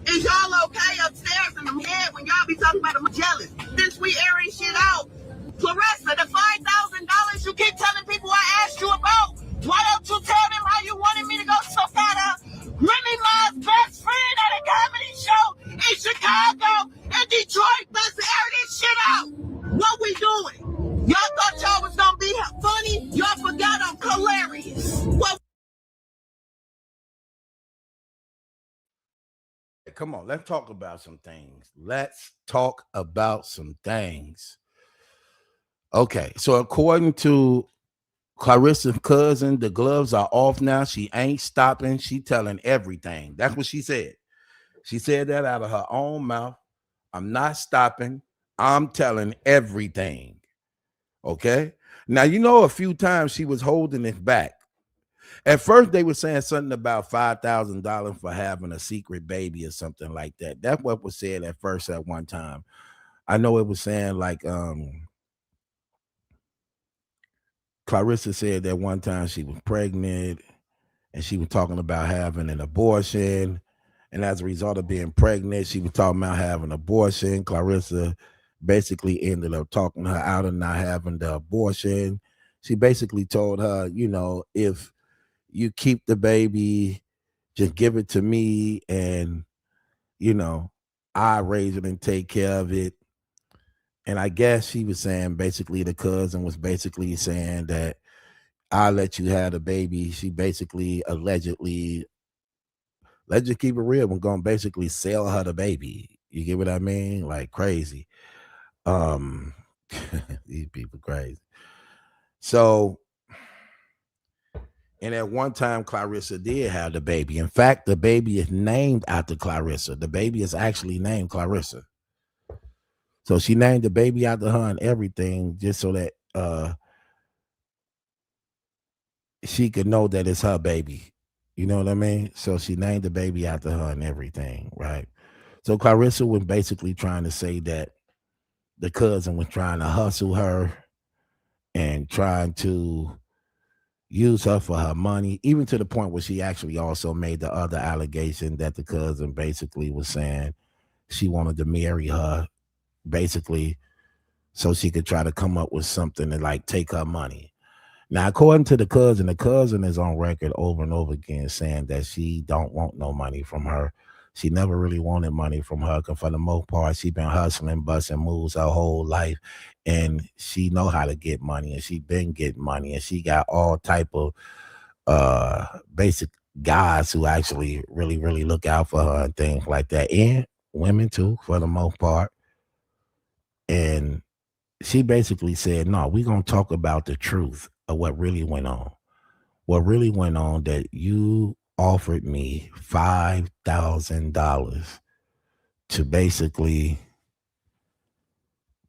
Is y'all okay upstairs in the head when y'all be talking about I'm jealous? Since we airing shit out, Claressa, the $5,000 you keep telling people I asked you about, why don't you tell them how you wanted me to go so far? Remy Ma's best friend at a comedy show in Chicago and Detroit. Let's air this shit out. What we doing? Y'all thought y'all was gonna be funny? Y'all forgot I'm hilarious. What? Come on, let's talk about some things. Let's talk about some things. Okay, so according to Claressa's cousin, the gloves are off now. She ain't stopping. She telling everything. That's what she said. She said that out of her own mouth. I'm not stopping. I'm telling everything. Okay? Now, you know, a few times she was holding it back. At first, they were saying something about $5,000 for having a secret baby or something like that. That's what was said at first at one time. I know it was saying like Claressa said that one time she was pregnant and she was talking about having an abortion. And as a result of being pregnant, she was talking about having an abortion. Claressa basically ended up talking her out of not having the abortion. She basically told her, you know, if you keep the baby, just give it to me and, you know, I raise it and take care of it. And I guess she was saying basically the cousin was basically saying that I'll let you have the baby. She basically allegedly, let's just keep it real, we're going to basically sell her the baby. You get what I mean? Like crazy. These people crazy. So, and at one time, Claressa did have the baby. In fact, the baby is named after Claressa. The baby is actually named Claressa. So she named the baby after her and everything just so that she could know that it's her baby. You know what I mean? So she named the baby after her and everything, right? So Claressa was basically trying to say that the cousin was trying to hustle her and trying to use her for her money, even to the point where she actually also made the other allegation that the cousin basically was saying she wanted to marry her basically so she could try to come up with something to like take her money. Now, according to the cousin is on record over and over again saying that she don't want no money from her. She never really wanted money from her because for the most part, she been hustling, busting moves her whole life. And she know how to get money and she been getting money. And she got all type of basic guys who actually really, really look out for her and things like that. And women too, for the most part. And she basically said, no, we're going to talk about the truth of what really went on. What really went on that you offered me $5,000 to basically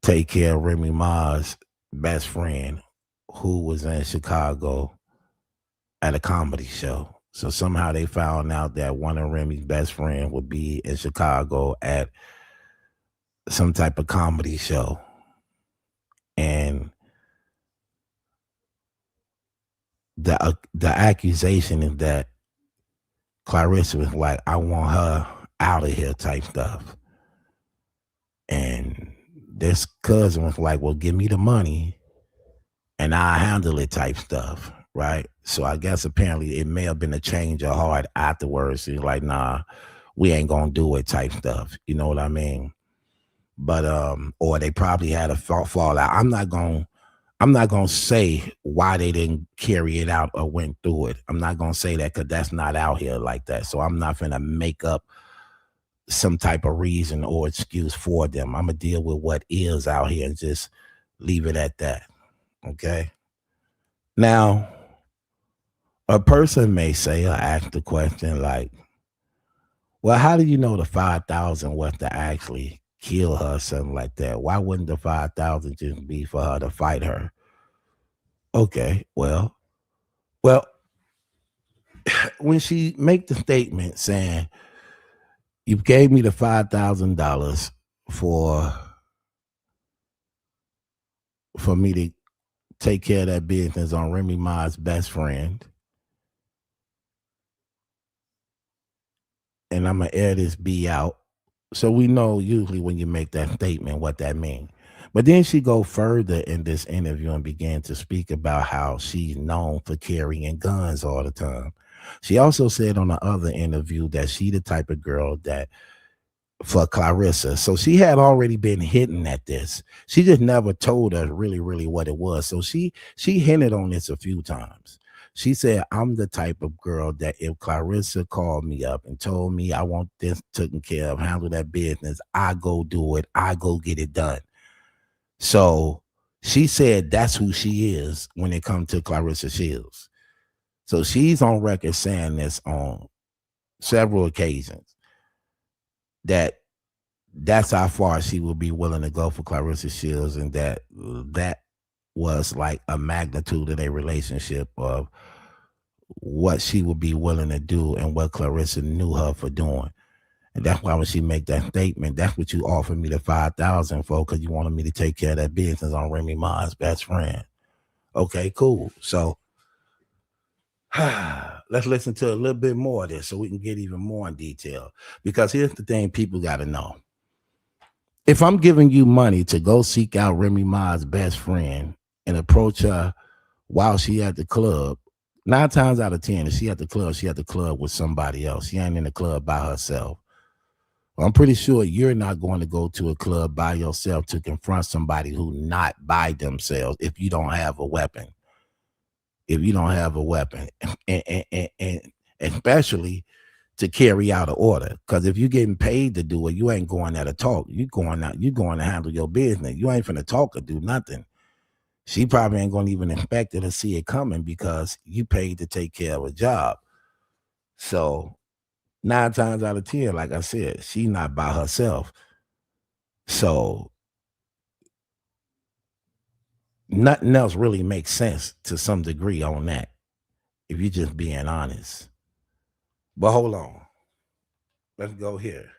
take care of Remy Ma's best friend who was in Chicago at a comedy show. So somehow they found out that one of Remy's best friend would be in Chicago at some type of comedy show. And the accusation is that Claressa was like, I want her out of here type stuff. And this cousin was like, well, give me the money and I'll handle it type stuff, right? So I guess apparently it may have been a change of heart afterwards. He's like, nah, we ain't gonna do it type stuff. You know what I mean? But or they probably had a fallout. I'm not gonna say why they didn't carry it out or went through it. I'm not gonna say that because that's not out here like that. So I'm not gonna make up some type of reason or excuse for them. I'm gonna deal with what is out here and just leave it at that. Okay. Now, a person may say or ask the question like, well, how do you know the 5,000 was to actually kill her or something like that? Why wouldn't the 5,000 just be for her to fight her? Okay, well, when she make the statement saying, you gave me the $5,000 for me to take care of that business on Remy Ma's best friend, and I'm going to air this B out. So we know usually when you make that statement what that means. But then she go further in this interview and began to speak about how she's known for carrying guns all the time. She also said on the other interview that she the type of girl that for Claressa. So she had already been hinting at this. She just never told us really, really what it was. So she hinted on this a few times. She said, I'm the type of girl that if Claressa called me up and told me I want this taken care of, handle that business, I go do it. I go get it done. So she said that's who she is when it comes to Claressa Shields. So she's on record saying this on several occasions, that's how far she would be willing to go for Claressa Shields, and that was like a magnitude of their relationship of what she would be willing to do and what Claressa knew her for doing. And that's why when she make that statement, that's what you offered me the 5,000 for, because you wanted me to take care of that business on Remy Ma's best friend. Okay, cool. So let's listen to a little bit more of this so we can get even more in detail. Because here's the thing people got to know. If I'm giving you money to go seek out Remy Ma's best friend and approach her while she at the club, 9 times out of 10, if she at the club with somebody else. She ain't in the club by herself. Well, I'm pretty sure you're not going to go to a club by yourself to confront somebody who not by themselves if you don't have a weapon. If you don't have a weapon, and especially to carry out an order. Because if you're getting paid to do it, you ain't going there to talk. You're going to handle your business. You ain't finna talk or do nothing. She probably ain't going to even expect it to see it coming because you paid to take care of a job. So 9 times out of 10, like I said, she not by herself. So nothing else really makes sense to some degree on that, if you're just being honest. But hold on. Let's go here.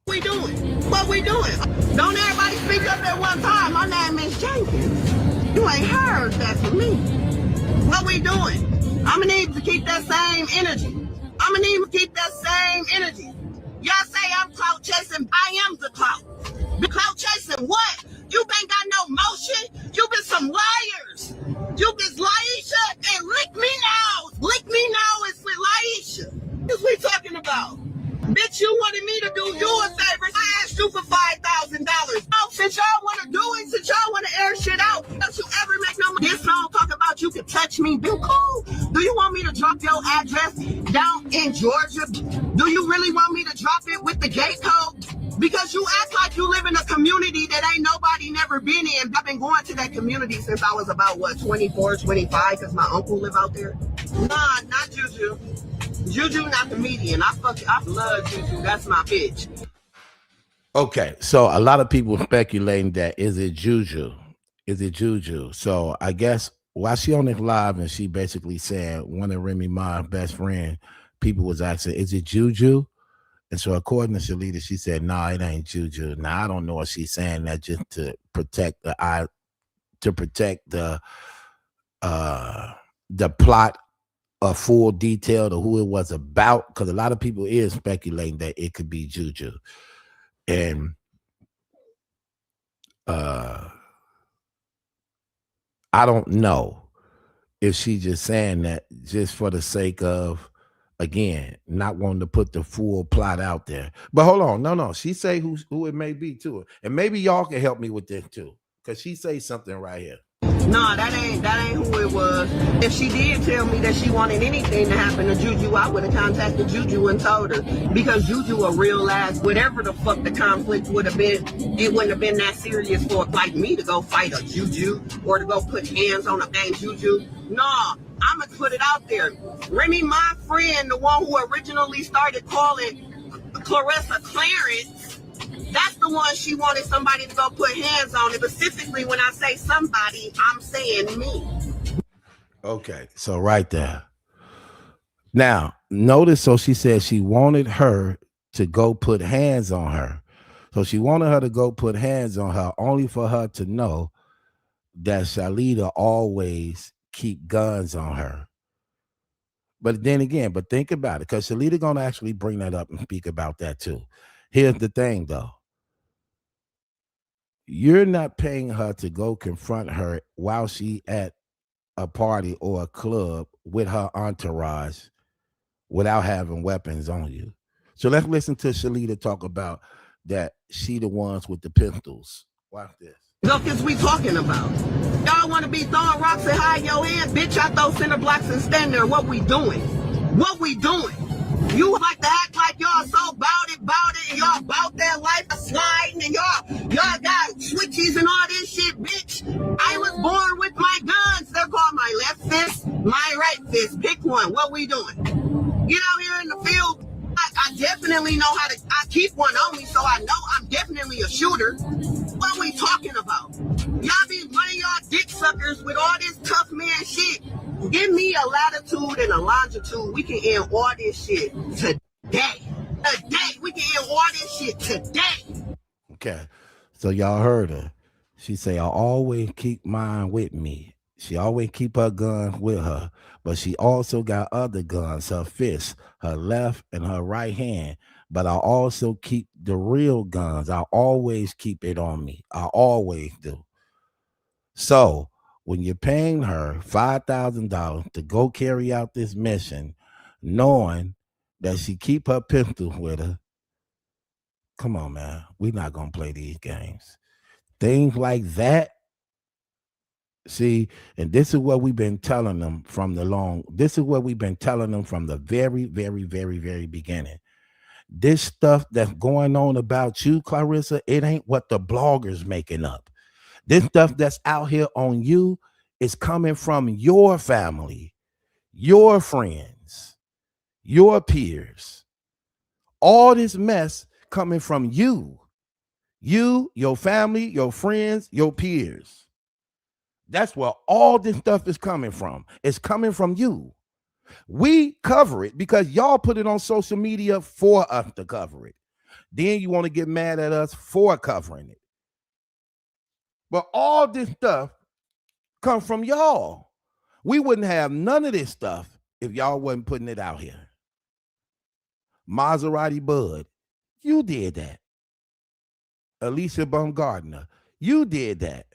What we doing? Don't everybody speak up at one time. My name is Jenkins. You ain't heard that from me. What we doing? I'ma need to keep that same energy. Y'all say I'm clout chasing. I am the clout. Clout chasing what? You ain't got no motion. You been some liars. You been Laisha and lick me now. Lick me now is with Laisha. What we talking about? Bitch, you wanted me to do you a favor. I asked you for $5,000. Oh, since y'all want to do it, since y'all want to air shit out, don't you ever make no money? This song talk about you can touch me. Be cool. Do you want me to drop your address down in Georgia? Do you really want me to drop it with the gate code? Because you act like you live in a community that ain't nobody never been in. I've been going to that community since I was about, 24, 25, because my uncle live out there. Nah, not Juju. Juju not the median. I love Juju. That's my bitch. Okay, so a lot of people speculating that is it Juju? So I guess while she on this live and she basically said one of Remy Ma's best friend, people was asking, is it Juju? And so according to Shalita, she said, nah, it ain't Juju. Now I don't know if she's saying that just to protect the plot of full detail to who it was about, because a lot of people is speculating that it could be Juju. And I don't know if she's just saying that just for the sake of, again, not wanting to put the full plot out there. But hold on, no, she say who it may be too, and maybe y'all can help me with this too, because she say something right here. No, that ain't who it was. If she did tell me that she wanted anything to happen to Juju, I would have contacted Juju and told her. Because Juju a real ass, whatever the fuck the conflict would have been, it wouldn't have been that serious for like me to go fight a Juju or to go put hands on a dang Juju. Nah, I'ma put it out there. Remy, my friend, the one who originally started calling Claressa Clarence, that's the one she wanted somebody to go put hands on. And specifically, when I say somebody, I'm saying me. Okay, so right there. Now, notice, so she said she wanted her to go put hands on her. So she wanted her to go put hands on her only for her to know that Shalita always keep guns on her. But then again, but think about it, because Shalita gonna actually bring that up and speak about that too. Here's the thing though. You're not paying her to go confront her while she at a party or a club with her entourage without having weapons on you. So let's listen to Shalita talk about that. She the ones with the pistols. Watch this. What is we talking about? Y'all want to be throwing rocks and hide your hand? Bitch, I throw center blocks and stand there. What we doing? What we doing? You like to act like y'all so bout it, and y'all bout that life of sliding, and y'all got switchies and all this shit, bitch. I was born with my guns. They're called my left fist, my right fist. Pick one. What we doing? Get out here in the field. I definitely know how to. I keep one on me, so I know I'm definitely a shooter. What are we talking about? Y'all be running y'all dick suckers with all this tough man shit. Give me a latitude and a longitude. We can end all this shit today. Today. We can end all this shit today. Okay. So y'all heard her. She say, I always keep mine with me. She always keep her gun with her. But she also got other guns, her fist, her left and her right hand. But I also keep the real guns. I always keep it on me. I always do. So when you're paying her $5,000 to go carry out this mission, knowing that she keep her pistol with her, come on, man. We're not going to play these games. Things like that. See, and this is what we've been telling them from the very, very, very, very beginning. This stuff that's going on about you, Claressa, it ain't what the bloggers making up. This stuff that's out here on you is coming from your family, your friends, your peers. All this mess coming from you, your family, your friends, your peers. That's where all this stuff is coming from. It's coming from you. We cover it because y'all put it on social media for us to cover it. Then you want to get mad at us for covering it. But all this stuff comes from y'all. We wouldn't have none of this stuff if y'all wasn't putting it out here. Maserati Bud, you did that. Alicia Baumgardner, you did that.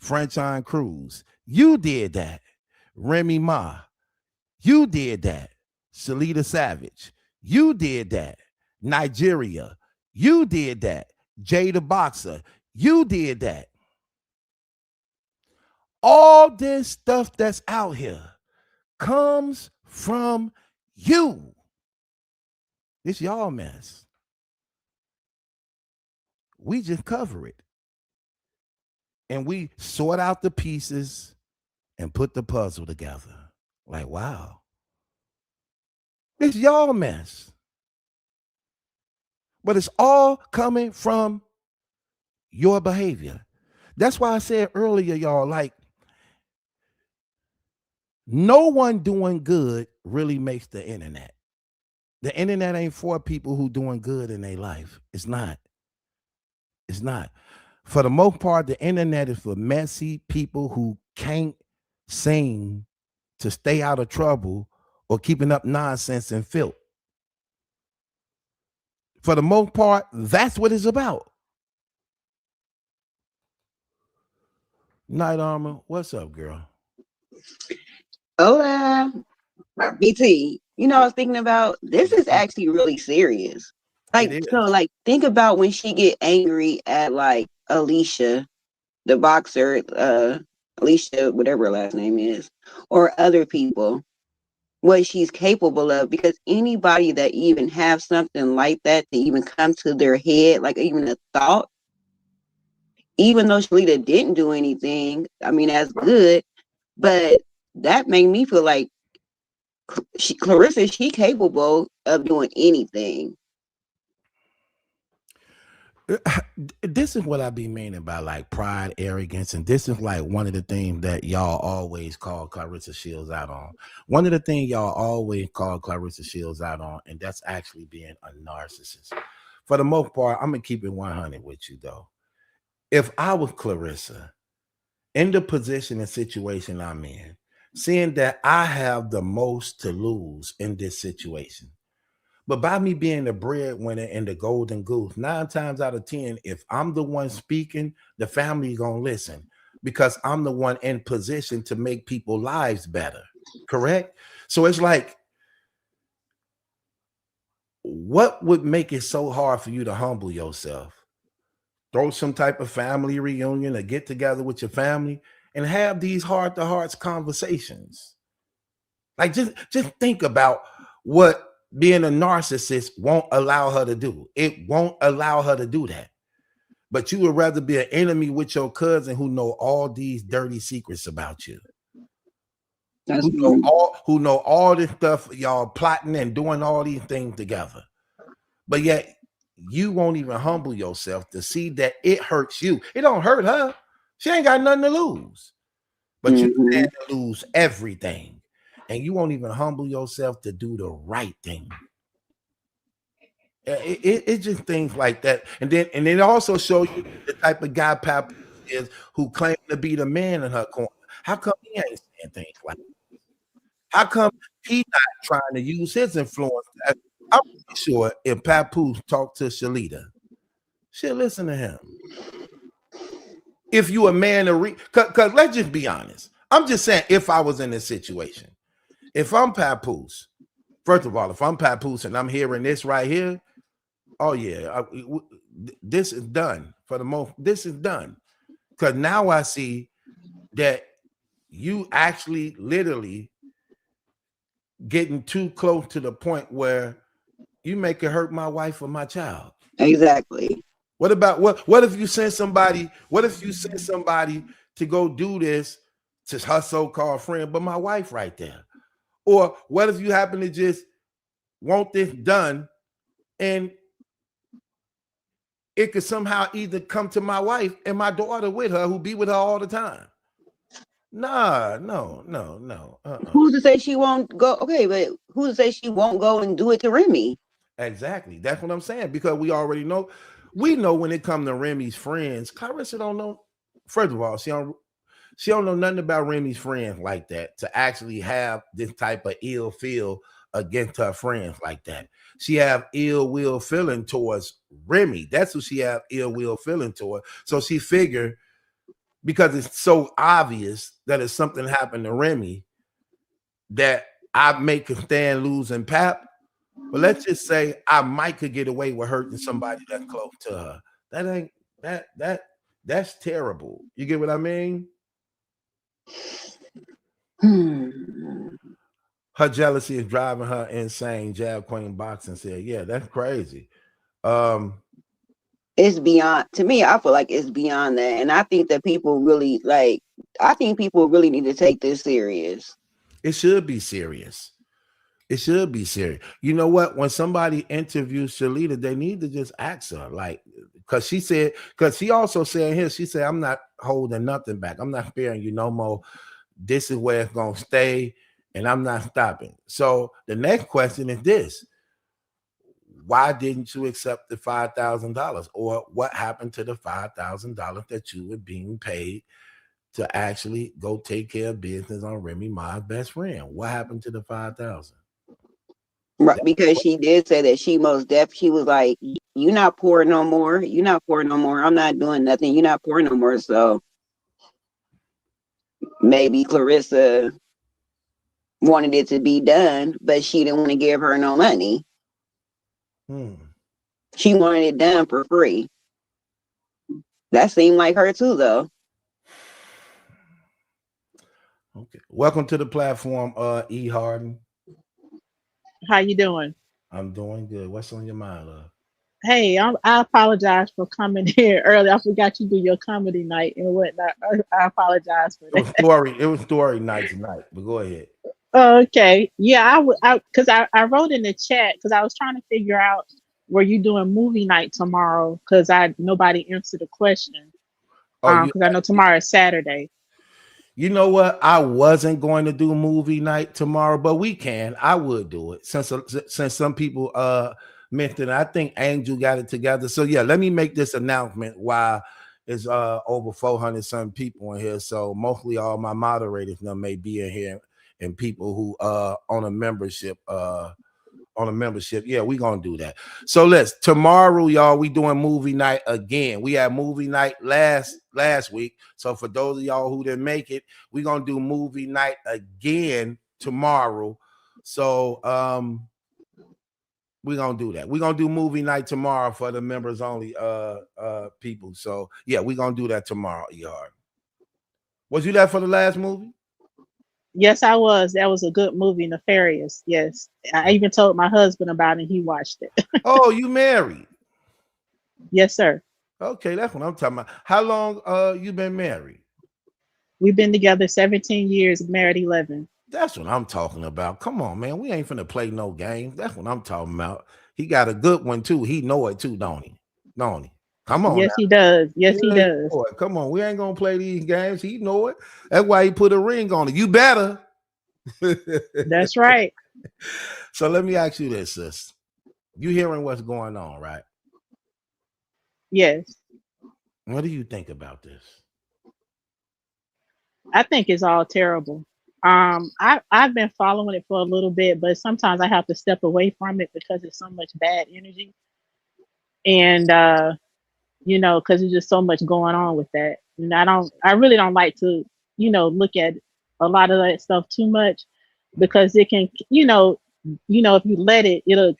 Franchine Cruz, you did that. Remy Ma, you did that. Shalita Savage, you did that. Nigeria, you did that. Jay the Boxer, you did that. All this stuff that's out here comes from you. It's y'all mess. We just cover it. And we sort out the pieces and put the puzzle together. Like, wow. It's y'all mess. But it's all coming from your behavior. That's why I said earlier, y'all, like, no one doing good really makes the internet. The internet ain't for people who doing good in their life. It's not. It's not. For the most part, the internet is for messy people who can't seem to stay out of trouble or keeping up nonsense and filth. For the most part, that's what it's about. Night Armor, what's up, girl? Hola, BT. You know, I was thinking about this is actually really serious. Like, so, like, think about when she get angry at like Alicia, the boxer, Alicia, whatever her last name is, or other people, what she's capable of, because anybody that even have something like that to even come to their head, like even a thought, even though Shalita didn't do anything, I mean, that's good, but that made me feel like Claressa, she capable of doing anything. This is what I be meaning by like pride, arrogance, and this is like one of the things that y'all always call Claressa Shields out on. One of the things y'all always call Claressa Shields out on, and that's actually being a narcissist. For the most part, I'm gonna keep it 100 with you though. If I was Claressa, in the position and situation I'm in, seeing that I have the most to lose in this situation, but by me being the breadwinner and the golden goose, 9 times out of 10, if I'm the one speaking, the family gonna listen because I'm the one in position to make people's lives better. Correct? So it's like, what would make it so hard for you to humble yourself? Throw some type of family reunion or get together with your family and have these heart-to-hearts conversations. Like just think about what being a narcissist won't allow her to do. It won't allow her to do that. But you would rather be an enemy with your cousin who know all these dirty secrets about you. Who know all this stuff, y'all plotting and doing all these things together. But yet you won't even humble yourself to see that it hurts you. It don't hurt her. She ain't got nothing to lose. But you stand to lose everything. And you won't even humble yourself to do the right thing. It's just things like that. And then it also shows you the type of guy Papoose is who claims to be the man in her corner. How come he ain't saying things like that? How come he not trying to use his influence? I'm sure if Papoose talked to Shalita, she'll listen to him. If you a man because let's just be honest. I'm just saying, if I was in this situation, if I'm Papoose, first of all, if I'm Papoose and I'm hearing this right here, oh yeah, this is done for the most. This is done because now I see that you actually literally getting too close to the point where you make it hurt my wife or my child. Exactly. What about what if you send somebody? What if you send somebody to go do this to her so-called friend, but my wife right there? Or what if you happen to just want this done and it could somehow either come to my wife and my daughter with her who be with her all the time? Nah, no. Who's to say she won't go? Okay, but who's to say she won't go and do it to Remy? Exactly. That's what I'm saying, because we already know. We know when it comes to Remy's friends, Claressa don't know. First of all, she don't know nothing about Remy's friends like that to actually have this type of ill feel against her friends like that. She have ill will feeling towards Remy. That's who she have ill will feeling toward. So she figured, because it's so obvious that if something happened to Remy, that I make her stand losing Pap. But let's just say I might could get away with hurting somebody that's close to her. That ain't that's terrible. You get what I mean? Her jealousy is driving her insane. Jab Queen Boxing said, yeah, that's crazy. It's beyond, to me, I feel like it's beyond that. And I think that people really need to take this serious. It should be serious. It should be serious. You know what? When somebody interviews Shalita, they need to just ask her, like, because she also said here, she said, I'm not holding nothing back. I'm not sparing you no more. This is where it's going to stay, and I'm not stopping. So the next question is this. Why didn't you accept the $5,000? Or what happened to the $5,000 that you were being paid to actually go take care of business on Remy Ma's best friend? What happened to the $5,000? Right, because she did say that she was like, you're not poor no more. You're not poor no more. I'm not doing nothing. You're not poor no more. So maybe Claressa wanted it to be done, but she didn't want to give her no money. She wanted it done for free. That seemed like her too, though. Welcome to the platform, E. Harden. How you doing? I'm doing good. What's on your mind, love? Hey, I apologize for coming here early. I forgot you do your comedy night and whatnot. I apologize for that. It was story night tonight, but go ahead. Okay. Yeah, because I wrote in the chat because I was trying to figure out were you doing movie night tomorrow because nobody answered the question. Because I know tomorrow is Saturday. You know what? I wasn't going to do movie night tomorrow, but we can. I would do it since some people mentioned it. I think Angel got it together. So yeah, let me make this announcement while it's over 400 some people in here. So mostly all my moderators now may be in here and people who on a membership yeah, we gonna do that. So tomorrow, y'all, we doing movie night again. We had movie night last week. So for those of y'all who didn't make it, we gonna do movie night again tomorrow. So we gonna do that. We gonna do movie night tomorrow for the members only people. So yeah, we gonna do that tomorrow. ER. Was you there for the last movie? Yes, I was. That was a good movie, Nefarious. Yes. I even told my husband about it. He watched it. Oh, you married? Yes, sir. Okay, that's what I'm talking about. How long you been married? We've been together 17 years, married 11. That's what I'm talking about. Come on, man. We ain't finna play no games. That's what I'm talking about. He got a good one too. He know it too, don't he? Don't he? Come on. Yes, now. he does. Yes, he does. Come on. We ain't gonna play these games. He know it. That's why he put a ring on it. You better. That's right. So let me ask you this, sis. You hearing what's going on, right? Yes. What do you think about this? I think it's all terrible. I've been following it for a little bit, but sometimes I have to step away from it because it's so much bad energy. And because there's just so much going on with that. And I really don't like to, look at a lot of that stuff too much because it can, if you let it, you'll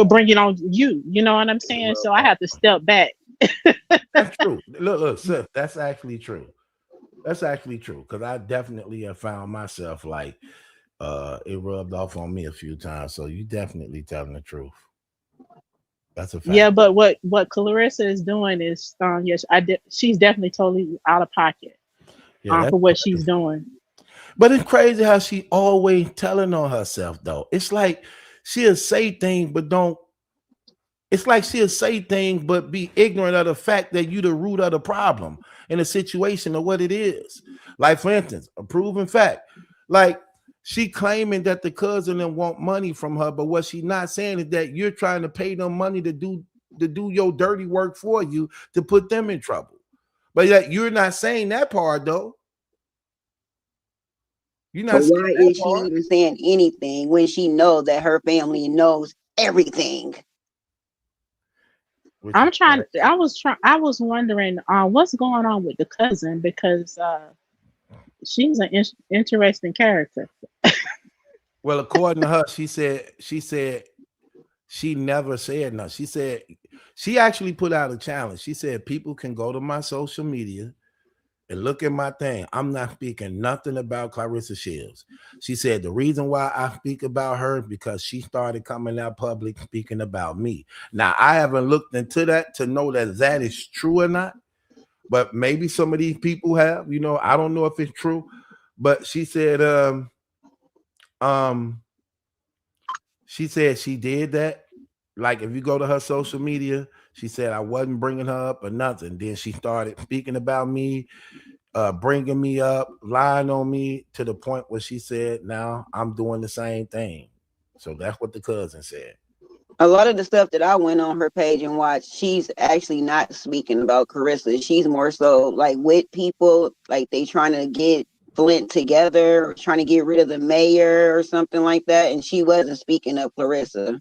bring it on you. You know what I'm saying? So I have to step back. That's true. Look, sis, that's actually true. That's actually true because I definitely have found myself like it rubbed off on me a few times. So you definitely telling the truth. That's a fact. Yeah, but what Claressa is doing is, yes, she's definitely totally out of pocket for what she's doing. But it's crazy how she always telling on herself, though. It's like she'll say things, but don't. It's like she'll say things, but be ignorant of the fact that you the root of the problem in a situation of what it is. Like, for instance, a proven fact. Like, she claiming that the cousin didn't want money from her, but what she not saying is that you're trying to pay them money to do your dirty work for you to put them in trouble. But yet you're not saying that part, though. You're not. So why is she even saying anything when she knows that her family knows everything? I was wondering what's going on with the cousin because she's an interesting character. Well, according to her, she said she never said no. She said she actually put out a challenge. She said people can go to my social media and look at my thing. I'm not speaking nothing about Claressa Shields. She said the reason why I speak about her is because she started coming out public speaking about me. Now, I haven't looked into that to know that is true or not, but maybe some of these people have. I don't know if it's true, but she said she said she did that. Like, if you go to her social media, she said I wasn't bringing her up or nothing. Then she started speaking about me, bringing me up, lying on me to the point where she said, now I'm doing the same thing. So that's what the cousin said. A lot of the stuff that I went on her page and watched, she's actually not speaking about Claressa. She's more so like with people, like they trying to get Flint together or trying to get rid of the mayor or something like that. And she wasn't speaking of Claressa.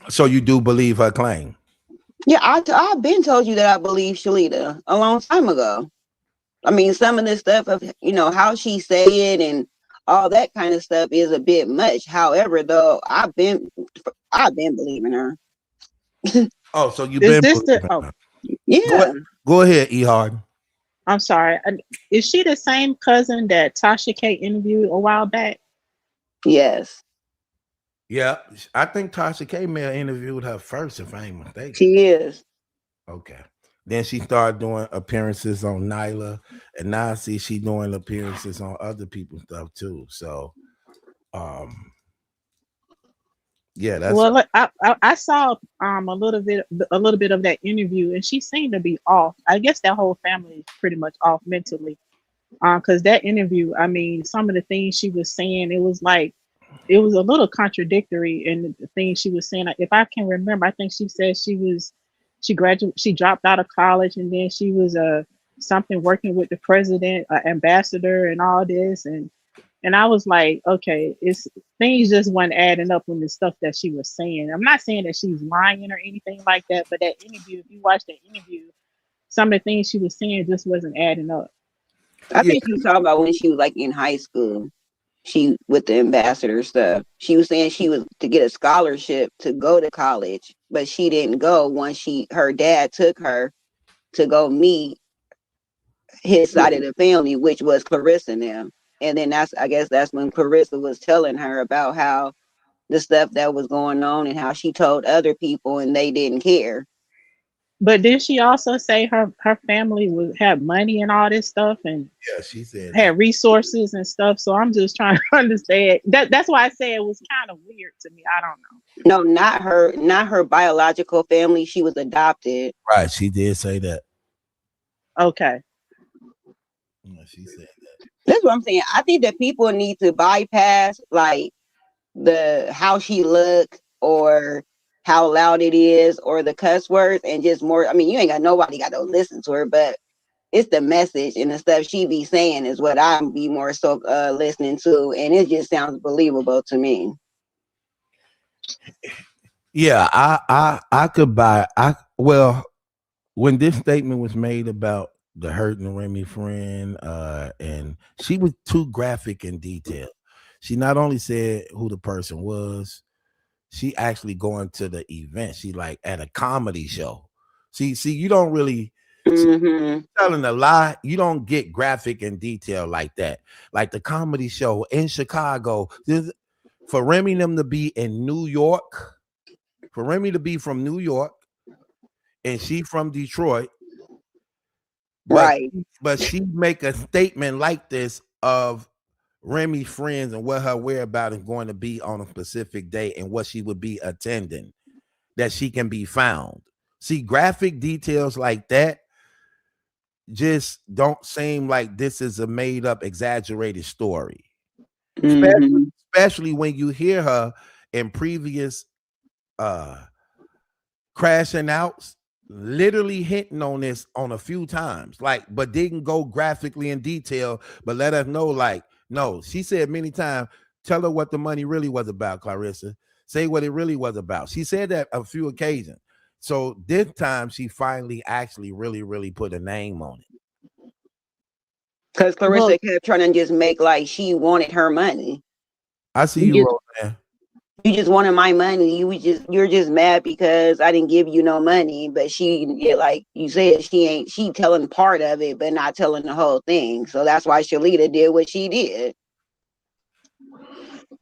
So you do believe her claim? Yeah, I've been told you that I believe Shalita a long time ago. I mean, some of this stuff of, how she say it and all that kind of stuff is a bit much. However, though, I've been believing her. Oh, so you've been believing her. Yeah. Go ahead, E. Harden. I'm sorry. Is she the same cousin that Tasha K interviewed a while back? Yes. Yeah, I think Tasha K may have interviewed her first, if I ain't mistaken. She is. Okay. Then she started doing appearances on Nyla, and now I see she doing appearances on other people's stuff too. So, yeah, that's Well, look, I saw a little bit of that interview, and she seemed to be off. I guess that whole family is pretty much off mentally. Because that interview, I mean, some of the things she was saying, it was a little contradictory in the things she was saying. If I can remember, I think she said she dropped out of college, and then she was something working with the president, ambassador, and all this, and I was like, okay, it's things just weren't adding up on the stuff that she was saying. I'm not saying that she's lying or anything like that, but that interview, if you watch that interview, some of the things she was saying just wasn't adding up. I think she was talking about when she was like in high school. She with the ambassador stuff. She was saying she was to get a scholarship to go to college, but she didn't go once her dad took her to go meet his side of the family, which was Claressa now. And then I guess that's when Claressa was telling her about how the stuff that was going on and how she told other people and they didn't care. But did she also say her family had money and all this stuff, and yeah, she said had resources and stuff? So I'm just trying to understand. That's why I say it was kind of weird to me. I don't know. No, not her biological family. She was adopted. Right, she did say that. Okay. Yeah, she said that. That's what I'm saying. I think that people need to bypass like the how she look or how loud it is or the cuss words and just more. I mean, you ain't got nobody got to listen to her, but it's the message and the stuff she be saying is what I'm be more so listening to, and it just sounds believable to me. Yeah, I could buy. When this statement was made about the hurting Remy friend, and she was too graphic in detail. She not only said who the person was, she actually going to the event. She like at a comedy show. See, you don't really telling a lie. You don't get graphic in detail like that. Like the comedy show in Chicago. For Remy them to be in New York, for Remy to be from New York, and she from Detroit. Right. But she make a statement like this of Remy's friends and what her whereabouts is going to be on a specific day and what she would be attending, that she can be found. See, graphic details like that just don't seem like this is a made up, exaggerated story. Especially when you hear her in previous crashing outs, literally hitting on this on a few times, like, but didn't go graphically in detail, but let us know, like, no, she said many times, tell her what the money really was about, Claressa. Say what it really was about. She said that a few occasions. So this time she finally actually really put a name on it. Because Claressa kept trying to just make like she wanted her money. I see you wrote there. You just wanted my money. You're just mad because I didn't give you no money. But like you said, she telling part of it, but not telling the whole thing. So that's why Shalita did what she did.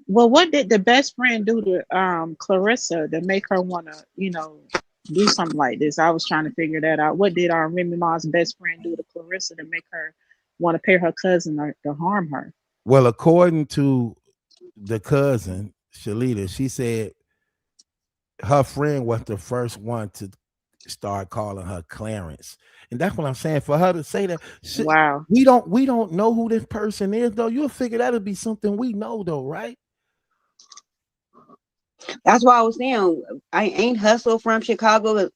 Well, what did the best friend do to Claressa to make her want to, do something like this? I was trying to figure that out. What did Remy Ma's best friend do to Claressa to make her want to pay her cousin to harm her? Well, according to the cousin, Shalita, she said her friend was the first one to start calling her Clarence, and that's what I'm saying. For her to say that, wow, we don't know who this person is, though. You'll figure that'll be something we know, though, right? That's why I was saying I ain't Hustle from Chicago,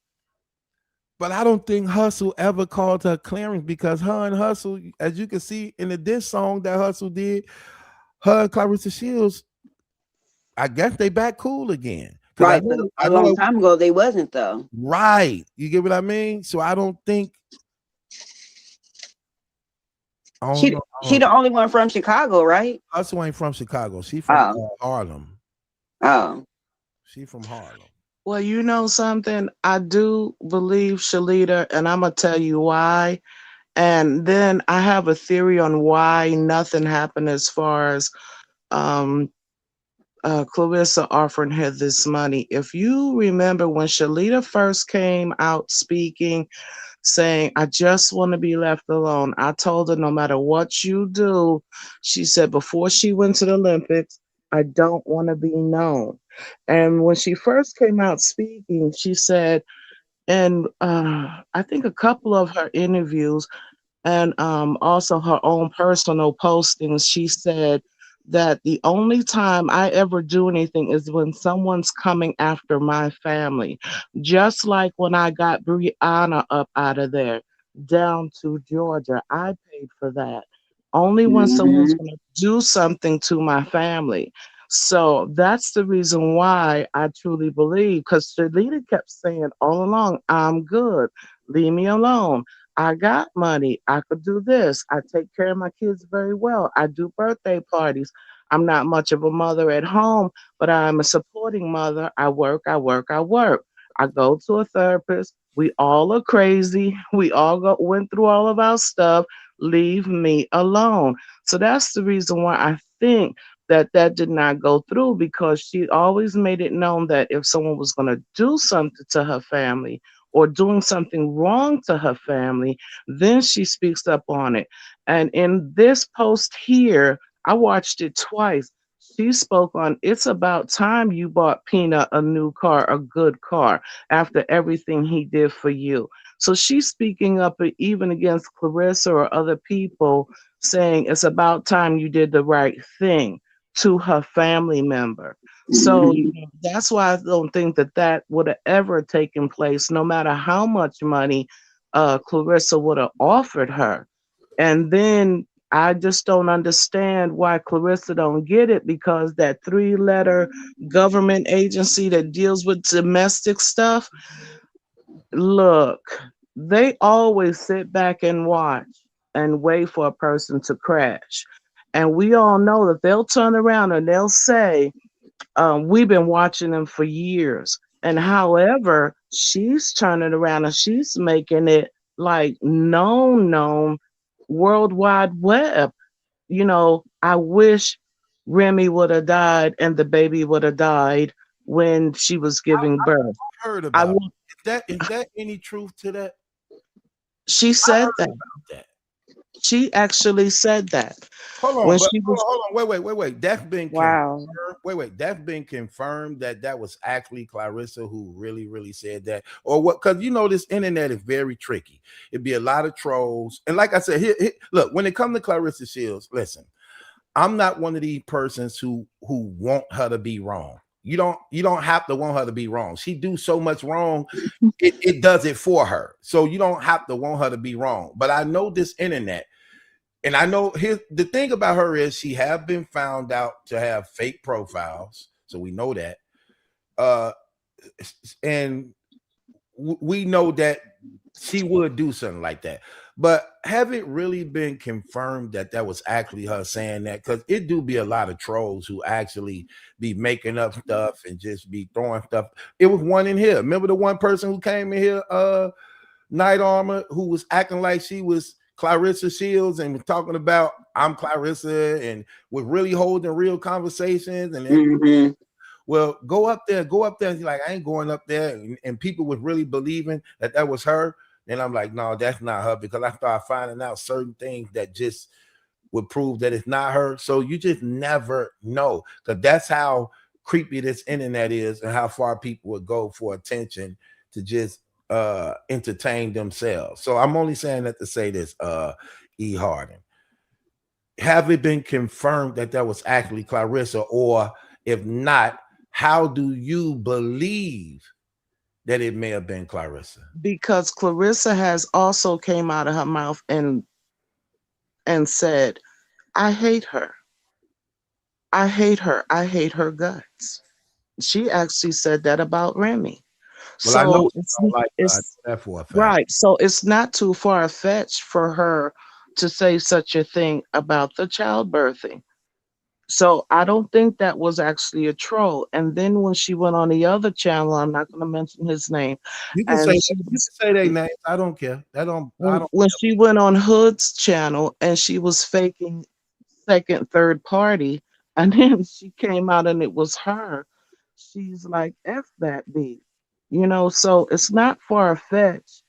but I don't think Hustle ever called her Clarence, because her and Hustle, as you can see in the diss song that Hustle did, her and Claressa Shields, I guess they back cool again. Right, but a long time ago they wasn't, though. Right, you get what I mean? So I don't think she the only one from Chicago, right? Hustle ain't from Chicago. She from Harlem. Oh, she from Harlem. Well, you know something, I do believe Shalita, and I'm gonna tell you why. And then I have a theory on why nothing happened as far as um, Clarissa offering her this money. If you remember when Shalita first came out speaking, saying, I just want to be left alone. I told her, no matter what you do, she said before she went to the Olympics, I don't want to be known. And when she first came out speaking, she said, and I think a couple of her interviews, and also her own personal postings, she said that the only time I ever do anything is when someone's coming after my family. Just like when I got Brianna up out of there down to Georgia, I paid for that. Only when someone's Mhm. going to do something to my family. So that's the reason why I truly believe, because Shalita kept saying all along, I'm good, leave me alone. I got money. I could do this. I take care of my kids very well. I do birthday parties. I'm not much of a mother at home, but I'm a supporting mother. I work, I work, I work. I go to a therapist. We all are crazy. We all went through all of our stuff. Leave me alone. So that's the reason why I think that did not go through, because she always made it known that if someone was going to do something to her family, or doing something wrong to her family, then she speaks up on it. And in this post here, I watched it twice. She spoke on, it's about time you bought Peanut a new car, a good car, after everything he did for you. So she's speaking up even against Clarissa or other people, saying it's about time you did the right thing to her family member. So Mhm. that's why I don't think that would have ever taken place, no matter how much money Clarissa would have offered her. And then I just don't understand why Clarissa don't get it, because that 3-letter government agency that deals with domestic stuff, look, they always sit back and watch and wait for a person to crash. And we all know that they'll turn around and they'll say, we've been watching them for years. And however, she's turning around and she's making it like known World Wide Web. I wish Remy would have died and the baby would have died when she was giving birth. Heard I about will, is that any truth to that? she I said heard that. about that. She actually said that Hold on, when but she was. hold on. Wait. That's been confirmed. Wow. Wait. That's been confirmed that was actually Clarissa who really said that, or what? Because this internet is very tricky. It'd be a lot of trolls, and like I said, look, when it comes to Clarissa Shields, listen, I'm not one of these persons who want her to be wrong. You don't have to want her to be wrong. She do so much wrong, it does it for her. So you don't have to want her to be wrong. But I know this internet. And I know the thing about her is she have been found out to have fake profiles, so we know that. And we know that she would do something like that. But have it really been confirmed that was actually her saying that? Because it do be a lot of trolls who actually be making up stuff and just be throwing stuff. It was one in here. Remember the one person who came in here, Night Armor, who was acting like she was Clarissa Shields and talking about I'm Clarissa and was really holding real conversations. And Mhm. well, go up there. And like, I ain't going up there. And people was really believing that was her. And I'm like, no, that's not her, because I started finding out certain things that just would prove that it's not her. So you just never know, because that's how creepy this internet is and how far people would go for attention to just entertain themselves. So I'm only saying that to say this, E. Harding. Have it been confirmed that was actually Clarissa? Or if not, how do you believe that it may have been Clarissa? Because Clarissa has also came out of her mouth and said, I hate her. I hate her. I hate her guts. She actually said that about Remy. Well, I know So you don't like her. I know it's that for a fact. right. So it's not too far fetched for her to say such a thing about the childbirthing. So I don't think that was actually a troll. And then when she went on the other channel, I'm not going to mention his name, You can say and she you was can say their names. I don't care. That don't. I don't. when she went on Hood's channel and she was faking second, third party, and then she came out and it was her. She's like, F that B. So it's not far fetched.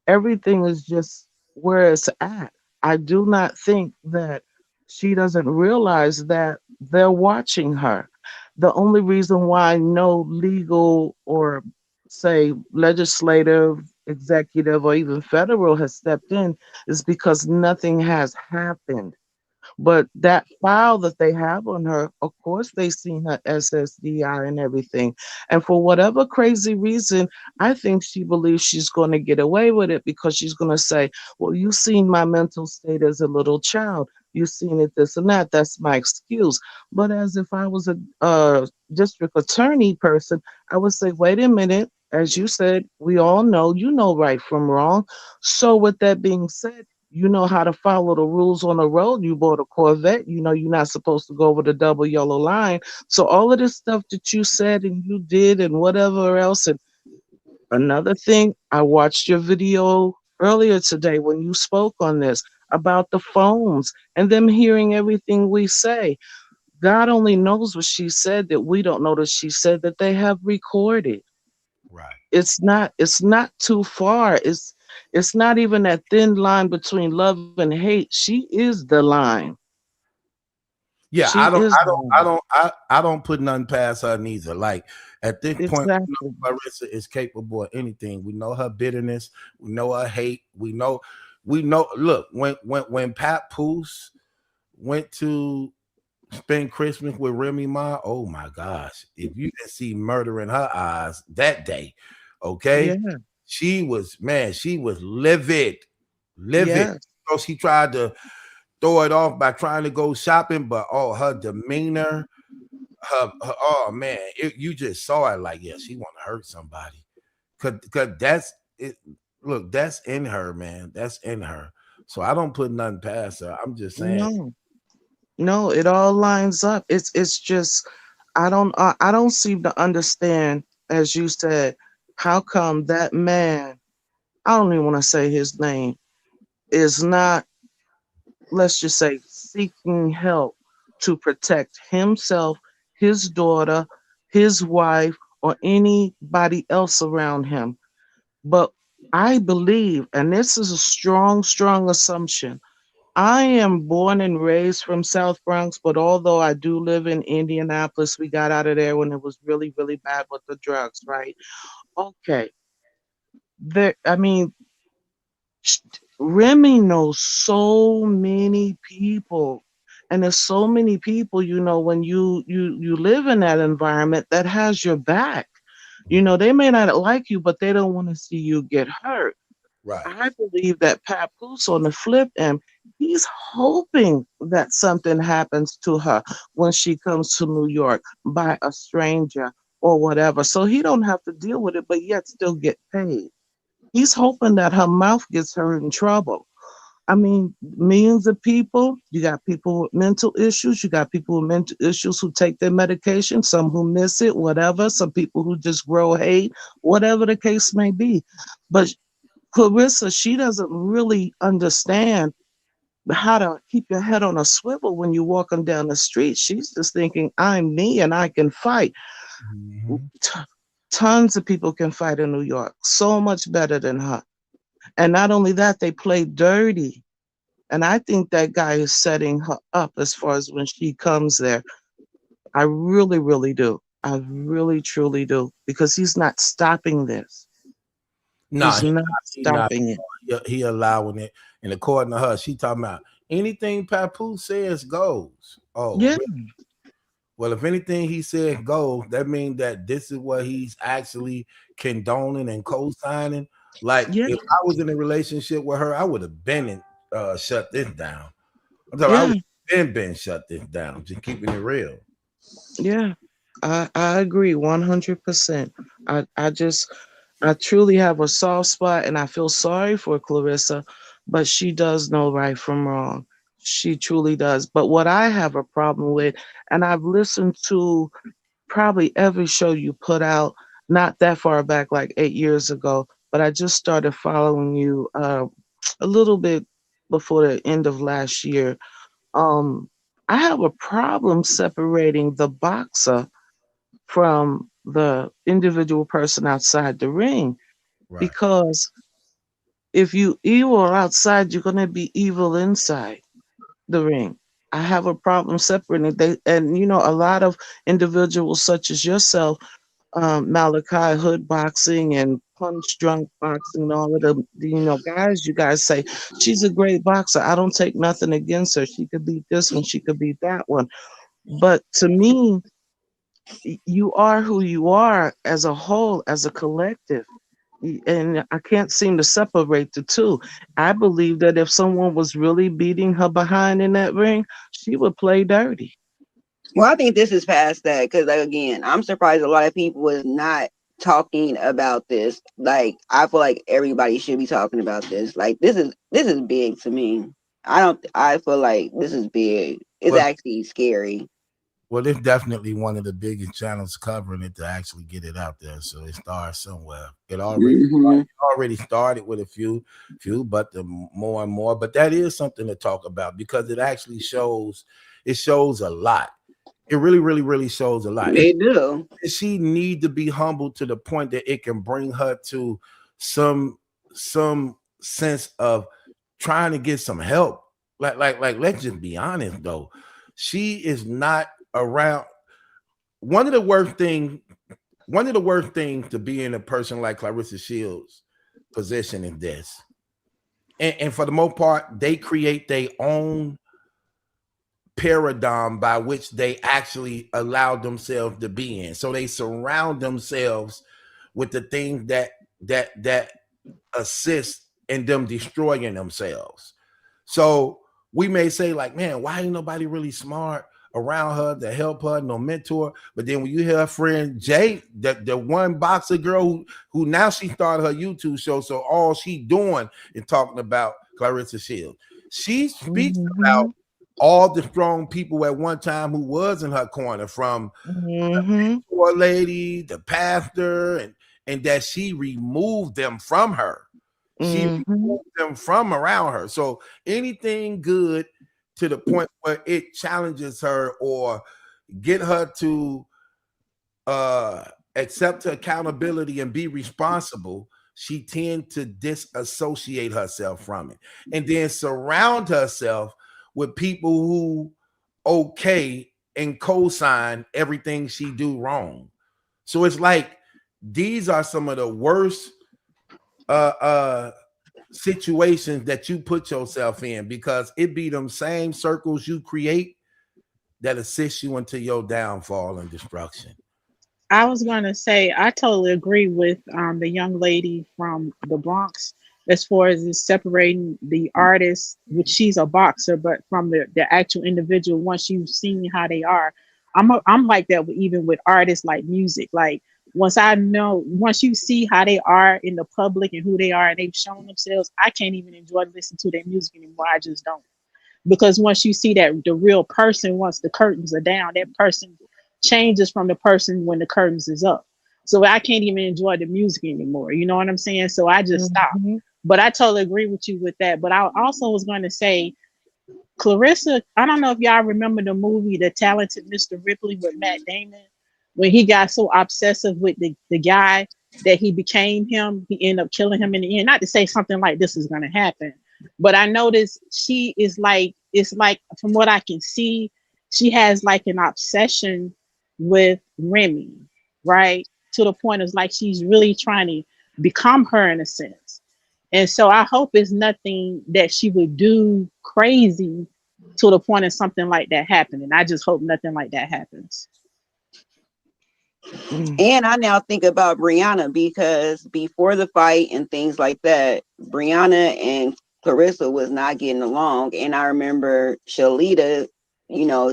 Everything is just where it's at. I do not think that she doesn't realize that they're watching her. The only reason why no legal or say legislative, executive, or even federal has stepped in is because nothing has happened. But that file that they have on her, of course, they seen her SSDI and everything. And for whatever crazy reason, I think she believes she's going to get away with it because she's going to say, well, you seen my mental state as a little child. You seen it this and that. That's my excuse. But as if I was a district attorney person, I would say, wait a minute. As you said, we all know, you know right from wrong. So with that being said, you know how to follow the rules on the road. You bought a Corvette. You know you're not supposed to go over the double yellow line. So all of this stuff that you said and you did and whatever else. And another thing, I watched your video earlier today when you spoke on this about the phones and them hearing everything we say. God only knows what she said that we don't know that she said that they have recorded. Right. It's not too far. It's not even that thin line between love and hate. She is the line. Yeah, She is the line. I don't put nothing past her neither. Like at this point, we Exactly. know Claressa is capable of anything. We know her bitterness, we know her hate, we know. Look, when Papoose went to spend Christmas with Remy Ma, oh my gosh, if you didn't see murder in her eyes that day, okay, Yeah. she was livid. Yes. So she tried to throw it off by trying to go shopping, but oh, her demeanor, oh man, you just saw it like, yeah, she want to hurt somebody, cause that's it. Look, that's in her, man. That's in her. So I don't put nothing past her. I'm just saying. No. No, it all lines up. It's just I don't seem to understand, as you said, how come that man, I don't even want to say his name, is not, let's just say, seeking help to protect himself, his daughter, his wife, or anybody else around him. But I believe, and this is a strong, strong assumption. I am born and raised from South Bronx, but although I do live in Indianapolis, we got out of there when it was really, really bad with the drugs, right? Okay. I mean, sh- Remy knows so many people. And there's so many people, when you live in that environment that has your back. They may not like you, but they don't want to see you get hurt. Right. I believe that Papoose on the flip end, he's hoping that something happens to her when she comes to New York by a stranger or whatever. So he don't have to deal with it, but yet still get paid. He's hoping that her mouth gets her in trouble. I mean, millions of people, you got people with mental issues, you got people with mental issues who take their medication, some who miss it, whatever, some people who just grow hate, whatever the case may be. But Claressa, she doesn't really understand how to keep your head on a swivel when you're walking down the street. She's just thinking, I'm me and I can fight. T- Tons of people can fight in New York, so much better than her. And not only that, they play dirty. And I think that guy is setting her up as far as when she comes there. I really, really do. I really, truly do. Because he's not stopping this. No, He's not he not. stopping it. He allowing it. And according to her, she talking about anything Papoose says goes. Oh, Yeah. really? Well, if anything he said goes, that means that this is what he's actually condoning and co-signing. Like Yeah. if I was in a relationship with her, I would have shut this down. I Yeah. would have been shut this down. Just keeping it real. Yeah. I agree 100%. I truly have a soft spot and I feel sorry for Claressa, but she does know right from wrong. She truly does. But what I have a problem with, And I've listened to probably every show you put out, not that far back, like 8 years ago, but I just started following you a little bit before the end of last year. Um, I have a problem separating the boxer from the individual person outside the ring Right. because if you evil outside, you're gonna be evil inside the ring. I have a problem separating they and a lot of individuals such as yourself, Malachi, hood boxing and punch drunk boxing and all of the guys you guys say she's a great boxer. I don't take nothing against her. She could beat this one, she could beat that one. But to me, you are who you are as a whole, as a collective. And I can't seem to separate the two. I believe that if someone was really beating her behind in that ring, she would play dirty. Well, I think this is past that because, like, again, I'm surprised a lot of people was not talking about this. Like, I feel like everybody should be talking about this. Like, this is big to me. I feel like this is big. It's Well, actually scary. well, it's definitely one of the biggest channels covering it to actually get it out there. So it starts somewhere. Mhm. It already started with a few, but the more and more. But that is something to talk about because it actually shows. It shows a lot. It really, really, really shows a lot. They do. She need to be humble to the point that it can bring her to some sense of trying to get some help. Like, let's just be honest though. She is not around. One of the worst things to be in a person like Claressa Shields' position in this. And for the most part, they create their own paradigm by which they actually allow themselves to be in. So they surround themselves with the things that assist in them destroying themselves. So we may say, like, man, why ain't nobody really smart around her to help her, no mentor? But then when you hear her friend Jay, the one boxer girl who now she started her YouTube show, so all she doing is talking about Claressa Shields. She speaks about all the strong people at one time who was in her corner, from the mentor lady, the pastor, and that she removed them from her. She removed them from around her. So anything good to the point where it challenges her or get her to accept her accountability and be responsible, she tends to disassociate herself from it and then surround herself with people who okay and co-sign everything she do wrong. So it's like these are some of the worst situations that you put yourself in, because it be them same circles you create that assist you into your downfall and destruction. I was going to say, I totally agree with the young lady from the Bronx as far as is separating the artist, which she's a boxer, but from the actual individual. Once you've seen how they are, I'm like that even with artists like music. Like once you see how they are in the public and who they are and they've shown themselves, I can't even enjoy listening to their music anymore. I just don't. Because once you see that the real person, once the curtains are down, that person changes from the person when the curtains is up. So I can't even enjoy the music anymore. You know what I'm saying? So I just stop. But I totally agree with you with that. But I also was going to say, Claressa, I don't know if y'all remember the movie The Talented Mr. Ripley with Matt Damon, when he got so obsessive with the guy that he became him. He ended up killing him in the end. Not to say something like this is going to happen, but I noticed she is like, it's like, from what I can see, she has like an obsession with Remy, right? To the point is like she's really trying to become her in a sense. And so I hope it's nothing that she would do crazy to the point of something like that happening. I just hope nothing like that happens. And I now think about Brianna, because before the fight and things like that, Brianna and Claressa was not getting along. And I remember Shalita,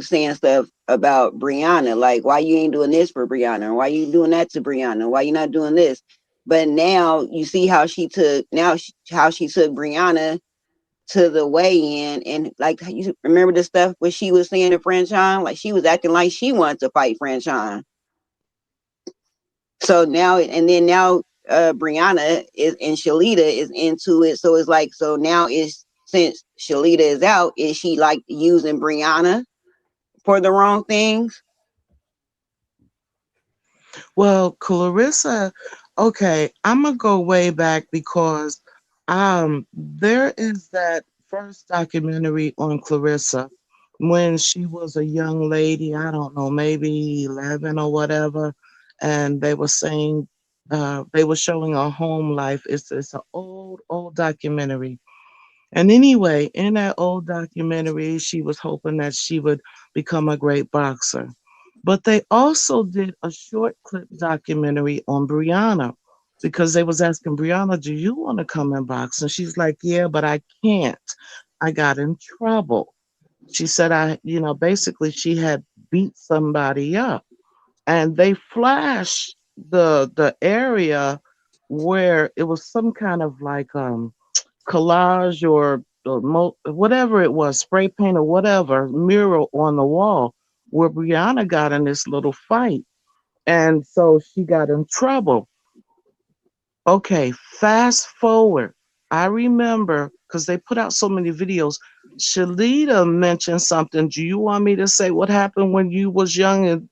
saying stuff about Brianna, like, why you ain't doing this for Brianna? Why you doing that to Brianna? Why you not doing this? But now you see how she took Brianna to the weigh-in, and like you remember the stuff where she was saying to Franchon, like she was acting like she wanted to fight Franchon. So now, and then now Brianna is and Shalita is into it. So it's like, so now it's since Shalita is out, is she like using Brianna for the wrong things? Well, Clarissa, okay, I'm gonna go way back because there is that first documentary on Clarissa when she was a young lady, I don't know, maybe 11 or whatever, and they were saying they were showing her home life. It's an old documentary. And anyway, in that old documentary, she was hoping that she would become a great boxer. But they also did a short clip documentary on Brianna because they was asking Brianna, do you want to come and box? And she's like, yeah, but I can't. I got in trouble. She said, basically she had beat somebody up. And they flashed the area where it was some kind of like collage or whatever it was, spray paint or whatever, mural on the wall where Brianna got in this little fight. And so she got in trouble. Okay, fast forward. I remember because they put out so many videos. Shalita mentioned something. Do you want me to say what happened when you was young and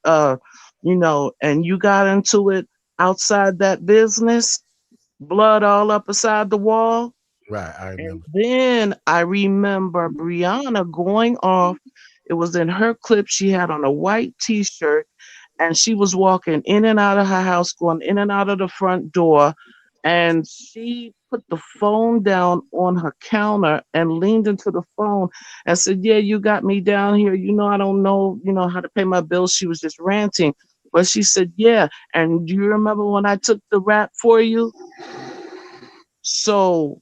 and you got into it outside that business? Blood all up beside the wall. Right, I And remember. then I remember Brianna going off. It was in her clip. She had on a white t-shirt and she was walking in and out of her house, going in and out of the front door. And she put the phone down on her counter and leaned into the phone and said, yeah, you got me down here. I don't know, how to pay my bills. She was just ranting. But she said, yeah. And do you remember when I took the rap for you? So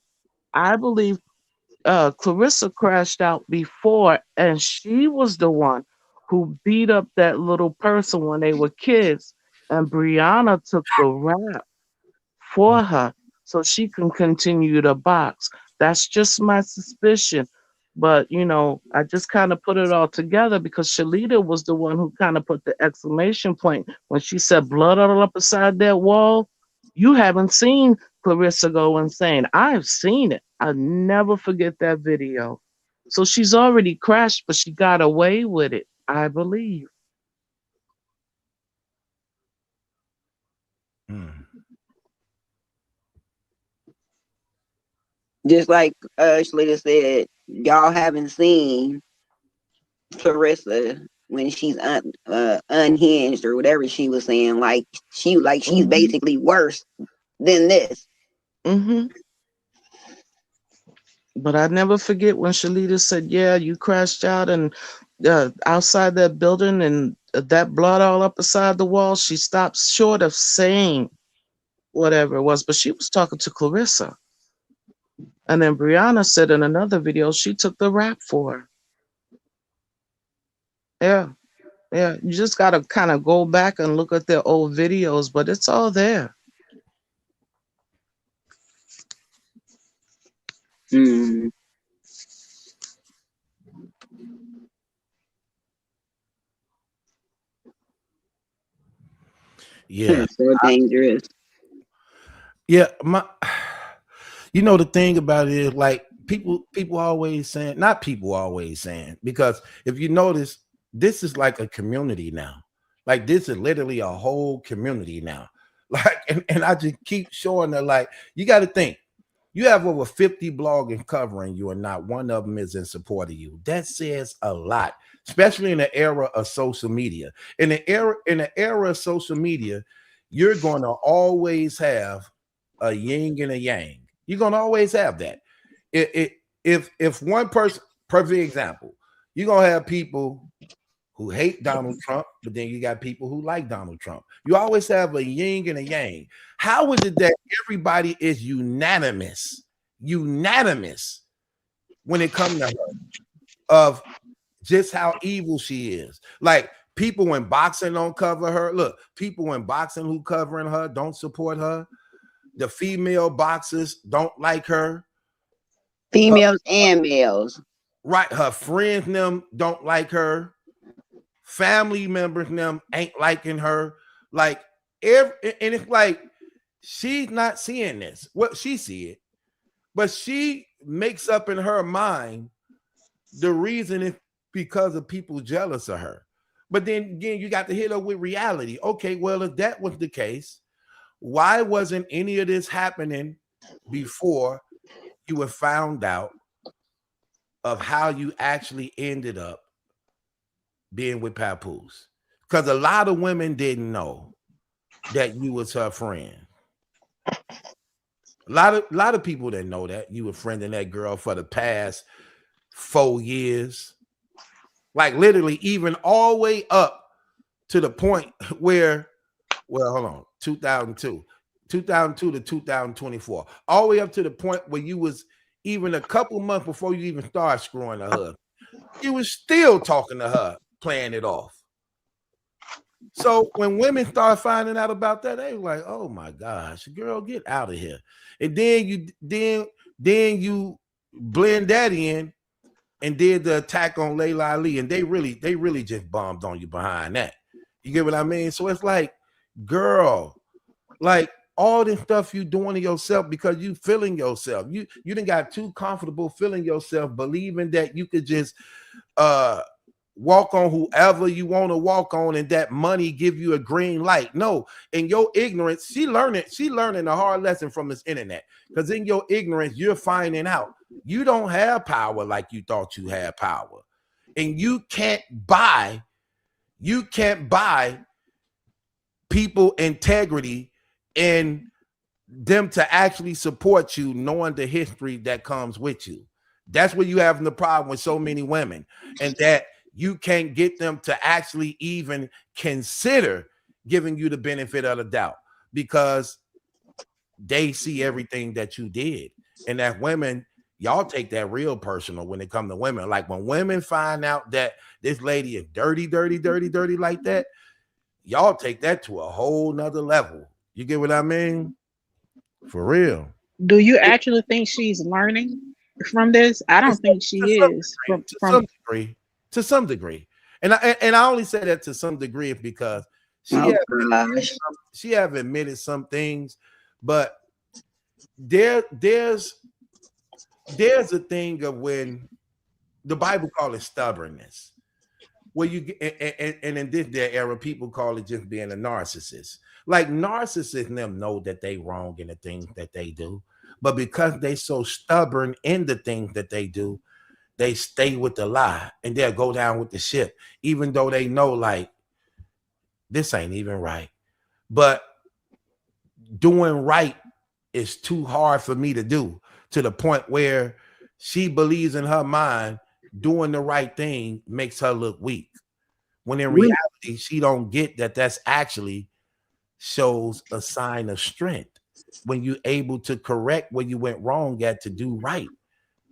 I believe Clarissa crashed out before, and she was the one who beat up that little person when they were kids. And Brianna took the rap for her so she can continue to box. That's just my suspicion. But, I just kind of put it all together because Shalita was the one who kind of put the exclamation point when she said blood all up beside that wall. You haven't seen Clarissa go insane. I've seen it. I'll never forget that video. So she's already crashed, but she got away with it, I believe. Just like Shalita said, y'all haven't seen Clarissa when she's unhinged or whatever she was saying. Like she's basically worse than this. Mm-hmm. But I never forget when Shalita said, yeah, you crashed out and outside that building and that blood all up beside the wall. She stopped short of saying whatever it was, but she was talking to Clarissa. And then Brianna said in another video, she took the rap for her. Yeah. Yeah. You just got to kind of go back and look at their old videos, but it's all there. Yeah. So dangerous. Yeah, the thing about it is like people always saying, not people always saying, because if you notice, this is like a community now. Like this is literally a whole community now. Like, and I just keep showing her, like, you got to think, you have over 50 bloggers covering you, and not one of them is in support of you. That says a lot, especially in the era of social media. In the era of social media, you're going to always have a yin and a yang. You're going to always have that. If one person, perfect example, you're going to have people who hate Donald Trump, but then you got people who like Donald Trump. You always have a yin and a yang. How is it that everybody is unanimous when it comes to her of just how evil she is? Like people in boxing don't cover her. Look, people in boxing who covering her don't support her. The female boxers don't like her. Females and males. Right. Her friends them don't like her. Family members them ain't liking her. Like and it's like she's not seeing this. Well, she see it, but she makes up in her mind the reason is because of people jealous of her. But then again, you got to hit her with reality. Okay, well, if that was the case, why wasn't any of this happening before you have found out of how you actually ended up being with Papoose? Because a lot of women didn't know that you was her friend. A lot of people didn't know that you were friending that girl for the past 4 years. Like literally even all the way up to the point where, well, hold on, 2002 to 2024, all the way up to the point where you was even a couple months before you even started screwing her husband. You was still talking to her, playing it off. So when women start finding out about that, they were like, "Oh my gosh, girl, get out of here!" And then you blend that in and did the attack on Layla Ali, and they really just bombed on you behind that. You get what I mean? So it's like, girl, like all this stuff you doing to yourself because you feeling yourself. You done got too comfortable feeling yourself, believing that you could just walk on whoever you want to walk on and that money give you a green light. No, in your ignorance, she learning a hard lesson from this internet. Because in your ignorance, you're finding out you don't have power like you thought you had power. And you can't buy people integrity and them to actually support you, knowing the history that comes with you. That's where you having the problem with so many women, and that you can't get them to actually even consider giving you the benefit of the doubt because they see everything that you did. And that women, y'all take that real personal when it comes to women. Like when women find out that this lady is dirty like that, y'all take that to a whole nother level. You get what I mean? For real. Do you actually think she's learning from this? I don't think she is. To some degree. And I only say that to some degree because she have admitted some things, but there's a thing of when the Bible calls it stubbornness, where you get, and in this day era, people call it just being a narcissist. Like narcissists them know that they wrong in the things that they do, but because they so stubborn in the things that they do, they stay with the lie and they'll go down with the ship, even though they know like this ain't even right. But doing right is too hard for me to do, to the point where she believes in her mind doing the right thing makes her look weak. When in reality, she don't get that that's actually shows a sign of strength when you're able to correct where you went wrong at to do right.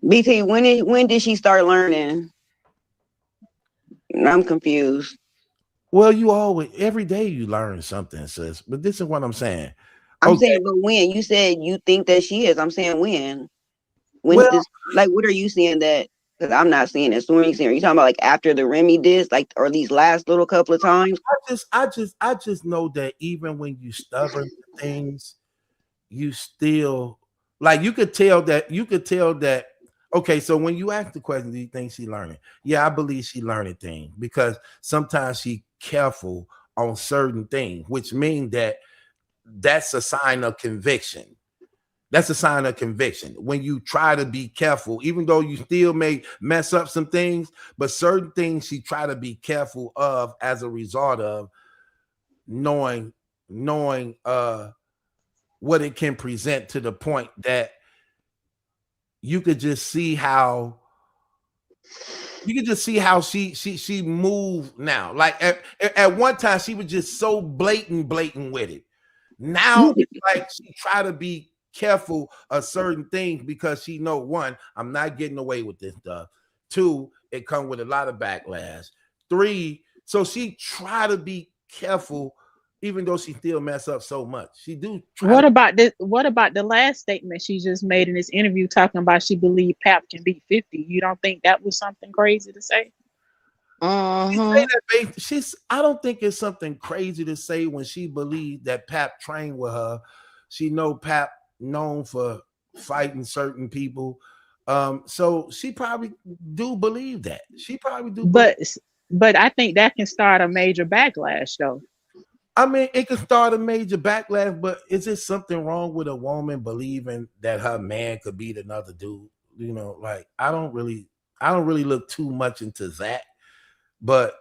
BT, when did she start learning? I'm confused. Well, you always every day you learn something, sis. But this is what I'm saying. I'm saying, but when you said you think that she is, I'm saying when. When is this, like, what are you seeing that? Because I'm not seeing it. So when are you seeing? Are you talking about like after the Remy disc, like, or these last little couple of times? I just know that even when you stubborn to things, you still like you could tell that. Okay, so when you ask the question, do you think she learning? Yeah, I believe she learning things because sometimes she careful on certain things, which means that's a sign of conviction. That's a sign of conviction. When you try to be careful, even though you still may mess up some things, but certain things she try to be careful of as a result of knowing what it can present, to the point that you could just see how she moved now. Like at one time she was just so blatant with it. Now it's like she try to be careful of certain things because she know, one, I'm not getting away with this stuff. Two, it comes with a lot of backlash. Three, so she try to be careful even though she still mess up so much. She do try What to. about this? What about the last statement she just made in this interview, talking about she believed Pap can beat 50? You don't think that was something crazy to say? She say that she's. I don't think it's something crazy to say when she believed that Pap trained with her. She know Pap known for fighting certain people. So she probably do believe that. She probably do believe. But I think that can start a major backlash, though. I mean, it could start a major backlash, but is there something wrong with a woman believing that her man could beat another dude? You know, like I don't really look too much into that. But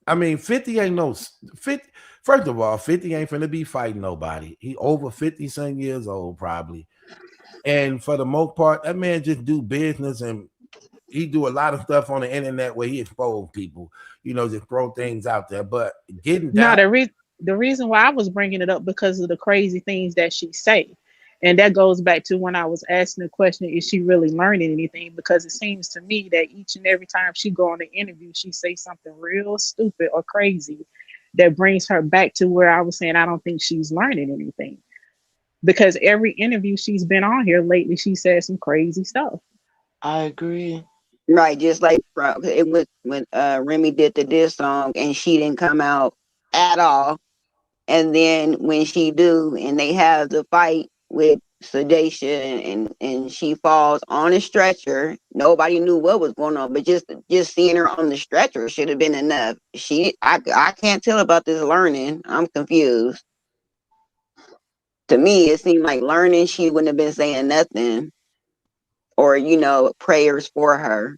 I mean, 50 ain't no 50. First of all, 50 ain't finna be fighting nobody. He over 50 some years old, probably. And for the most part, that man just do business, and he do a lot of stuff on the internet where he expose people, just throw things out there. But getting No, down. the reason why I was bringing it up because of the crazy things that she say, and that goes back to when I was asking the question: is she really learning anything? Because it seems to me that each and every time she go on an interview, she say something real stupid or crazy that brings her back to where I was saying I don't think she's learning anything. Because every interview she's been on here lately, she said some crazy stuff. I agree. Right, just like it was when Remy did the diss song and she didn't come out at all. And then when she do and they have the fight with sedation and she falls on a stretcher, nobody knew what was going on, but just seeing her on the stretcher should have been enough. I can't tell about this learning. I'm confused. To me, it seemed like learning she wouldn't have been saying nothing or prayers for her.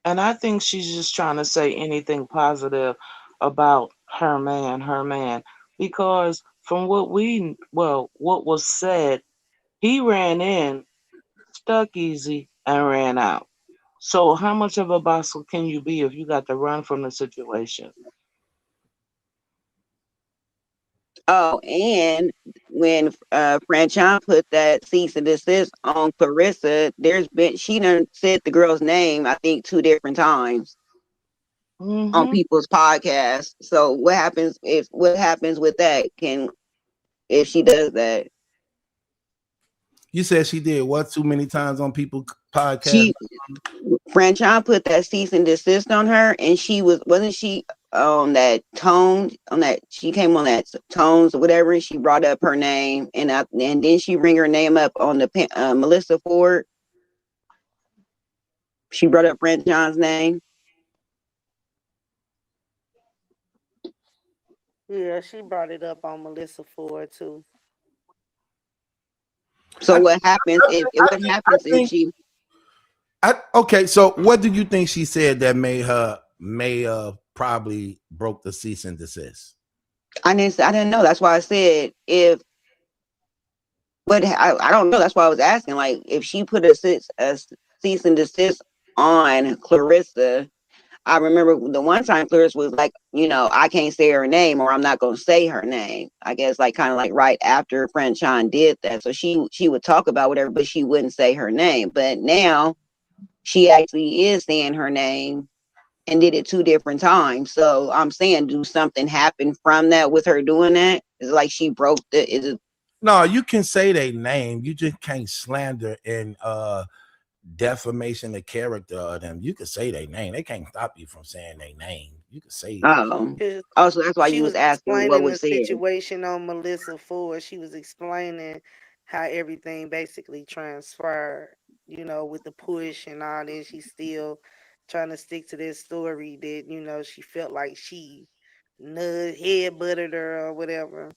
And I think she's just trying to say anything positive about her man, because from what was said, he ran in, stuck easy, and ran out. So how much of a boss can you be if you got to run from the situation? Oh, and when Franchon put that cease and desist on Claressa, she done said the girl's name, I think, 2 different times on people's podcasts. So what happens with that? If she does that? You said she did what too many times on people's podcasts? Franchon put that cease and desist on her, and wasn't she on that she came on that tones or whatever, and she brought up her name, and then she bring her name up on the Melissa Ford. She brought up Franchon's name. Yeah, she brought it up on Melissa Ford too. So what happens if she? Okay, so what do you think she said that may probably broke the cease and desist? I didn't know. That's why I said if. But I don't know. That's why I was asking. Like, if she put a cease and desist on Claressa, I remember the one time Claressa was like, I can't say her name, or I'm not going to say her name. I guess like kind of like right after Franchon did that. So she would talk about whatever, but she wouldn't say her name. But now she actually is saying her name and did it 2 different times. So I'm saying, do something happen from that with her doing that? Is it like she broke No, you can say their name. You just can't slander and defamation the character of them. You can say their name. They can't stop you from saying their name. You can say. So that's why you was asking what was the said. situation on Melissa Ford. She was explaining how everything basically transpired. With the push and all this, she's still trying to stick to this story that she felt like she head butted her or whatever.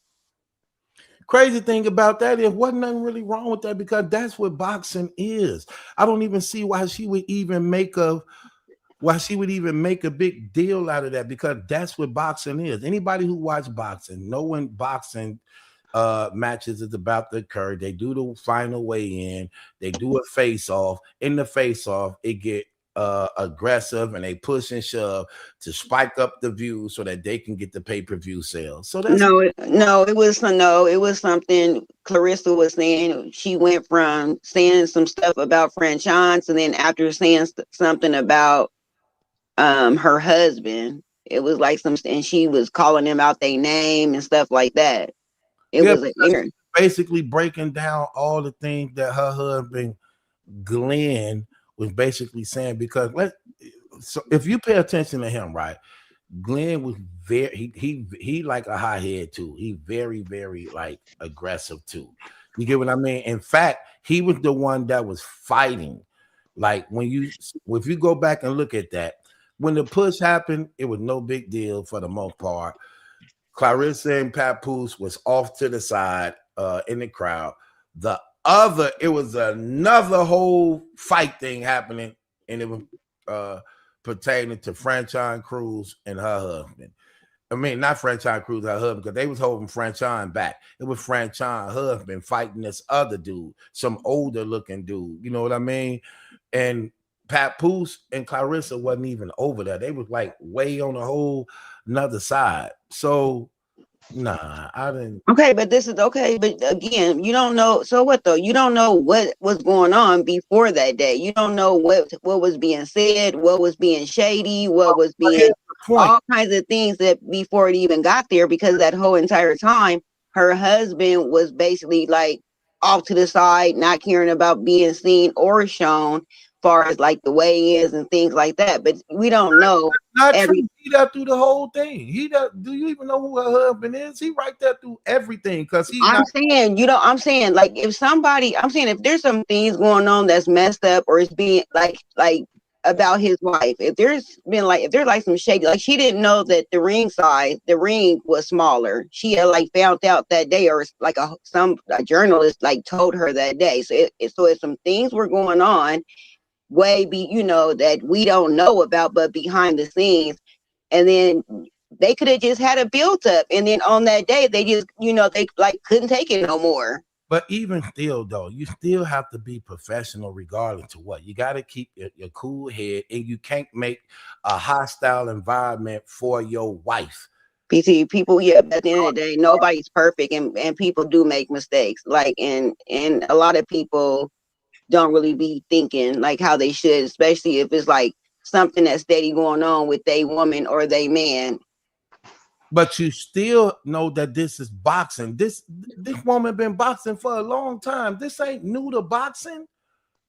Crazy thing about that is wasn't nothing really wrong with that, because that's what boxing is. I don't even see why she would even make a big deal out of that, because that's what boxing is. Anybody who watch boxing know when boxing matches is about to occur, they do the final weigh in, they do a face off. In the face off, it get aggressive and they push and shove to spike up the views so that they can get the pay-per-view sales. So that's it was something Claressa was saying. She went from saying some stuff about Franchon, and then after saying something about her husband, It was like and she was calling them out their name and stuff like that. It Yeah, was an inner. basically breaking down all the things that her husband Glenn was basically saying, because so if you pay attention to him, right, Glenn was very he like a high head too. He very, very like aggressive too. You get what I mean? In fact, he was the one that was fighting. Like if you go back and look at that, when the push happened, it was no big deal for the most part. Claressa and Papoose was off to the side in the crowd. It was another whole fight thing happening, and it was pertaining to Franchine Cruz and her husband. I mean, not Franchine Cruz, her husband, because they was holding Franchine back. It was Franchine husband fighting this other dude, some older looking dude. You know what I mean? And Papoose and Claressa wasn't even over there. They was like way on the whole another side. So nah, I didn't. Okay, but this is okay. But again, you don't know. So what though? You don't know what was going on before that day. You don't know what was being said, what was being shady, what was being all kinds of things that before it even got there. Because that whole entire time, her husband was basically like off to the side, not caring about being seen or shown, far as like the weigh-ins and things like that. But we don't know. Not true. He that through the whole thing. Do you even know who her husband is? He right there through everything because I'm saying like if there's some things going on that's messed up or it's being like about his wife. If there's like some shady, like she didn't know that the ring was smaller. She had like found out that day, or like a journalist like told her that day. So if some things were going on that we don't know about, but behind the scenes, and then they could have just had a build up, and then on that day they just they like couldn't take it no more. But even still though, you still have to be professional regardless to what. You got to keep your cool head, and you can't make a hostile environment for your wife. PT people, at the end of the day, nobody's perfect, and people do make mistakes, like and a lot of people don't really be thinking like how they should, especially if it's like something that's steady going on with a woman or they man. But you still know that this is boxing. This woman been boxing for a long time. This ain't new to boxing.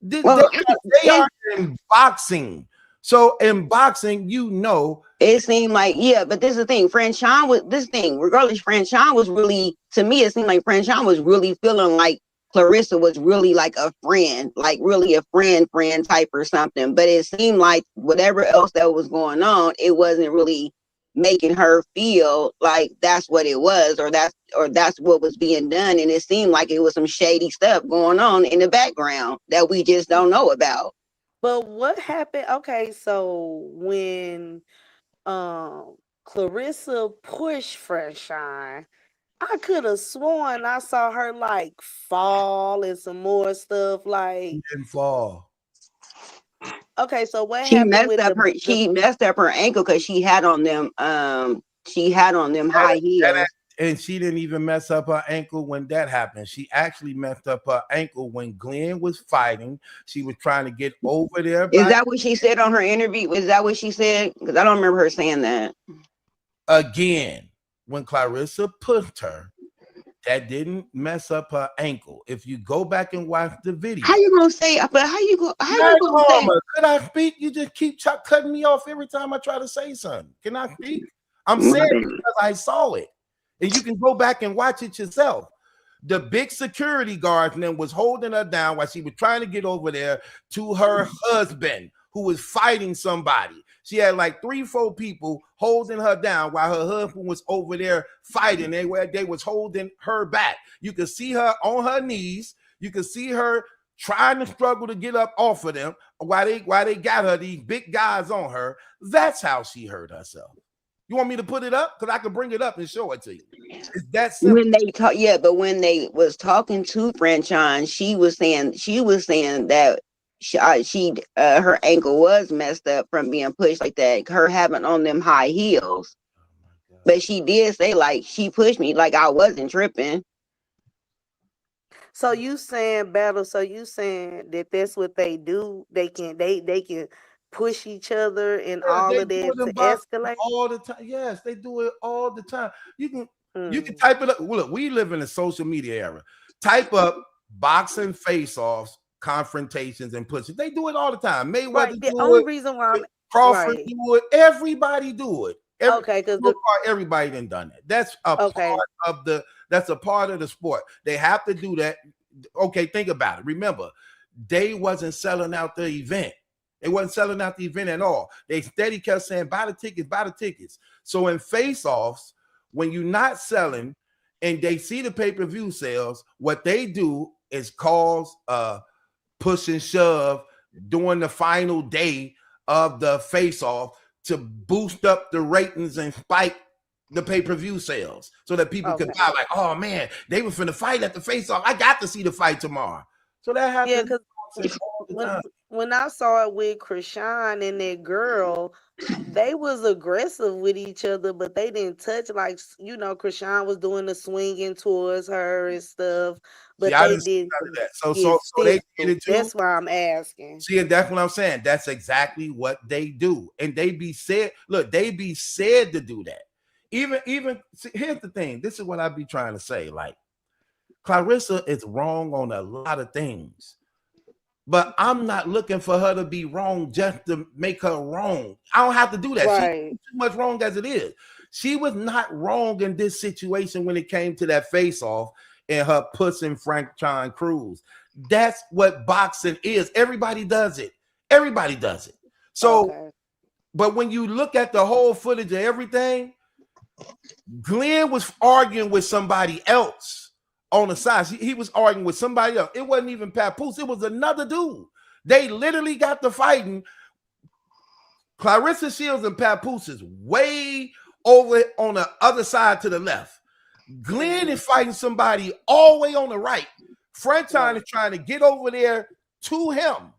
They are in boxing. So in boxing, it seemed like, but this is the thing. Regardless, Franchine was really, to me, it seemed like Franchine was really feeling like Claressa was really like a friend, like really a friend type or something. But it seemed like whatever else that was going on, it wasn't really making her feel like that's what it was, or that's what was being done. And it seemed like it was some shady stuff going on in the background that we just don't know about. But what happened? Okay, so when Claressa pushed Franchine, I could have sworn I saw her like fall and some more stuff. Like she didn't fall. Okay, so what she happened? She messed up her ankle because she had on them high heels. And she didn't even mess up her ankle when that happened. She actually messed up her ankle when Glenn was fighting. She was trying to get over there. Is that what she said on her interview? Is that what she said? Because I don't remember her saying that. Again, when Claressa pushed her, that didn't mess up her ankle. If you go back and watch the video, how you gonna say? But how you gonna say? Could I speak? You just keep cutting me off every time I try to say something. Can I speak? I'm saying it because I saw it, and you can go back and watch it yourself. The big security guard then was holding her down while she was trying to get over there to her husband, who was fighting somebody. She had like 3-4 people holding her down while her husband was over there fighting. They was holding her back. You could see her on her knees. You could see her trying to struggle to get up off of them while they got her, these big guys on her. That's how she hurt herself. You want me to put it up? Because I can bring it up and show it to you. It's that simple. When they talk, but when they was talking to Franchine, she was saying that her ankle was messed up from being pushed like that, her having on them high heels. But she did say like she pushed me, like I wasn't tripping. So you saying battle? So you saying that that's what they do? They can push each other and Yeah, all they of do that it to in boxing escalate? all the time. Yes, they do it all the time. You can Mm. type it up. Well, look, we live in a social media era. Type up boxing face-offs, confrontations, and pushes. They do it all the time. Mayweather Right. The do only it. reason why I'm Crawford right. do it. Everybody do it. Okay, because the Everybody done done that. That's a okay. part of the. That's a part of the sport. They have to do that. Okay, think about it. Remember, they wasn't selling out the event. They wasn't selling out the event at all. They steady kept saying, buy the tickets, buy the tickets. So in face-offs, when you're not selling and they see the pay-per-view sales, what they do is cause push and shove during the final day of the face-off to boost up the ratings and spike the pay-per-view sales so that people could buy, like, oh man, they were finna fight at the face-off. I got to see the fight tomorrow. So that happens all the time. When I saw it with Krishan and that girl, they was aggressive with each other, but they didn't touch. Like, you know, Krishan was doing the swinging towards her and stuff, but See, I they didn't see didn't none of that. So get they did physical. it too. That's why I'm asking. See, and that's what I'm saying. That's exactly what they do. And they be said, look, they be said to do that. Even see, here's the thing. This is what I be trying to say. Like, Claressa is wrong on a lot of things. But I'm not looking for her to be wrong just to make her wrong. I don't have to do that. Right. She's too much wrong as it is. She was not wrong in this situation when it came to that face-off and her pushing Franklin Cruz. That's what boxing is. Everybody does it. Everybody does it. So, but when you look at the whole footage of everything, Glenn was arguing with somebody else on the side. He was arguing with somebody else. It wasn't even Papoose. It was another dude. They literally got to fighting. Claressa Shields and Papoose is way over on the other side to the left. Glenn is fighting somebody all the way on the right. Franchine is trying to get over there to him,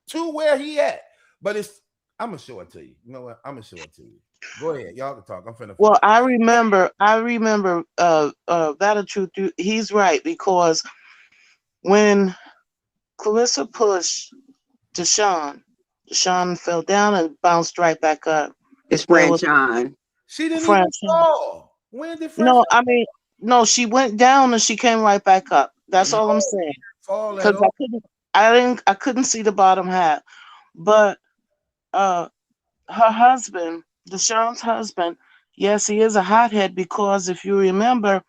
to where he at. But I'm gonna show it to you. You know what? I'm gonna show it to you. Go ahead, y'all can talk. I'm finna. Well, I remember that truth. He's right, because when Claressa pushed Deshaun fell down and bounced right back up. It's Franchine. She didn't even fall. When did Franchine? No, I mean, no, she went down and she came right back up. That's all I'm saying. Because I couldn't see the bottom half. But her husband, Deshaun's husband, yes, he is a hothead, because if you remember,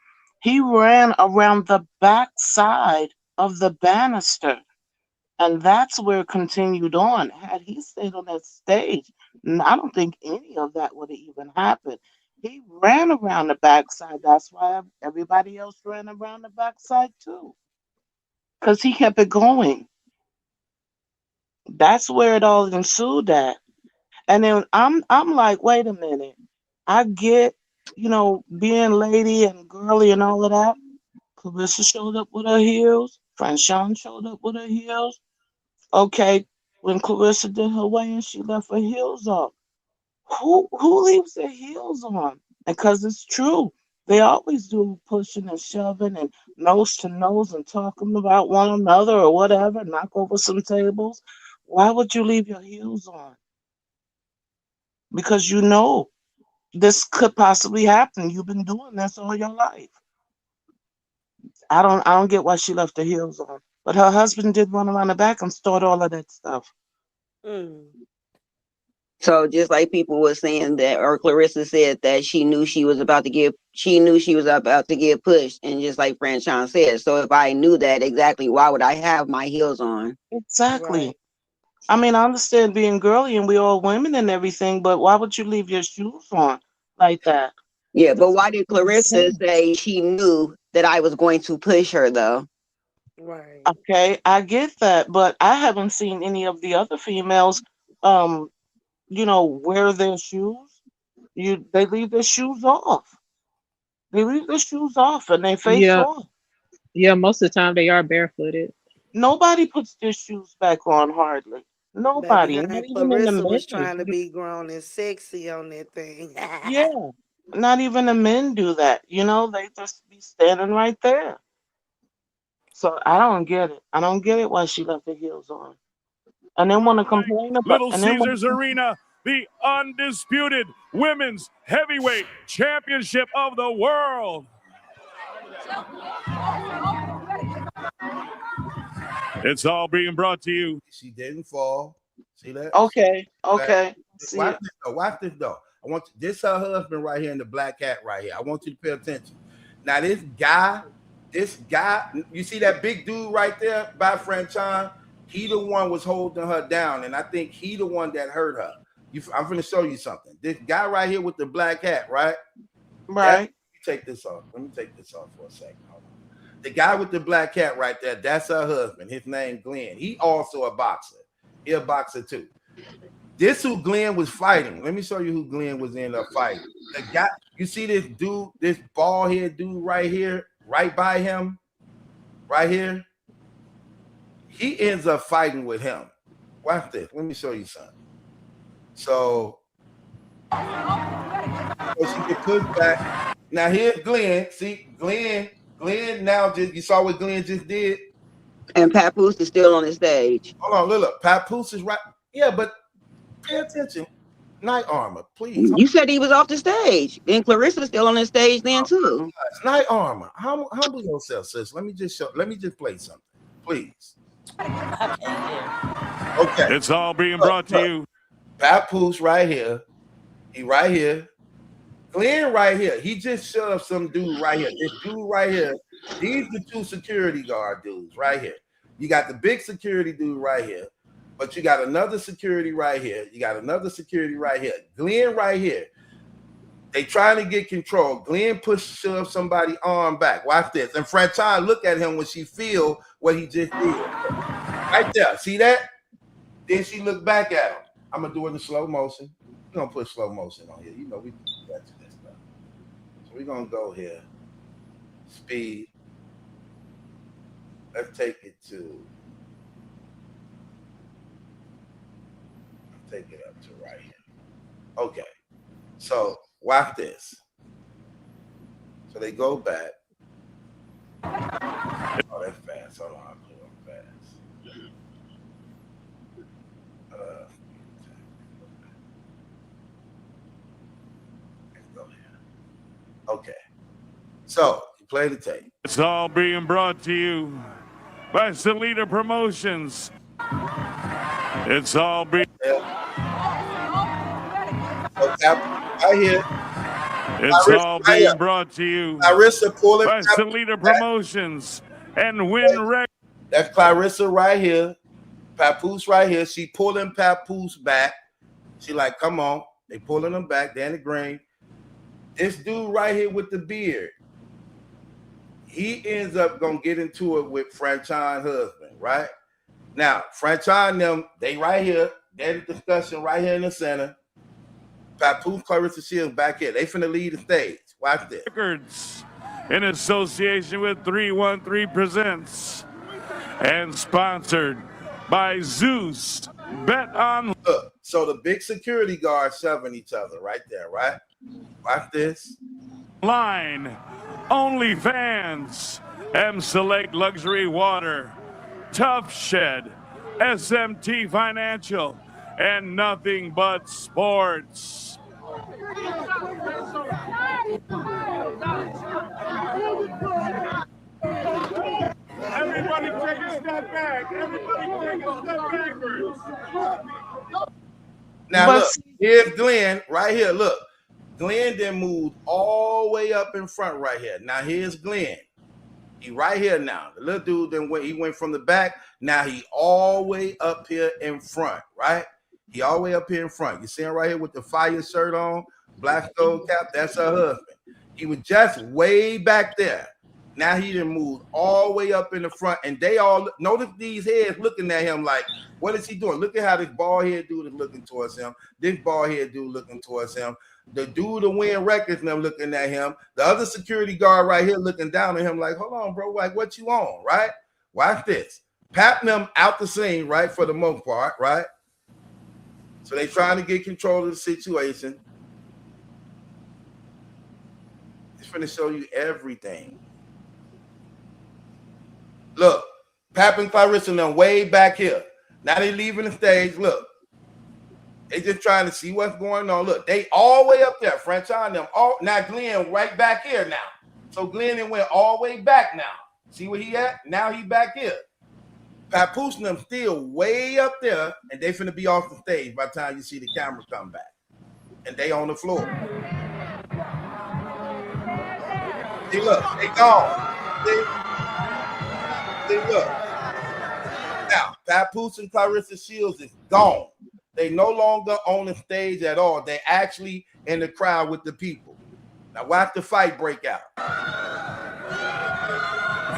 he ran around the back side of the banister. And that's where it continued on. Had he stayed on that stage, I don't think any of that would have even happened. He ran around the backside. That's why everybody else ran around the backside too. Because he kept it going. That's where it all ensued at. And then I'm like, wait a minute. I get, being lady and girly and all of that. Claressa showed up with her heels. Franchon showed up with her heels. Okay, when Claressa did her weigh-in, she left her heels off. Who leaves their heels on? Because it's true. They always do pushing and shoving and nose to nose and talking about one another or whatever, knock over some tables. Why would you leave your heels on? Because this could possibly happen. You've been doing this all your life. I don't get why she left her heels on. But her husband did run around the back and start all of that stuff. So just like people were saying that, or Claressa said that she knew she was about to get pushed, and just like Franchon said, so if I knew that exactly, why would I have my heels on? Exactly. Right. I mean, I understand being girly and we all women and everything, but why would you leave your shoes on like that? Yeah, but why did Claressa say she knew that I was going to push her though? Right. Okay, I get that, but I haven't seen any of the other females wear their shoes. They leave their shoes off. They leave their shoes off and they face off. Yeah, most of the time they are barefooted. Nobody puts their shoes back on hardly. Nobody. Not even Claressa was trying to be grown and sexy on that thing. Yeah. Not even the men do that. They just be standing right there. So I don't get it. I don't get it why she left her heels on. and then want to complain about Little and then Caesars Arena, the undisputed women's heavyweight championship of the world. It's all being brought to you. She didn't fall. See that? Okay. Watch this though. Watch this though. I want this her husband right here in the black hat right here. I want you to pay attention. Now this guy, you see that big dude right there by Franchon? He the one was holding her down, and I think he the one that hurt her. I'm gonna show you something. This guy right here with the black hat, right? Right. Let me take this off. Let me take this off for a second. Hold on. The guy with the black hat right there, that's her husband. His name Glenn. He also a boxer. He a boxer too. This who Glenn was fighting. Let me show you who Glenn was in up fighting. The guy, you see this dude, this bald head dude right here, right by him, right here. He ends up fighting with him. Watch this. Let me show you something. So she get pushed back. Now here's Glenn. See, Glenn now just, you saw what Glenn just did? And Papoose is still on the stage. Hold on, look. Papoose is right. Yeah, but pay attention. Night Armor, please. You said he was off the stage. And Clarissa's still on the stage then too. Night Armor. Humble yourself, sis. Let me just play something. Please. Okay. It's all being brought to you. Papoose right here. He right here. Glenn right here. He just shoved some dude right here. This dude right here. These the two security guard dudes right here. You got the big security dude right here, but you got another security right here. You got another security right here. Glenn right here. They trying to get control. Glenn shoved somebody's arm back. Watch this. And Franchon look at him when she feel what he just did. Right there. See that? Then she looked back at him. I'm gonna do it in slow motion. We're gonna put slow motion on here. You know we do that to this stuff. So we're gonna go here. Speed. Let's take it up to right here. Okay. So watch this. So they go back. Oh, that's fast. Hold on, I'll put it on fast. Let's go here. Okay. So you play the tape. It's all being brought to you by Salida Promotions. It's all being. Right here. It's all being brought to you Claressa pulling by Salida Promotions and Win Rec. That's Claressa right here. Papoose right here. She pulling Papoose back. She like, come on. They pulling him back. Danny Green. This dude right here with the beard. He ends up gonna get into it with Franchon's husband, right? Now, Franchon them, they right here. They're the discussion right here in the center. Papoose, Claressa Shields back here. They finna lead the stage. Watch this. Records in association with 313 Presents and sponsored by Zeus. Bet on. Look, so the big security guards shoving each other right there, right? Watch this. Line, OnlyFans, M Select Luxury Water, Tough Shed, SMT Financial, and Nothing But Sports. Everybody take a step back. Everybody take a step backwards. Now look, here's Glenn right here. Look, Glenn then moved all the way up in front right here. Now here's Glenn. He right here now. The little dude then went from the back. Now he all the way up here in front, right? He all the way up here in front. You see him right here with the fire shirt on, black skull cap. That's her husband. He was just way back there. Now he done moved all the way up in the front, and they all notice these heads looking at him like, what is he doing? Look at how this bald head dude is looking towards him. This bald head dude looking towards him. The dude to win records and them looking at him. The other security guard right here looking down at him like, hold on, bro, like what you on, right? Watch this. Patting them out the scene, right, for the most part, right? So they trying to get control of the situation. It's going to show you everything. Look, Pap and Claressa and them way back here. Now they leaving the stage. Look, they just trying to see what's going on. Look, they all the way up there. French on them. All now Glenn right back here now. So Glenn went all the way back now. See where he at? Now he back here. Papoose and them still way up there, and they finna be off the stage by the time you see the camera come back. And they on the floor. See, look, they gone. See, look. Now, Papoose and Claressa Shields is gone. They no longer on the stage at all. They actually in the crowd with the people. Now watch the fight break out.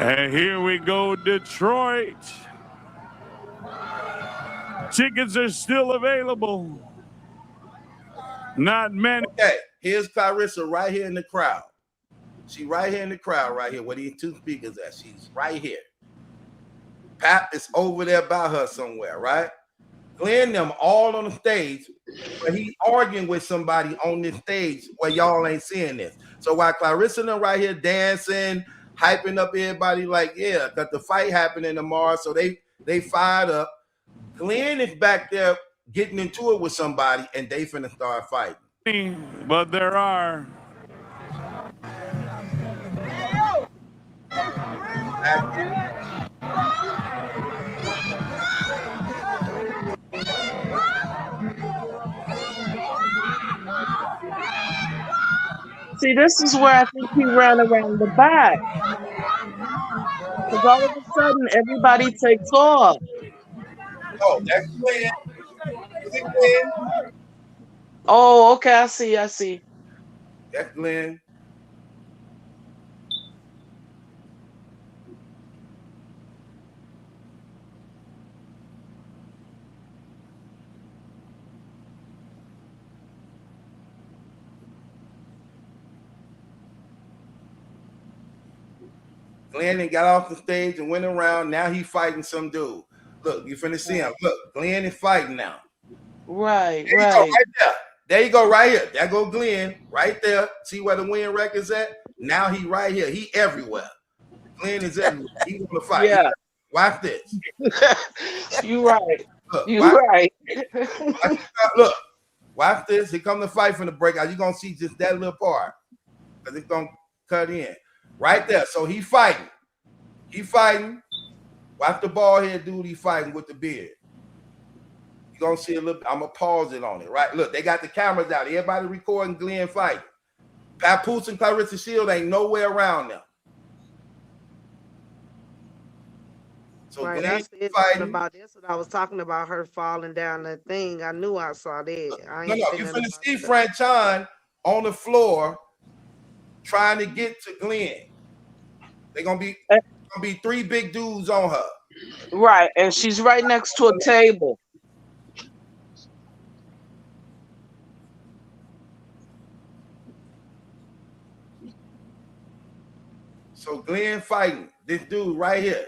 And here we go, Detroit. Tickets are still available. Not many. Okay, here's Claressa right here in the crowd. She right here in the crowd right here where these two speakers at. She's right here. Pap is over there by her somewhere, right? Glenn them all on the stage, but he's arguing with somebody on this stage where y'all ain't seeing this. So while Claressa and them right here dancing, hyping up everybody like, yeah, because the fight happening tomorrow, so they fired up. Glenn is back there getting into it with somebody, and they finna start fighting. But there are. See, this is where I think he ran around the back. Because all of a sudden, everybody takes off. Oh, that's Glenn. Is it Glenn? Oh, okay, I see. That's Glenn. Glenn got off the stage and went around. Now he fighting some dude. Look, you finna see him. Look, Glenn is fighting now. Right, there right. You go, right there. There you go, right here. There go Glenn, right there. See where the win record's at? Now he right here. He everywhere. Glenn is everywhere. He gonna fight. Yeah. Watch this. You right. Look, you watch, right. Look, watch this. Here come the fight from the breakout. You're gonna see just that little part. Because it's gonna cut in. Right there. So he fighting. He fighting. Watch the bald head dude he fighting with the beard. You're gonna see a little. I'm gonna pause it on it. Right. Look, they got the cameras out. Everybody recording Glenn fighting. Papoose and Claressa Shields ain't nowhere around them. So right, Glenn that's it fighting. about this. What I was talking about her falling down that thing. I knew I saw that. No, you're finna see Franchon on the floor trying to get to Glenn. They're gonna be three big dudes on her. Right, and she's right next to a table. So Glenn fighting this dude right here.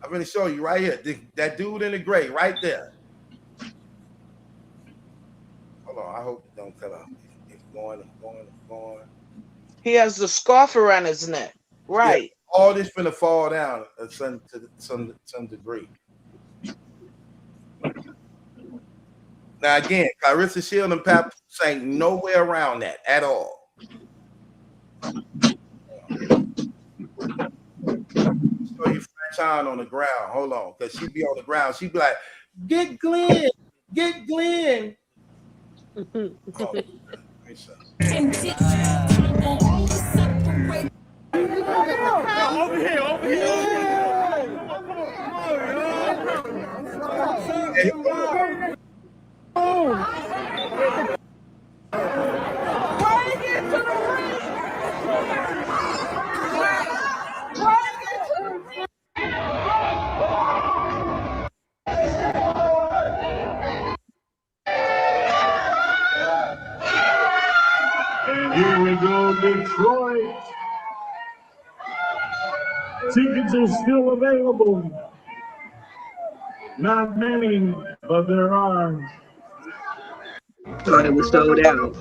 I'm gonna show you right here. That dude in the gray right there. Hold on, I hope it don't cut off. It's going. He has the scarf around his neck. Right. Yeah, all this finna fall down to some degree. Now again, Claressa Shields and Papoose ain't nowhere around that at all. Show you Franchon on the ground. Hold on, because she be on the ground. She be like, "Get Glenn, get Glenn." Oh, Over here. And here we go, Detroit. Tickets are still available. Not many, but there are. Thought it was sold out.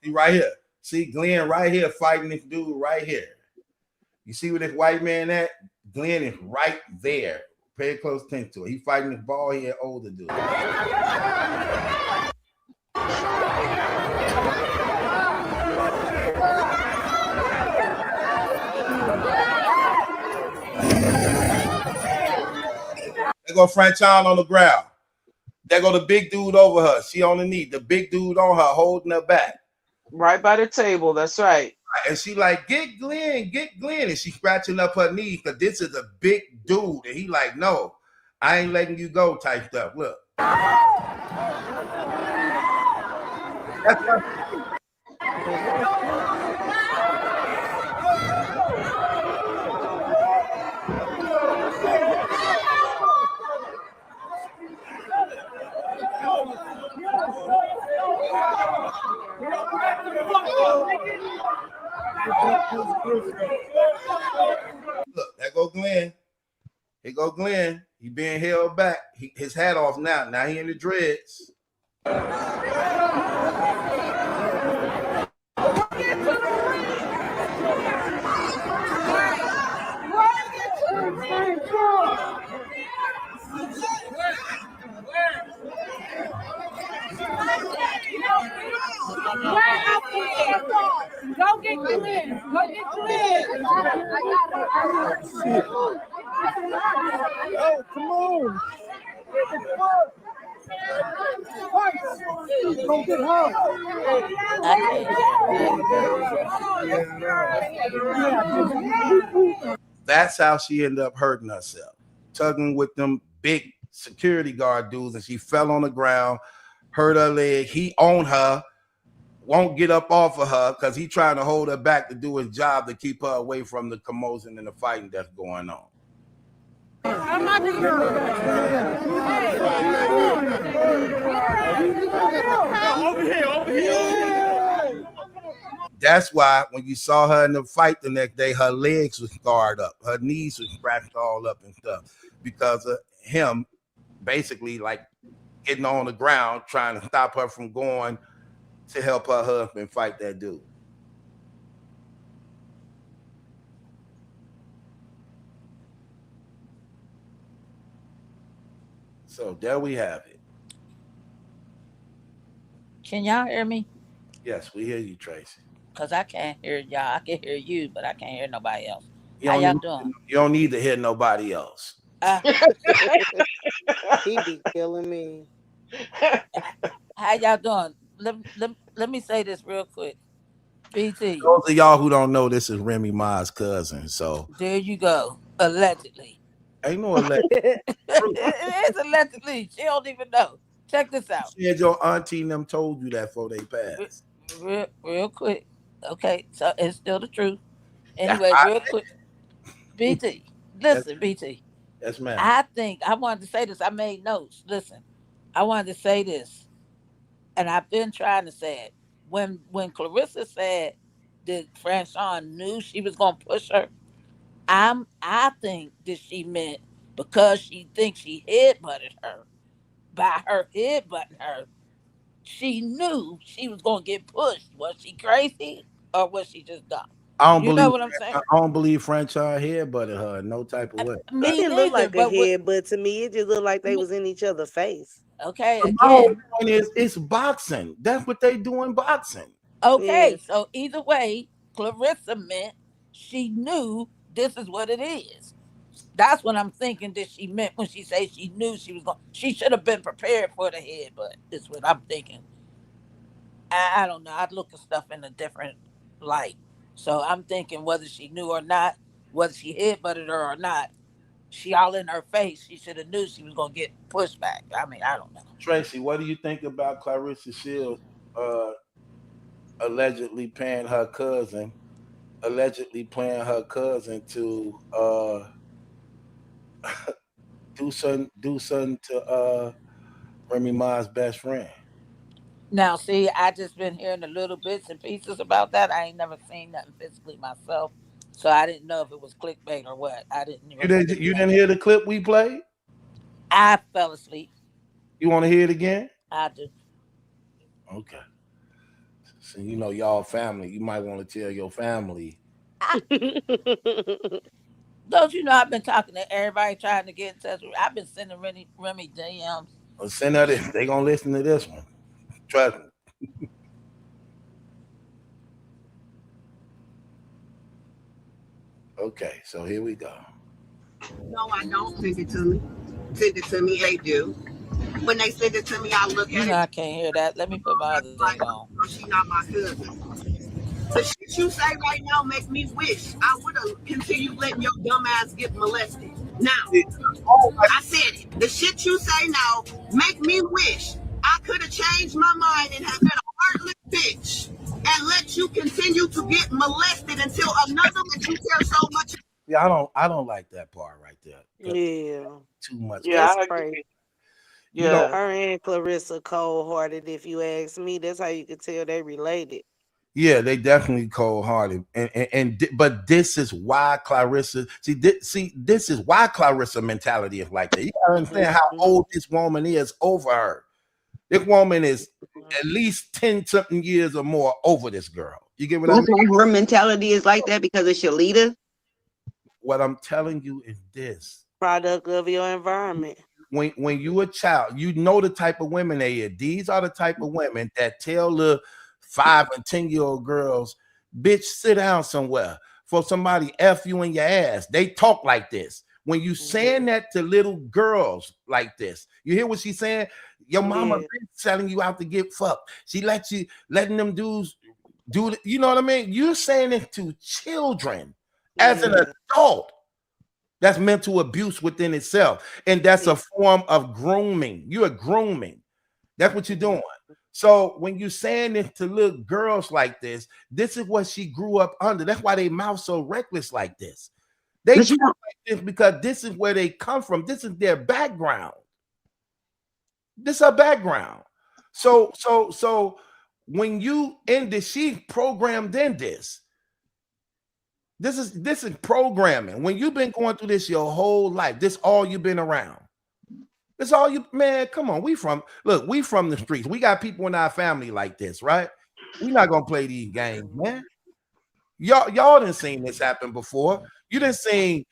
See right here. See Glenn right here fighting this dude right here. You see where this white man at? Glenn is right there. Pay close attention to it. He fighting this bald head older dude. There go Franchon on the ground. There go the big dude over her. She on the knee. The big dude on her holding her back. Right by the table. That's right. And she like, get Glenn. And she scratching up her knees because this is a big dude. And he like, no, I ain't letting you go type stuff. Look. That's what Look, there go Glenn. Here go Glenn. He being held back. His hat off now. Now he in the dreads. Go get Glenn. Go get Glenn. Oh, come on. Go get her. That's how she ended up hurting herself. Tugging with them big security guard dudes, and she fell on the ground, hurt her leg. He on her, won't get up off of her because he trying to hold her back to do his job to keep her away from the commotion and the fighting that's going on. Over here. That's why when you saw her in the fight the next day, her legs was scarred up, her knees was scratched all up and stuff because of him basically like getting on the ground trying to stop her from going to help her husband fight that dude. So there we have it. Can y'all hear me? Yes, we hear you, Tracy. Because I can't hear y'all. I can hear you, but I can't hear nobody else. You How y'all need, doing? You don't need to hear nobody else. He be killing me. How y'all doing? Let me say this real quick. BT. Those of y'all who don't know, this is Remy Ma's cousin. So there you go. Allegedly. Ain't no allegedly. It is allegedly. She don't even know. Check this out. She and your auntie and them told you that before they passed. Real quick. Okay, so it's still the truth. Anyway, real quick. BT. Listen, BT. Yes, ma'am. I wanted to say this. I made notes. Listen, I wanted to say this. And I've been trying to say it. When Claressa said that Franchon knew she was gonna push her, I think that she meant because she thinks she headbutted her. By her headbutting her, she knew she was gonna get pushed. Was she crazy or was she just dumb? You know what I'm saying? I don't believe Franchon headbutted her in no type of way. It didn't look like a headbutt to me. It just looked like they was in each other's face. Okay, My whole point is it's boxing. That's what they do in boxing. Okay, so either way, Claressa meant she knew this is what it is. That's what I'm thinking that she meant when she said she knew she was going. She should have been prepared for the headbutt. Is what I'm thinking. I don't know. I'd look at stuff in a different light. So I'm thinking whether she knew or not, whether she headbutted her or not, she all in her face. She should have knew she was going to get pushed back. I mean, I don't know. Tracy, what do you think about Claressa Shields allegedly paying her cousin to do something to Remy Ma's best friend? Now, see, I just been hearing the little bits and pieces about that. I ain't never seen nothing physically myself, so I didn't know if it was clickbait or what. I didn't. You didn't hear the clip we played? I fell asleep. You want to hear it again? I do. Okay. So you know y'all family. You might want to tell your family. Don't you know I've been talking to everybody trying to get in touch with? I've been sending Remy DMs. Or send her this. They gonna listen to this one. Trust me. Okay, so here we go. No, I don't send it to me. Send it to me, they do. When they send it to me, I look You at know it I can't hear that. Let me put my other like, thing on. oh, she not my cousin. The shit you say right now make me wish I would have continued letting your dumb ass get molested. Now, I said it. The shit you say now make me wish I could have changed my mind and have been a heartless bitch and let you continue to get molested until another that you care so much. Yeah, I don't like that part right there. Yeah. Too much. Yeah, That's I crazy. agree. You know, Yeah. Her and Claressa cold hearted, if you ask me. That's how you can tell they related. yeah, they definitely cold hearted, but this is why Claressa this is why Claressa mentality is like that. You gotta understand how old this woman is over her. This woman is at least 10 something years or more over this girl. You get what I mean? That's why her mentality is like that because of Shalita. What I'm telling you is this. Product of your environment. When you a child, you know the type of women they are. These are the type of women that tell the 5 and 10-year-old girls, bitch, sit down somewhere for somebody F you in your ass. They talk like this. When you saying that to little girls like this, you hear what she's saying? Your mama been selling you out to get fucked. She letting them dudes do it. You know what I mean? You're saying it to children as an adult. That's mental abuse within itself. And that's a form of grooming. You're grooming. That's what you're doing. So when you're saying it to little girls like this is what she grew up under. That's why they mouth so reckless like this. They talk like this because this is where they come from. This is their background. This is her background. So when you in this, she programmed in this. This is programming. When you've been going through this your whole life, this all you've been around. This all you, man. Come on, we from the streets. We got people in our family like this, right? We're not gonna play these games, man. Y'all didn't seen this happen before. You didn't seen,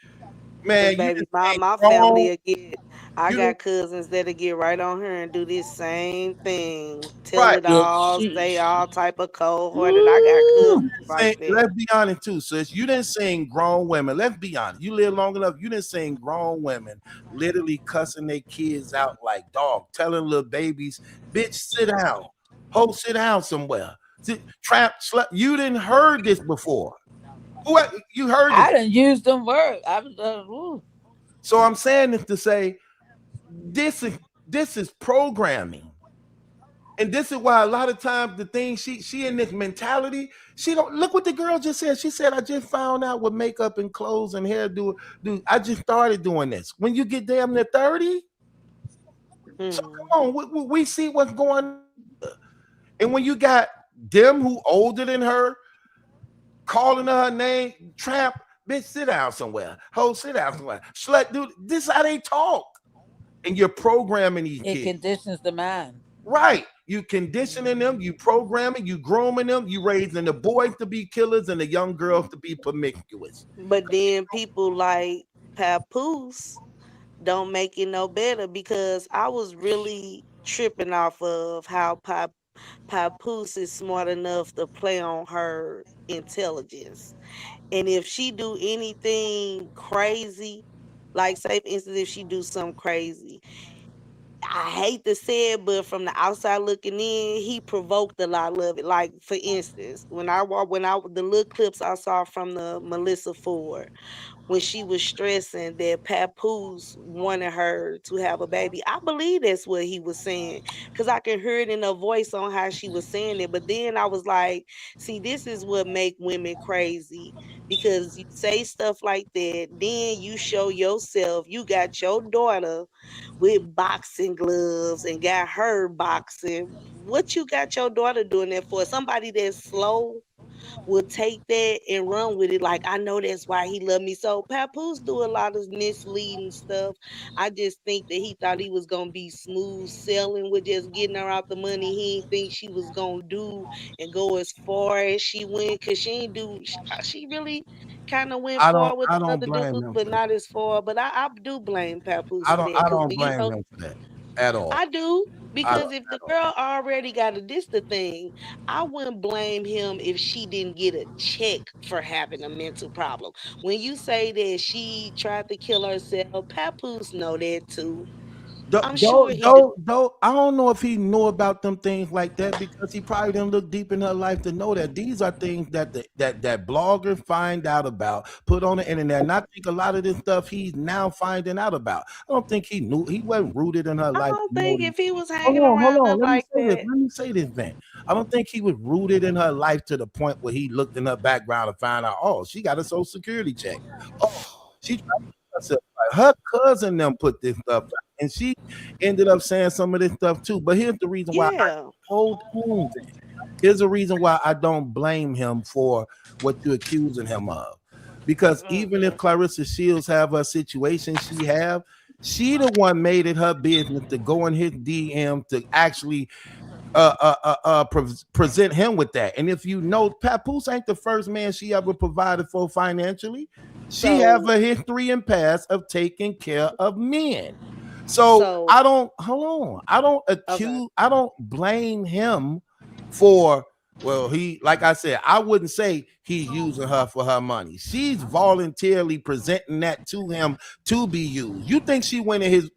man. You Baby, didn't my family again. I got cousins that'll get right on her and do this same thing. Tell right. it all, say all type of cold hearted. I got cousins like that. Let's be honest too, sis. You didn't seen grown women. Let's be honest. You live long enough. You didn't seen grown women literally cussing their kids out like dog, telling little babies, "Bitch, sit down. Ho, sit down somewhere." Trap, slut. You didn't heard this before. Who you heard this? I didn't use them words. I was So I'm saying this to say this is programming. And this is why a lot of times the thing she in this mentality, she don't look what the girl just said. She said, I just found out what makeup and clothes and hair do. I just started doing this. When you get damn near 30, so come on, we see what's going on. And when you got them who older than her calling her name, tramp, bitch, sit down somewhere. Ho, sit down somewhere. Slut, dude, this is how they talk. And you're programming these kids. It conditions the mind. Right. You conditioning them, you programming, you grooming them, you raising the boys to be killers and the young girls to be promiscuous. But then people like Papoose don't make it no better because I was really tripping off of how Papoose is smart enough to play on her intelligence. And if she do anything crazy, like say for instance, if she do something crazy, I hate to say it, but from the outside looking in, he provoked a lot of it. Like for instance, when the little clips I saw from the Melissa Ford, when she was stressing that Papoose wanted her to have a baby. I believe that's what he was saying because I could hear it in her voice on how she was saying it. But then I was like, see, this is what make women crazy because you say stuff like that. Then you show yourself, you got your daughter with boxing gloves and got her boxing. What you got your daughter doing that for? Somebody that's slow would take that and run with it. Like, I know that's why he loved me. So Papoose do a lot of misleading stuff. I just think that he thought he was gonna be smooth selling with just getting her out the money. He didn't think she was gonna do and go as far as she went, because she ain't do she really kind of went far with I the don't other blame dudes, him but for that. not as far. But I do blame Papoose for that, I because don't when you blame know, him for that at all. I do, I because don't if the at all. girl already got a this the thing, I wouldn't blame him if she didn't get a check for having a mental problem. When you say that she tried to kill herself, Papoose know that too. I'm sure he do. I don't know if he knew about them things like that because he probably didn't look deep in her life to know that these are things that that bloggers find out about, put on the internet. And I think a lot of this stuff he's now finding out about. I don't think he knew, he wasn't rooted in her I life don't to know think these if he things. was hanging Hold around her on. Let me like say this. that. Let me say this, man. I don't think he was rooted in her life to the point where he looked in her background and found out, oh, she got a social security check. Oh, she tried to kill herself. Like, her cousin them put this stuff out, and she ended up saying some of this stuff too. But here's the reason why I Yeah. hold on. Here's the reason why I don't blame him for what you're accusing him of. Because even if Clarissa Shields have a situation she the one made it her business to go in his DM to actually present him with that. And if you know, Papoose ain't the first man she ever provided for financially. She have So a history and past of taking care of men. So so I don't hold on. okay. I don't blame him for, well, he, like I said, I wouldn't say he's using her for her money. She's voluntarily presenting that to him to be used. You think she went in his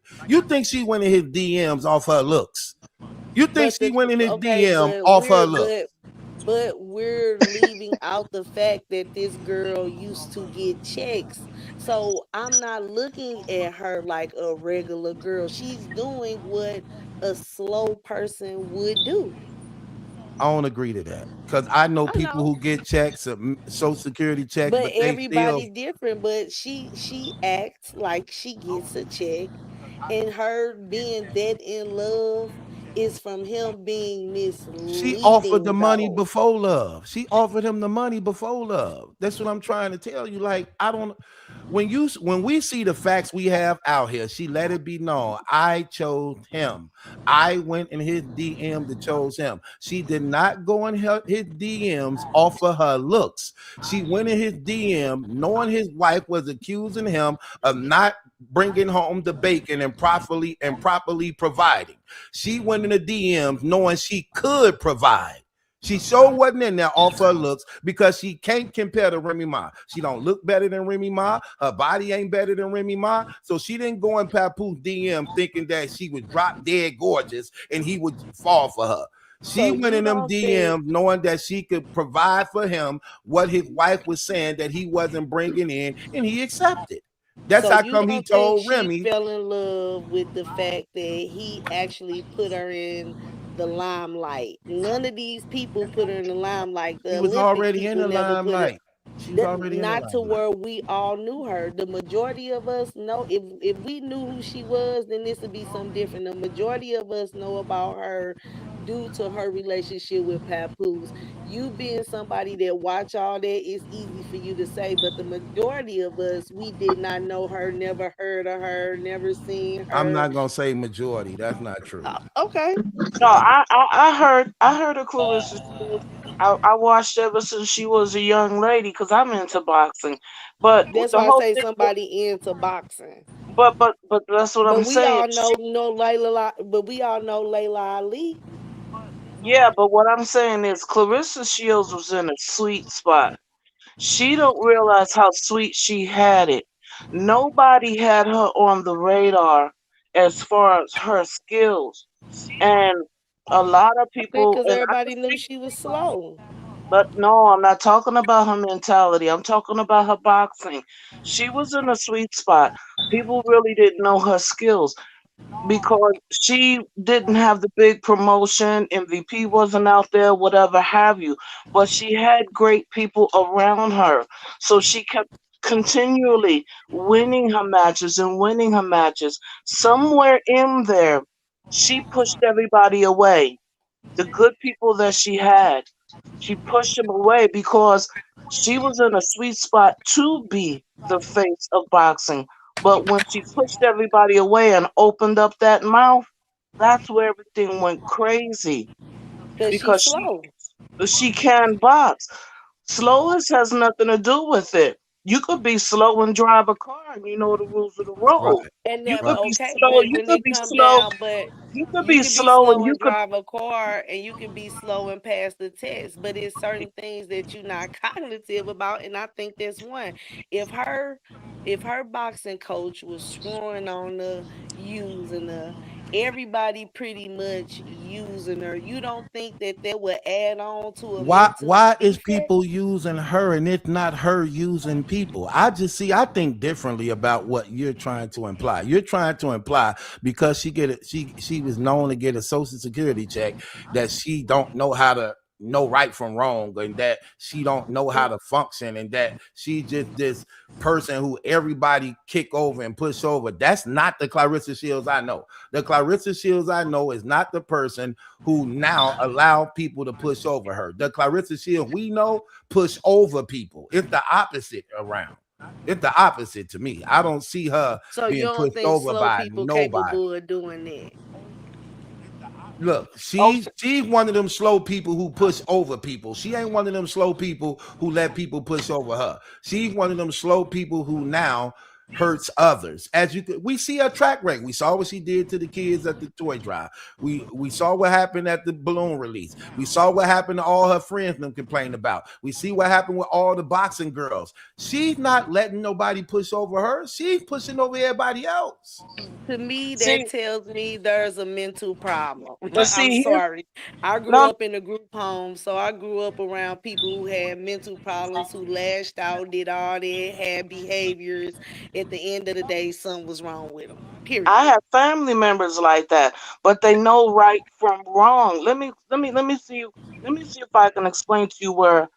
DMs off her looks? You think But she went in his okay, DM but off her look? we're leaving out the fact that this girl used to get checks. So I'm not looking at her like a regular girl. She's doing what a slow person would do. I don't agree to that because I know I people know. who get checks, social security checks, But but they still. everybody different. But she acts like she gets a check, and her being that in love is from him being She offered the misleading money though. before love. She offered him the money before love. That's what I'm trying to tell you. Like, I don't. When we see the facts we have out here, she let it be known. I chose him. I went in his DM to chose him. She did not go in his DMs off of her looks. She went in his DM knowing his wife was accusing him of not bringing home the bacon and properly providing. She went in the DMs knowing she could provide. She sure wasn't in there off her looks because she can't compare to Remy Ma. She don't look better than Remy Ma. Her body ain't better than Remy Ma. So she didn't go in Papoose DM thinking that she was drop dead gorgeous and he would fall for her. She So went you in them don't think DMs knowing that she could provide for him what his wife was saying that he wasn't bringing in, and he accepted. That's so how you come he don't think told she Remy fell in love with the fact that he actually put her in the limelight. None of these people put her in the limelight. he The was Olympic already in people the never put her. limelight. She was already in the Not to limelight. where we all knew her. The majority of us know, if we knew who she was, then this would be something different. The majority of us know about her due to her relationship with Papoose. You being somebody that watch all that, it's easy for you to say, but the majority of us, we did not know her, never heard of her, never seen I'm her. not gonna say majority. That's not true. Okay. No, I heard of Clarissa Shields. I watched ever since she was a young lady because I'm into boxing. But That's the why I whole say thing, somebody into boxing. but that's what I'm But we saying. all know Layla, but we all know Layla Ali. Yeah, but what I'm saying is Clarissa Shields was in a sweet spot. She don't realize how sweet she had it. Nobody had her on the radar as far as her skills. And a lot of Okay, people, because and I can everybody knew speak, she was slow. but no, I'm not talking about her mentality. I'm talking about her boxing. She was in a sweet spot. People really didn't know her skills because she didn't have the big promotion, MVP wasn't out there, whatever have you. But she had great people around her. So she kept continually winning her matches and winning her matches. Somewhere in there, she pushed everybody away, the good people that she had. She pushed him away because she was in a sweet spot to be the face of boxing. But when she pushed everybody away and opened up that mouth, that's where everything went crazy Cause she's because slow. she can box. Slowness has nothing to do with it. You could be slow and drive a car and you know the rules of the Right. road. And You that, could but Right. be okay, slow, but you when could it be come slow, down, but you could you be can be slow and slow you and could drive a car, and you can be slow and pass the test. But it's certain things that you're not cognitive about, and I think that's one. If her, if her boxing coach was screwing on her, using her, everybody pretty much using her, you don't think that that would add on to a mental Why is defect? people using her and it's not her using people? I think differently about what you're trying to imply. You're trying to imply because she was known to get a social security check that she don't know how to know right from wrong, and that she don't know how to function, and that she just this person who everybody kick over and push over. That's not the Claressa Shields I know. The Claressa Shields I know is not the person who now allow people to push over her. The Claressa Shields we know push over people. It's the opposite around. It's the opposite to me. I don't see her So you being don't pushed think over slow by people nobody. capable of doing that? Look, she's Okay. she's one of them slow people who push over people. She ain't one of them slow people who let people push over her. She's one of them slow people who now hurts others. As you could, we see her track record. We saw what she did to the kids at the toy drive. We saw what happened at the balloon release. We saw what happened to all her friends them complain about. We see what happened with all the boxing girls. She's not letting nobody push over her. She's pushing over everybody else. To me, that See, tells me there's a mental problem. but I'm see here, sorry. I grew no, up in a group home, so I grew up around people who had mental problems, who lashed out, did all that, had behaviors. At the end of the day, something was wrong with them. I Period. have family members like that, but they know right from wrong. Let me see if I can explain to you where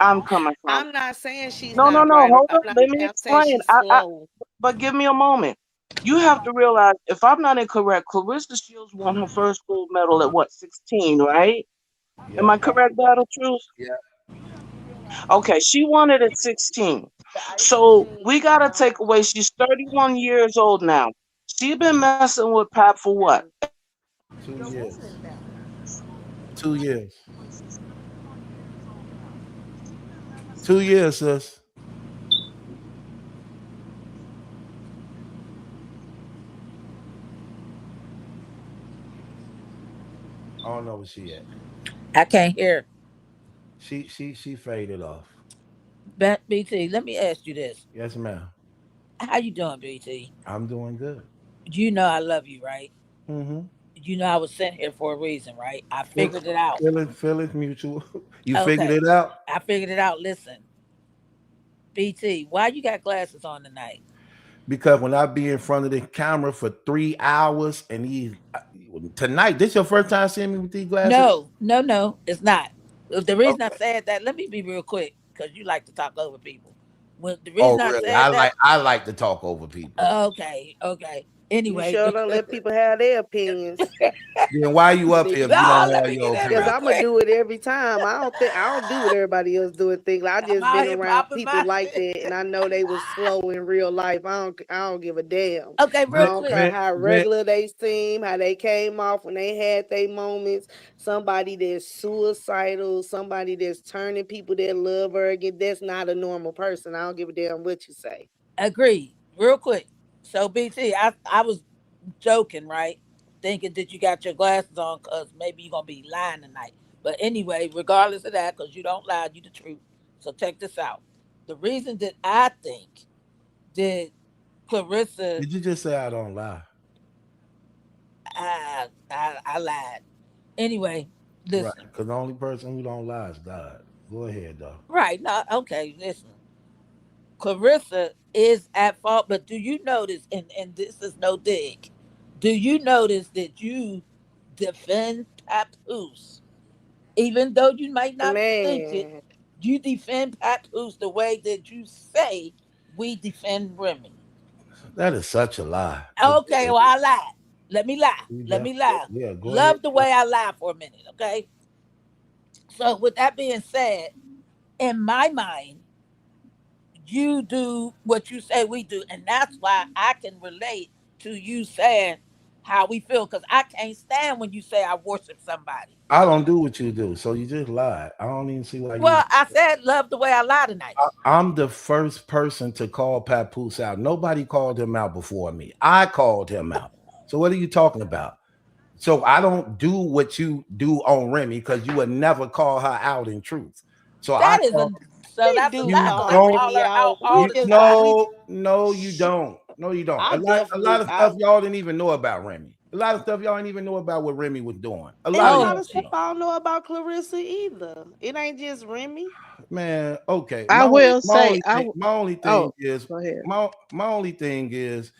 I'm coming from. I'm not saying she's No, no, not no, right, or hold I'm on. not Let me saying, I'm saying explain. she's slow. But give me a moment. You have to realize, if I'm not incorrect, Clarissa Shields won her first gold medal at what, 16, right? Am Yep. I correct, Battle Truth? Yeah. Okay, she won it at 16. So we gotta take away she's 31 years old now. She been messing with Pap for what? 2 years. 2 years. 2 years, sis. I don't know where she at. I can't hear. She faded off. BT, let me ask you this. Yes, ma'am. How you doing, BT? I'm doing good. You know I love you, right? Mm-hmm. You know I was sent here for a reason, right? I Feel, figured it out. feeling mutual. You figured Okay. it out I figured it out. Listen, BT, why you got glasses on tonight? because when I be in front of the camera for 3 hours and tonight, this your first time seeing me with these glasses? No, no, no, it's not. The reason I Okay. said that, let me be real quick, because you like to talk over people. When the Oh, reason I really? said that, I like to talk over people. okay, okay. You Anyway, sure don't let people have their opinions. Then why you up here if you no, don't let have me get your in Cause real opinion? I'ma quick. do it every time. I don't do what everybody else do and think. Like, I I'm just out been here around popping people my like shit. that, and I know they was slow in real life. I don't give a damn. Okay, I real Vin, don't quick. care Vin, how Vin, regular they seem, how they came off when they had their moments. Somebody that's suicidal, somebody that's turning people that love her again. That's not a normal person. I don't give a damn what you say. Agreed. Real quick. So BT, I was joking, right? Thinking that you got your glasses on because maybe you're gonna be lying tonight. But anyway, regardless of that, because you don't lie, you the truth. So check this out. The reason that I think that Clarissa, did you just say I don't lie? I lied. Anyway, Right. listen. Because the only person who don't lie is God. Go ahead, though. Right, now okay, listen. Clarissa is at fault, but do you notice, and this is no dig, do you notice that you defend Papoose? Even though you might not think it, Man, you defend Papoose the way that you say we defend women. That is such a lie. But go Okay, ahead. well, I lied. Let me lie. You Let me lie. yeah, go ahead. Love the way I lie for a minute, okay? So with that being said, in my mind, you do what you say we do, and that's why I can relate to you saying how we feel, because I can't stand when you say I worship somebody. I don't do what you do, so you just lied. I don't even see why you. Well, I said love the way I lie tonight. I'm the first person to call Papoose out. Nobody called him out before me. I called him out. So what are you talking about? So I don't do what you do on Remy because you would never call her out in truth. So I That is a call so We that's a do lie you because call I don't call Remy her out. out all We you the just time. we no you don't. No you don't. I A lot definitely of stuff y'all didn't even know about Remy. A lot of stuff y'all didn't even know about what Remy was doing. A and lot a of lot y'all Oh, of didn't stuff know. I don't know about Clarissa either. It ain't just Remy. Man, okay. I will say, oh, go ahead. My only thing is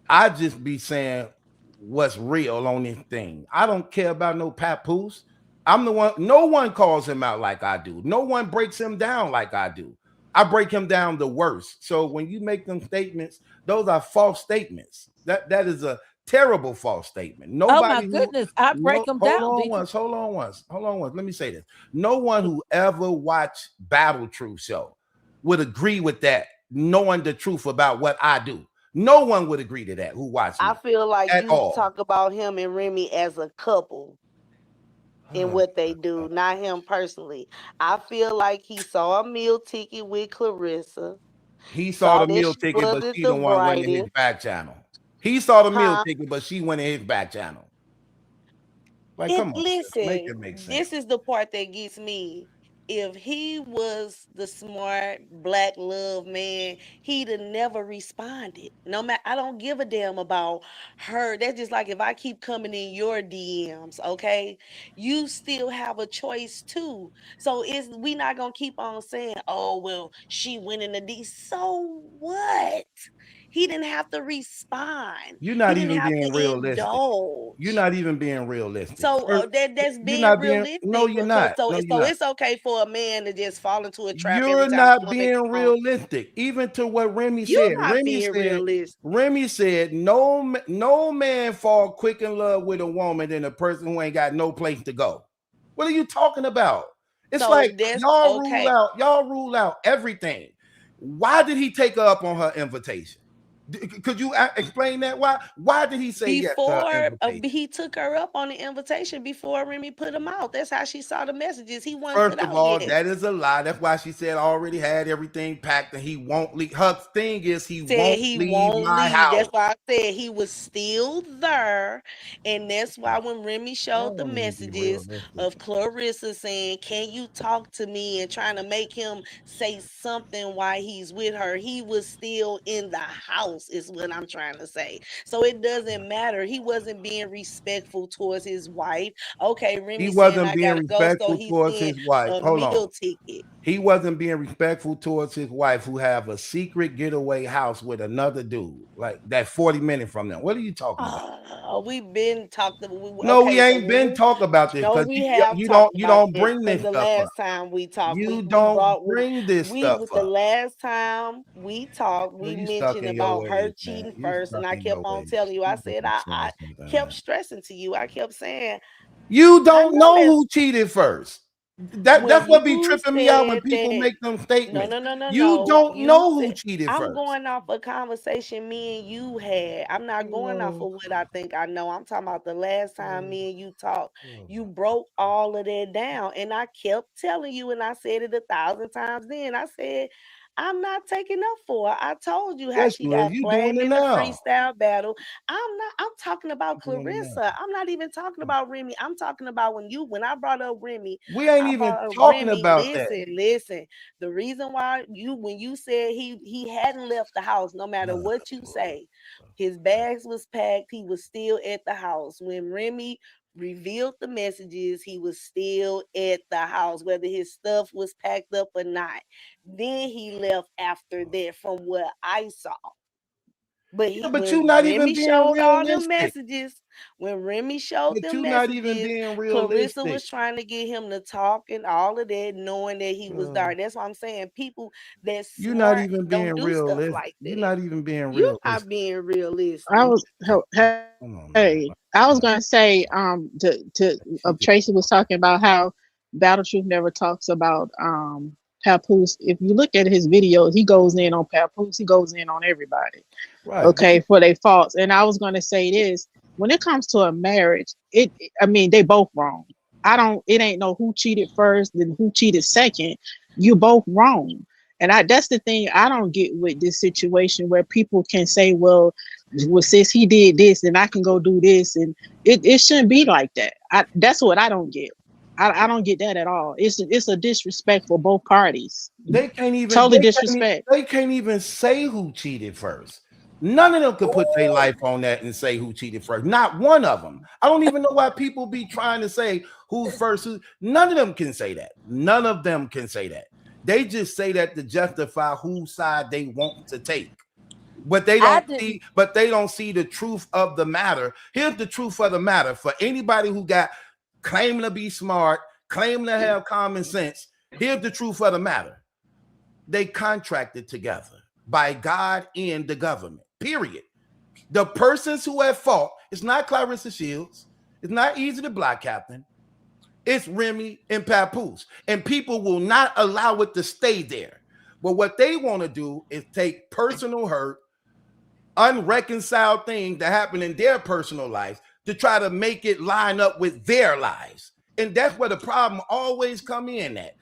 I just be saying what's real on this thing. I don't care about no papoose. I'm the one, no one calls him out like I do. No one breaks him down like I do. I break him down the worst. So when you make them statements, those are false statements. That is a terrible false statement. oh my Nobody who goodness, I break no them down, hold on once. Let me say this. No one who ever watched Battle Truth show would agree with that, knowing the truth about what I do. No one would agree to that who watched I me feel like at you all. talk about him and Remy as a couple in what they do, not him personally. I feel like he saw a meal ticket with Clarissa, He saw saw the that meal she ticket, but wasn't she the the one went in his brightest, back channel. He saw the meal huh? ticket, but she went in his back channel. Like, It come on, sis, make listen, it make sense. this is the part that gets me. If he was the smart black love man, he'd have never responded. No matter, I don't give a damn about her. That's just like if I keep coming in your DMs, okay? You still have a choice too. So it's we not gonna keep on saying, oh well, she went in the D. So what? He didn't have to respond. You're He not didn't even have being to realistic. You're indulge. not even being realistic. So First, that's you're being not being. No, realistic. you're not. No, you're So not. it's okay for a man to just fall into a trap every You're time a not woman being come on. realistic. Even to what Remy You're said. not being realistic. Remy said, no man fall quick in love with a woman than a person who ain't got no place to go. What are you talking about? It's So like that's okay. y'all rule out everything. Why did he take her up on her invitation? Could you explain that? Why did he say yes to her Before invitation? he took her up on the invitation before Remy put him out. That's how she saw the messages. He wasn't First put of out all, yet. that is a lie. That's why she said I already had everything packed and he won't leave. Her thing is he Said won't he leave won't my leave. That's house. why I said he was still there. And that's why when Remy Y'all showed the won't even be messages realistic. of Clarissa saying, can you talk to me, and trying to make him say something while he's with her, he was still in the house, is what I'm trying to say. So it doesn't matter. He wasn't being respectful towards his wife. Okay, He Remy saying wasn't I being gotta go, so respectful he towards sent his wife. a Hold on. meal ticket. He wasn't being respectful towards his wife who have a secret getaway house with another dude, like that 40 minutes from them. What are you talking about? We've been talked about. No, we Okay, so ain't when been we talk about this no, because we have talked you about don't this bring because this the stuff up. last time we talked, You we don't brought bring this we stuff with the up. last time we talked, No, we you stuck mentioned in your about her ways, man. cheating You first, stuck and I in kept your on ways. telling you. I You said gotta I change something, kept man. stressing to you. I kept saying You I don't know know that who cheated first. when That's what be you tripping me out when said people that. make them No, statements. no, no, no, You no. don't You know who said cheated I'm first. going off a conversation me and you had. I'm not going off of what I think I know. I'm talking about the last time me and you talked. You broke all of that down. And I kept telling you, and I said it 1,000 times then. I said, I'm not taking up for her. I told you how Yes, she you is. got You doing flamed it in the now. freestyle battle. I'm talking about You doing it now. Clarissa. I'm not even talking about Remy. I'm talking about when I brought up Remy, We ain't I even brought up talking Remy. about that. Listen. The reason why when you said he hadn't left the house, no matter Oh, what you say, his bags was packed, he was still at the house. When Remy revealed the messages, he was still at the house, whether his stuff was packed up or not. Then he left after that, from what I saw. But yeah, but you when not even Remy being showed all them realistic. messages, when Remy showed But them you not even messages, being Clarissa realistic. was trying to get him to talk and all of that, knowing that he was Uh, there. That's why I'm saying people that you're not smart even don't being do stuff realistic. like You're that. not even being You're not realistic. being I realistic. was Come on, man. hey, I was gonna say to She Tracy was talking about how Battle Truth never talks about Papoose. If you look at his videos, he goes in on Papoose. He goes in on everybody. Right. Okay, for their faults. And I was going to say this: when it comes to a marriage, I mean, they both wrong. It ain't no who cheated first and who cheated second. You both wrong. And that's the thing I don't get with this situation where people can say, well, since he did this, then I can go do this. And it shouldn't be like that. That's what I don't get. I don't get that at all. It's a disrespect for both parties. They can't even totally disrespect. They can't even say who cheated first. None of them could put their life on that and say who cheated first. Not one of them. I don't even know why people be trying to say who's first. None of them can say that. None of them can say that. They just say that to justify whose side they want to take. But they don't see the truth of the matter. Here's the truth of the matter for anybody who got claiming to be smart, claiming to have common sense. Here's the truth of the matter. They contracted together by God and the government, period. The persons who have fought, it's not Claressa Shields, it's not Easy the Black Captain, it's Remy and Papoose. And people will not allow it to stay there. But what they want to do is take personal hurt, unreconciled things that happen in their personal life to try to make it line up with their lives. And that's where the problem always come in at.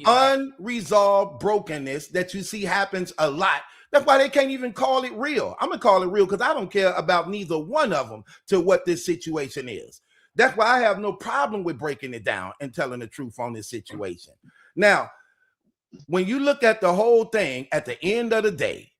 Unresolved brokenness that you see happens a lot. That's why they can't even call it real. I'm going to call it real because I don't care about neither one of them to what this situation is. That's why I have no problem with breaking it down and telling the truth on this situation. Now, when you look at the whole thing, at the end of the day,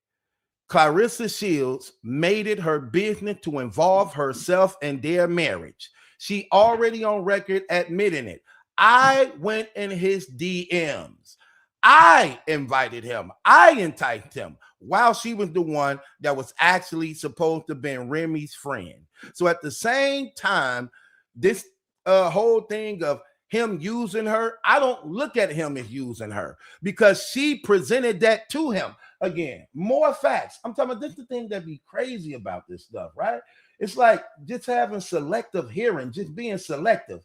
Claressa Shields made it her business to involve herself in their marriage. She already on record admitting it. I went in his DMs. I invited him. I enticed him while she was the one that was actually supposed to be Remy's friend. So at the same time, this whole thing of him using her, I don't look at him as using her because she presented that to him. Again, more facts. I'm talking about this is the thing that be crazy about this stuff, right? It's like just having selective hearing, just being selective.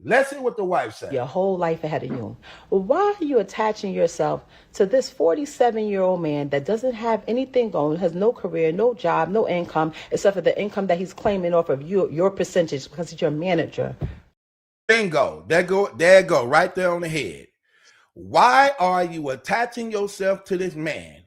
Let's hear what the wife said. Your whole life ahead of you. Well, why are you attaching yourself to this 47-year-old man that doesn't have anything going, has no career, no job, no income, except for the income that he's claiming off of your percentage because he's your manager? Bingo. There go, right there on the head. Why are you attaching yourself to this man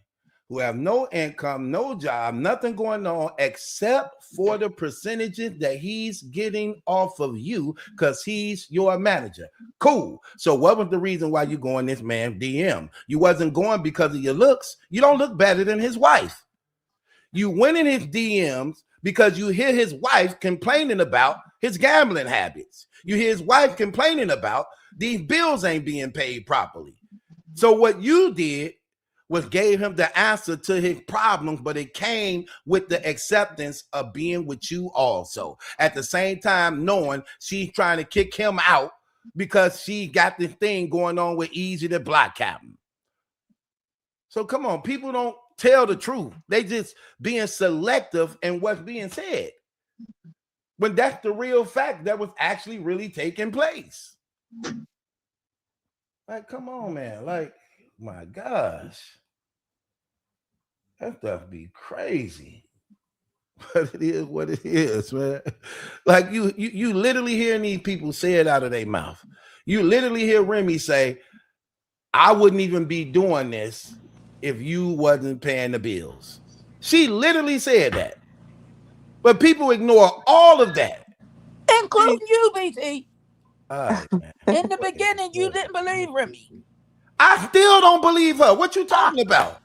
who have no income, no job, nothing going on except for the percentages that he's getting off of you because he's your manager? Cool. So what was the reason why you going this man DM? You wasn't going because of your looks. You don't look better than his wife. You went in his DMs because you hear his wife complaining about his gambling habits. You hear his wife complaining about these bills ain't being paid properly. So what you did was gave him the answer to his problems, but it came with the acceptance of being with you also. At the same time, knowing she's trying to kick him out because she got this thing going on with Easy the Black Captain. So come on, people don't tell the truth. They just being selective in what's being said. When that's the real fact that was actually really taking place. Like, come on, man. Like, my gosh. That stuff be crazy. But it is what it is, man. Like, you literally hearing these people say it out of their mouth. You literally hear Remy say, I wouldn't even be doing this if you wasn't paying the bills. She literally said that. But people ignore all of that. Including you, BT. All right, man. In the beginning, you didn't believe Remy. I still don't believe her. What you talking about?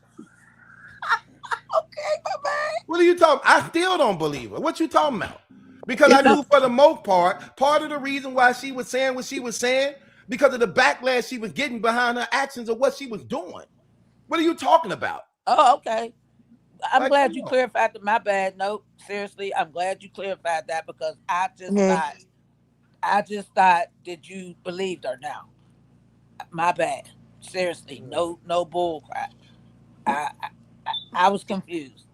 Okay, my man. What are you talking? I still don't believe her. What you talking about? Because I knew for the most part of the reason why she was saying what she was saying, because of the backlash she was getting behind her actions of what she was doing. What are you talking about? Oh, okay. I'm glad you clarified that. My bad. Nope. Seriously, I'm glad you clarified that because I just thought that you believed her now. My bad. Seriously, no bull crap. I was confused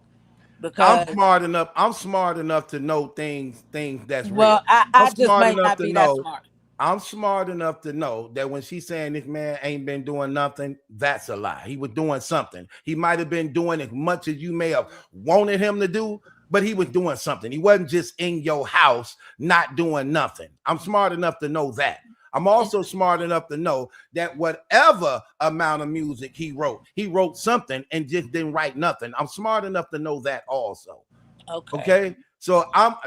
because I'm smart enough to know things that's real. Well, I just might not be that smart. I'm smart enough to know that when she's saying this man ain't been doing nothing, that's a lie. He was doing something. He might have been doing as much as you may have wanted him to do, but he was doing something. He wasn't just in your house not doing nothing. I'm smart enough to know that. I'm also smart enough to know that whatever amount of music he wrote something and just didn't write nothing. I'm smart enough to know that also. Okay. So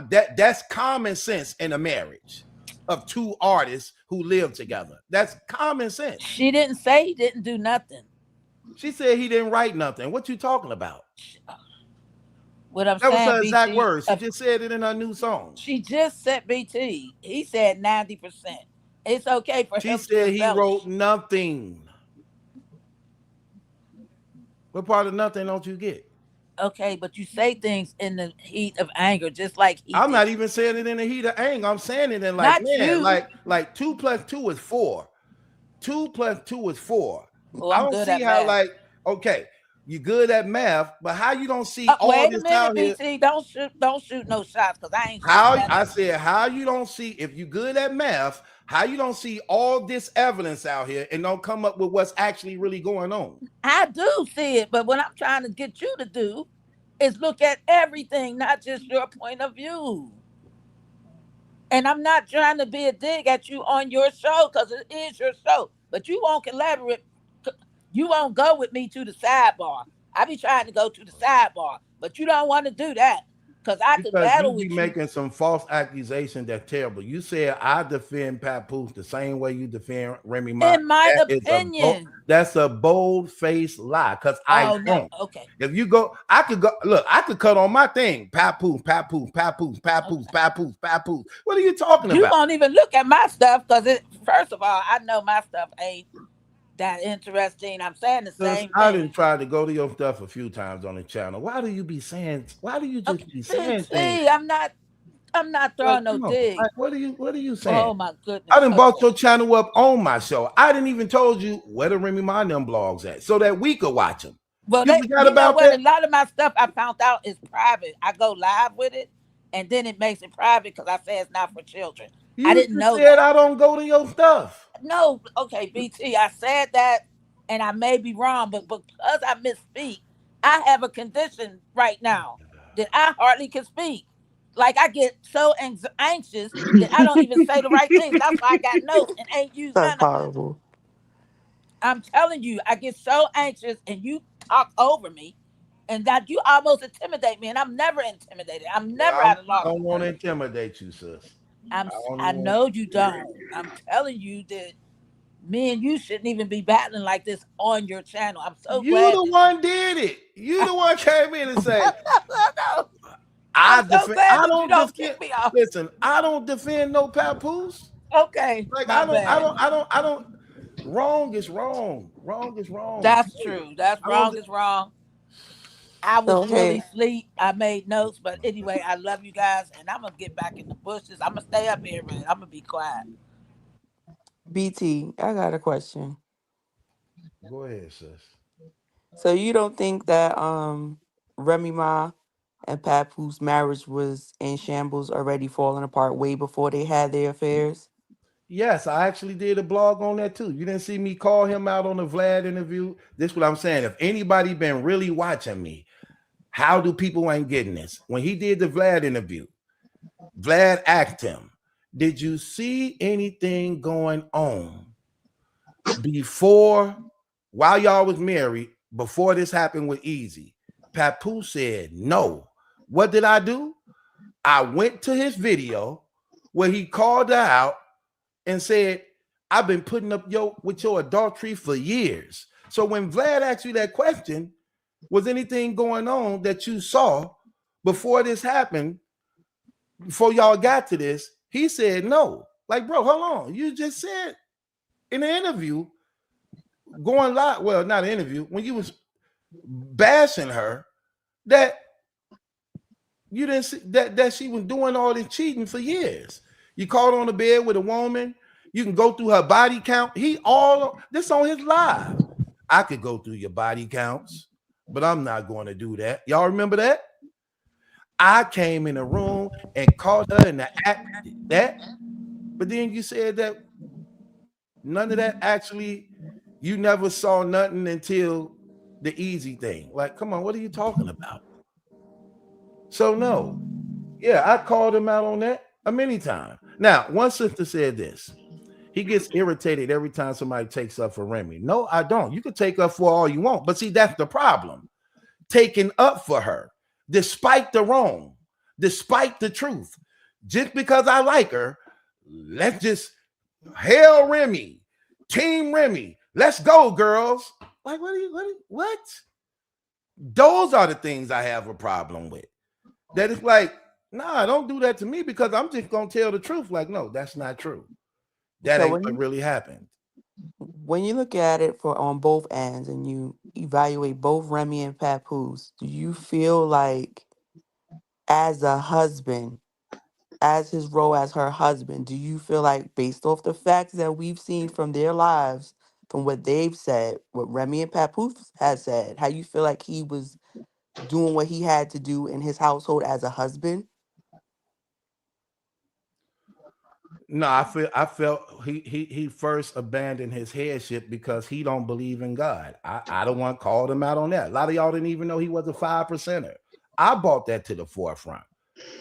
that's common sense in a marriage of two artists who live together. That's common sense. She didn't say he didn't do nothing. She said he didn't write nothing. What you talking about? What I'm that saying, was her exact BT, words. She just said it in her new song. She just said BT. He said 90%. It's okay for him. She said he wrote nothing. What part of nothing don't you get? Okay, but you say things in the heat of anger, just like I'm not even saying it in the heat of anger. I'm saying it in like, not you. like 2 + 2 is 4. 2 + 2 is 4. Oh, I don't see how math. Okay, you good at math, but how you don't see all wait this a minute, out BT, here? Don't shoot no shots because I ain't. I said how you don't see, if you good at math, how you don't see all this evidence out here and don't come up with what's actually really going on. I do see it, but what I'm trying to get you to do is look at everything, not just your point of view. And I'm not trying to be a dig at you on your show because it is your show, but you won't collaborate. You won't go with me to the sidebar. I be trying to go to the sidebar, but you don't want to do that because could battle with you. Making some false accusations that's terrible. You said I defend Papoose the same way you defend Remy Ma. In my opinion, that's a bold-faced lie because I don't. No. Okay. If you go, I could go. Look, I could cut on my thing. Papoose. What are you talking about? You won't even look at my stuff because first of all, I know my stuff ain't that interesting. I'm saying the same thing. I didn't try to go to your stuff a few times on the channel. Why do you be saying? Why do you just be saying things? I'm not throwing no dig. What are you saying? Oh my goodness! I done brought your channel up on my show. I didn't even told you where the Remy Ma them blogs at, so that we could watch them. Well, you know what? A lot of my stuff I found out is private. I go live with it, and then it makes it private because I say it's not for children. I didn't know that. I don't go to your stuff. No, okay, BT. I said that, and I may be wrong, but because I misspeak, I have a condition right now that I hardly can speak. Like I get so anxious that I don't even say the right things. That's why I got notes and ain't used none of them. I'm telling you, I get so anxious and you talk over me, and that you almost intimidate me, and I'm never intimidated. I'm never at a loss. I don't want to intimidate you, sis. I know you don't. I'm telling you that me and you shouldn't even be battling like this on your channel. I'm so glad. You the one did it. You the one came in and said, no. I don't kick me off. Listen, I don't defend no Papoose. Okay. Like I don't. Wrong is wrong. Wrong is wrong. That's true. That's wrong is wrong. I was really asleep. I made notes, but anyway, I love you guys, and I'm gonna get back in the bushes. I'm gonna stay up here, man. I'm gonna be quiet. BT, I got a question. Go ahead, sis. So you don't think that Remy Ma and Papoose marriage was in shambles, already falling apart way before they had their affairs? Yes, I actually did a blog on that too. You didn't see me call him out on the Vlad interview. This is what I'm saying. If anybody been really watching me, how do people ain't getting this? When he did the Vlad interview, Vlad asked him, did you see anything going on while y'all was married, before this happened with Easy? Papoose said, no. What did I do? I went to his video where he called her out and said, I've been putting up with your adultery for years. So when Vlad asked you that question, was anything going on that you saw before this happened, before y'all got to this? He said no. Like, bro, hold on. You just said in an interview, going live, well, not an interview, when you was bashing her, that you didn't see that she was doing all this cheating for years. You caught on the bed with a woman. You can go through her body count. This on his live. I could go through your body counts, but I'm not going to do that. Y'all remember that? I came in the room and caught her in the act that But then you said that none of that actually, you never saw nothing until the easy thing. Like, come on, what are you talking about? So no, yeah, I called him out on that a many times. Now, one sister said this. He gets irritated every time somebody takes up for Remy. No, I don't. You can take up for all you want, but see, that's the problem. Taking up for her, despite the wrong, despite the truth. Just because I like her, let's just hail Remy, Team Remy. Let's go, girls. Like, what? Those are the things I have a problem with. That it's like, nah, don't do that to me because I'm just gonna tell the truth. Like, no, that's not true. That So ain't what really happened. when you look at it for on both ends and you evaluate both Remy and Papoose, do you feel like as a husband, as his role as her husband, do you feel like based off the facts that we've seen from their lives, from what they've said, what Remy and Papoose has said, how you feel like he was doing what he had to do in his household as a husband? No, I felt he first abandoned his headship because he don't believe in God. I don't want called him out on that. A lot of y'all didn't even know he was a 5%er. I brought that to the forefront.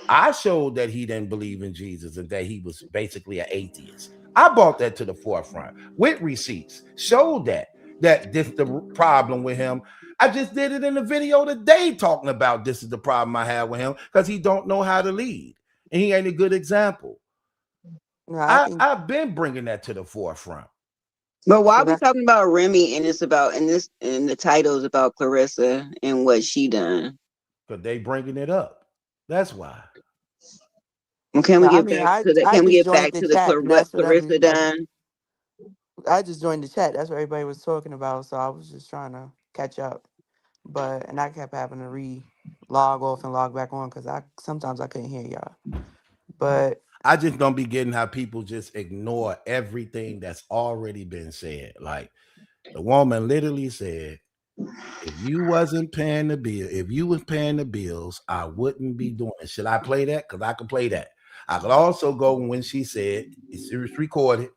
I showed that he didn't believe in Jesus and that he was basically an atheist. I brought that to the forefront with receipts. Showed that this the problem with him. I just did it in the video today talking about this is the problem I have with him because he don't know how to lead and he ain't a good example. No, I think I've been bringing that to the forefront. But why so. are we That talking about Remy and it's about and the title is about Claressa and what she done? Because they bringing it up. That's why. Well, can we no, I get mean, back to the? I Can we just get joined back the to the chat, and What that's what Clarissa done? I just joined the chat. That's what everybody was talking about. So I was just trying to catch up. But and I kept having to log off and log back on because I sometimes I couldn't hear y'all. But I just don't be getting how people just ignore everything that's already been said. Like the woman literally said, if you wasn't paying the bill, if you was paying the bills, I wouldn't be doing it. Should I play that? Because I could play that. I could also go when she said, it's recorded,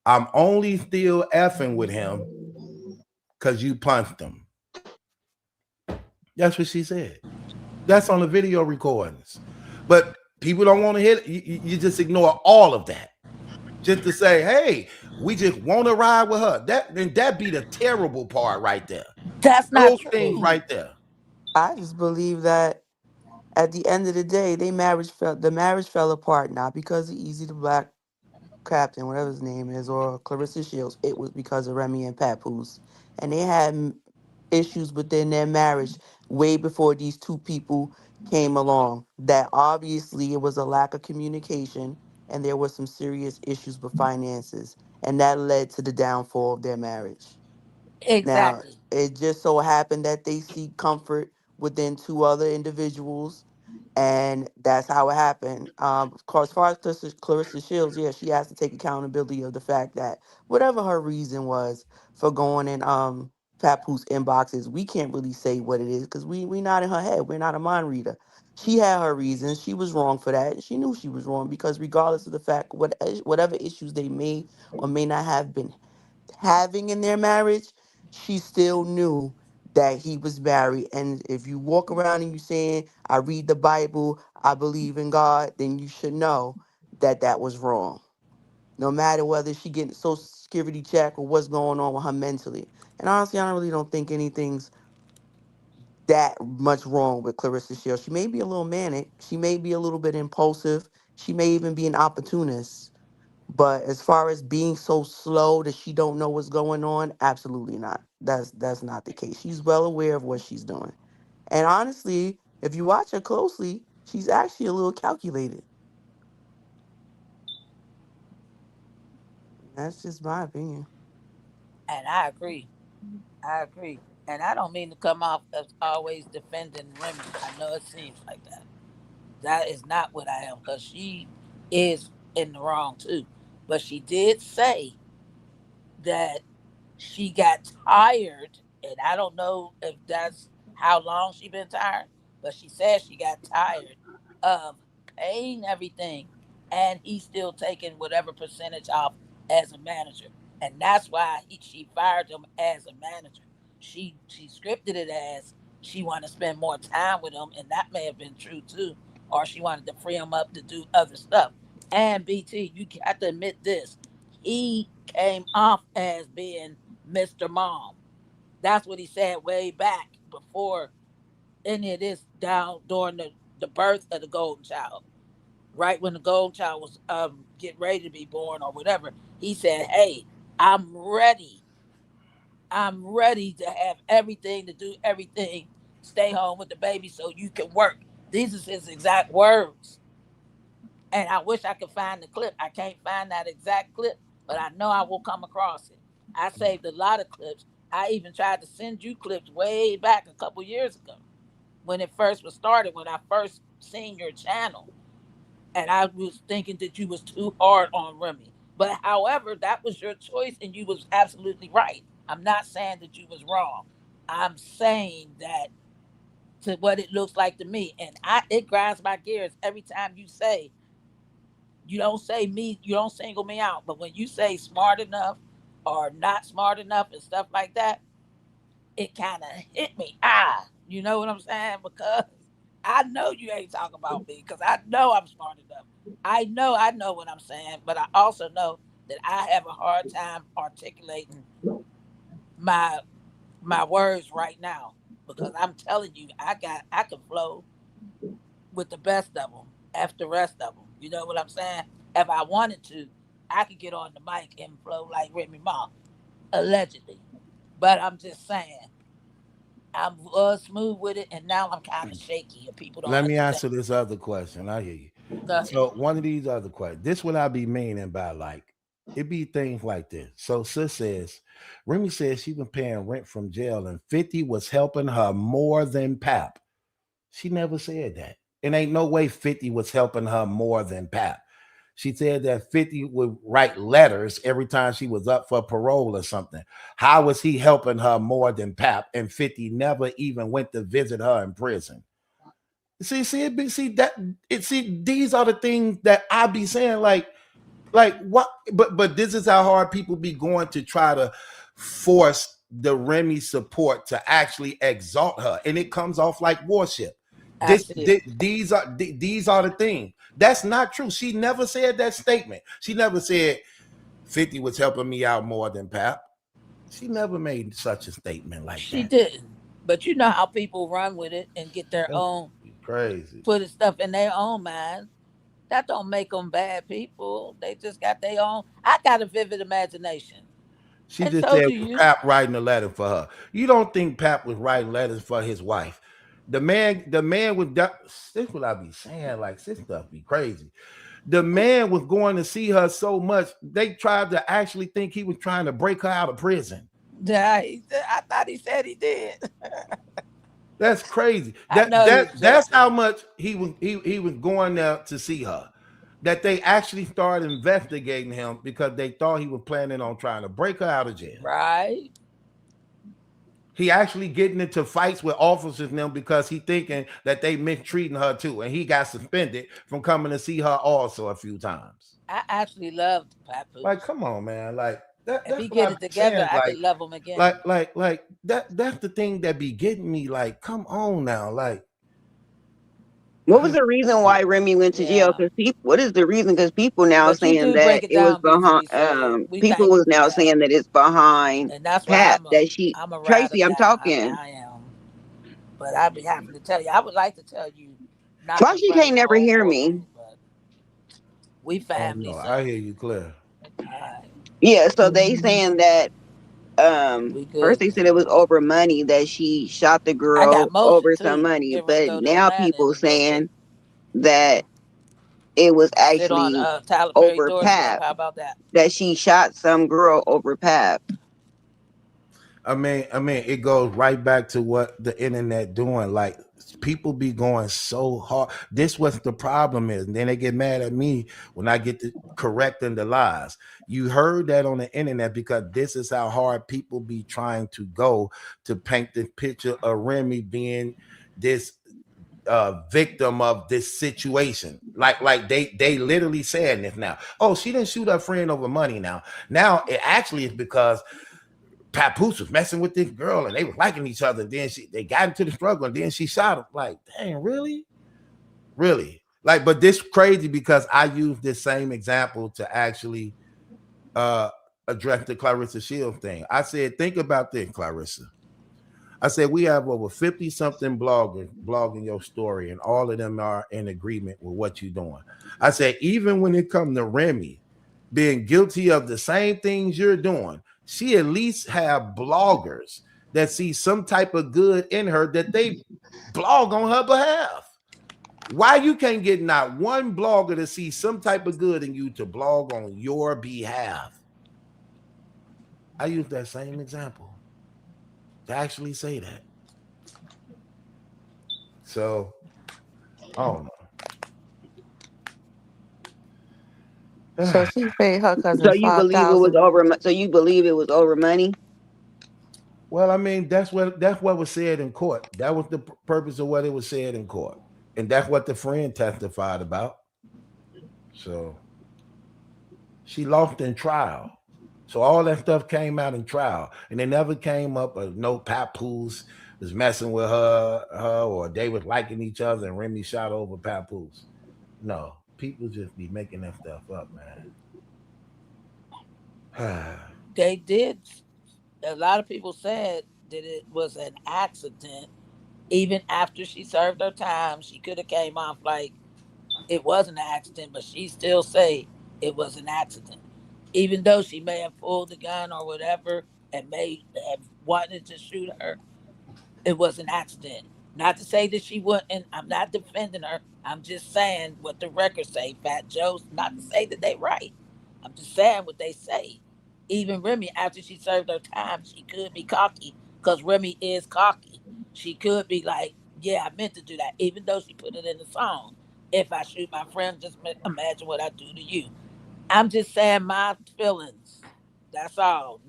I'm only still effing with him because you punched him. That's what she said. That's on the video recordings. But people don't want to hear it. You just ignore all of that. Just to say, hey, we just want to ride with her. That be the terrible part right there. That's not Those things true. right there. I just believe that at the end of the day, the marriage fell apart not because of Easy the Black Captain, whatever his name is, or Clarissa Shields. It was because of Remy and Papoose, and they had issues within their marriage way before these two people came along. That obviously it was a lack of communication, and there were some serious issues with finances, and that led to the downfall of their marriage. Now, Exactly. it just so happened that they seek comfort within two other individuals, and that's how it happened. Of course, as far as Clarissa Shields, yeah, she has to take accountability of the fact that whatever her reason was for going in Papoose inboxes, we can't really say what it is because we not in her head. We're not a mind reader. She had her reasons. She was wrong for that. She knew she was wrong because regardless of the fact whatever issues they may or may not have been having in their marriage, she still knew that he was married. And if you walk around and you saying, I read the Bible, I believe in God, then you should know that that was wrong. No matter whether she getting social security check or what's going on with her mentally. And honestly, I really don't think anything's that much wrong with Clarissa Shields. She may be a little manic. She may be a little bit impulsive. She may even be an opportunist. But as far as being so slow that she don't know what's going on, absolutely not. That's not the case. She's well aware of what she's doing. And honestly, if you watch her closely, she's actually a little calculated. That's just my opinion. And I agree. I agree. And I don't mean to come off as always defending Remy. I know it seems like that. That is not what I am because she is in the wrong too. But she did say that she got tired, and I don't know if that's how long she been tired, but she said she got tired of paying everything and he's still taking whatever percentage off as a manager, and that's why she fired him as a manager. She scripted it as she wanted to spend more time with him, and that may have been true too, or she wanted to free him up to do other stuff. And BT, you have to admit this: he came off as being Mr. Mom. That's what he said way back before any of this, down during the birth of the golden child, right when the golden child was getting ready to be born or whatever. He said, "Hey, I'm ready. I'm ready to have everything, to do everything. Stay home with the baby so you can work." These are his exact words. And I wish I could find the clip. I can't find that exact clip, but I know I will come across it. I saved a lot of clips. I even tried to send you clips way back a couple years ago when it first was started, when I first seen your channel. And I was thinking that you was too hard on Remy. But however, that was your choice and you was absolutely right. I'm not saying that you was wrong. I'm saying that to what it looks like to me. And it grinds my gears every time you say, you don't say me, you don't single me out. But when you say smart enough or not smart enough and stuff like that, it kind of hit me. You know what I'm saying? Because I know you ain't talking about me because I know I'm smart enough. I know what I'm saying, but I also know that I have a hard time articulating my my words right now because I'm telling you, I can flow with the best of them, after the rest of them. You know what I'm saying? If I wanted to, I could get on the mic and flow like Remy Ma, allegedly. But I'm just saying, I was smooth with it, and now I'm kind of shaky, and people don't Let me understand. answer this other question. I hear you. Go ahead. So one of these other questions. This what I be meaning by like it be things like this. So sis says, Remy says she been paying rent from jail and 50 was helping her more than Pap. She never said that. And ain't no way 50 was helping her more than Pap. She said that 50 would write letters every time she was up for parole or something. How was he helping her more than Pap? And 50 never even went to visit her in prison. See, these are the things that I be saying, like what, but this is how hard people be going to try to force the Remy support to actually exalt her, and it comes off like worship. I see it. These are the things. That's not true. She never said that statement. She never said 50 was helping me out more than Pap. She never made such a statement like She that. didn't. But you know how people run with it and get their That's own, crazy. put stuff in their own mind. That don't make them bad people. They just got their own. I got a vivid imagination. She And just so said do you. Pap writing a letter for her. You don't think Pap was writing letters for his wife? The man was. This what I be saying. Like this stuff be crazy. The man was going to see her so much they tried to actually think he was trying to break her out of prison. Yeah, I thought he said he did. That's crazy. I know he was That's joking. how much he was going there to see her. That they actually started investigating him because they thought he was planning on trying to break her out of jail. Right. He actually getting into fights with officers now because he thinking that they mistreating her too, and he got suspended from coming to see her also a few times. I actually loved Like, Papoose. come on, man. Like that. If he That's what get I'm it together, saying. I could love him again. Like that. That's the thing that be getting me. Like, come on now. Like, What was the reason why Remy went to jail? Yeah. Because people, what is the reason? Because people now But you saying do break that it it was down, behind. BT. So we People thank you was for now that. saying that it's behind And that's why Pat. That she I'm a ride or Tracy, I'm die. talking. I am. But I'd be happy to tell you. I would like to tell you, not Why in she front of can't the never whole hear me? courtroom, but we oh family, no, I so hear you clear. all right, Yeah. So they saying that we first good they said then. it was over money that she shot the I got girl motion over some too. money, Get ready to but go to now Atlanta people and go to saying that it was sit on actually Tyler Perry over doorstep. Pap. How about that? That she shot some girl over Pap. I mean, it goes right back to what the internet doing. Like people be going so hard. This what the problem is, and then they get mad at me when I get to correcting the lies. You heard that on the internet because this is how hard people be trying to go to paint the picture of Remy being this victim of this situation. Like they literally saying this now. Oh, she didn't shoot her friend over money now. Now it actually is because Papoose was messing with this girl and they were liking each other. And then they got into the struggle and then she shot him. Like, dang, really? Really? Like, but this crazy because I used this same example to actually address the Claressa Shields thing. I said, think about this, Claressa. I said, we have over 50 something bloggers blogging your story, and all of them are in agreement with what you're doing. I said, even when it comes to Remy being guilty of the same things you're doing, she at least have bloggers that see some type of good in her that they blog on her behalf. Why you can't get not one blogger to see some type of good in you to blog on your behalf? I use that same example to actually say that. So, I don't know. So she paid her cousin So you believe it was 5,000. over? So you believe it was over money? Well, I mean, that's what was said in court. That was the purpose of what it was said in court, and that's what the friend testified about. So she lost in trial. So all that stuff came out in trial, and it never came up. No Papoose was messing with her, or they was liking each other, and Remy shot over Papoose. No, people just be making that stuff up, man. They did. A lot of people said that it was an accident. Even after she served her time, she could have came off like it wasn't an accident, but she still say it was an accident. Even though she may have pulled the gun or whatever and may have wanted to shoot her, it was an accident. Not to say that she wouldn't. I'm not defending her. I'm just saying what the records say. Fat Joe's not to say that they right. I'm just saying what they say. Even Remy, after she served her time, she could be cocky because Remy is cocky. She could be like, "Yeah, I meant to do that," even though she put it in the song. If I shoot my friend, just imagine what I do to you. I'm just saying my feelings. That's all.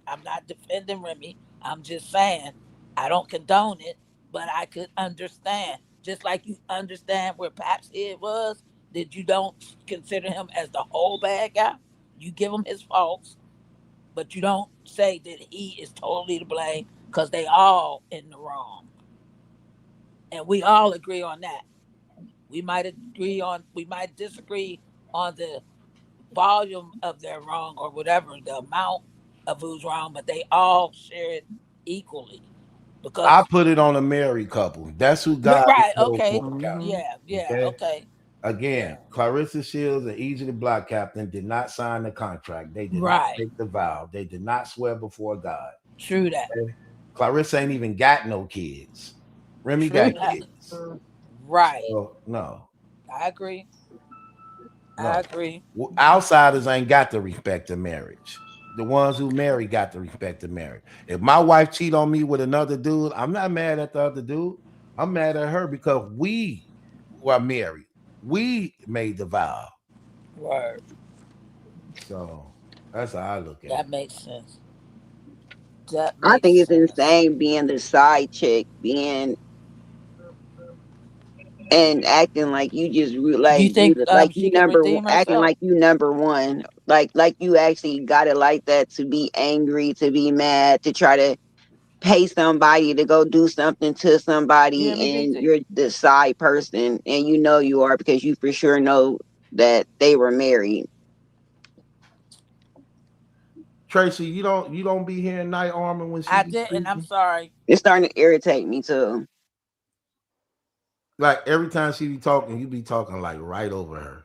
I'm not defending Remy. I'm just saying I don't condone it, but I could understand. Just like you understand where Pap's head was, that you don't consider him as the whole bad guy. You give him his faults, but you don't say that he is totally to blame because they all in the wrong. And we all agree on that. We might disagree on the volume of their wrong or whatever, the amount of who's wrong, but they all share it equally. I Because put it on a married couple. That's who God is right, supposed to okay. work out. Yeah, Okay. okay. Again, Yeah. Claressa Shields and Easy the Block Captain did not sign the contract. They did not Right. take the vow. They did not swear before God. True that. Okay? Claressa ain't even got no kids. Remy True got that. kids. Right. So, no. I agree. I No. agree. Outsiders ain't got the respect of marriage. The ones who marry got the respect of marriage. If my wife cheat on me with another dude, I'm not mad at the other dude. I'm mad at her because we were married. We made the vow. Word. So that's how I look at That it. makes sense. That I makes think it's sense. insane being the side chick, and acting like you just You like think like you she can redeem acting herself? like you number one, like you actually got it like that to be angry, to be mad, to try to pay somebody to go do something to You hear somebody, me, and BT? you're the side person, and you know you are because you for sure know that they were married. Tracy, you don't be hearing Night Armor when she I be didn't. I'm speaking. sorry. It's starting to irritate me too. Like every time she be talking, you be talking like right over her.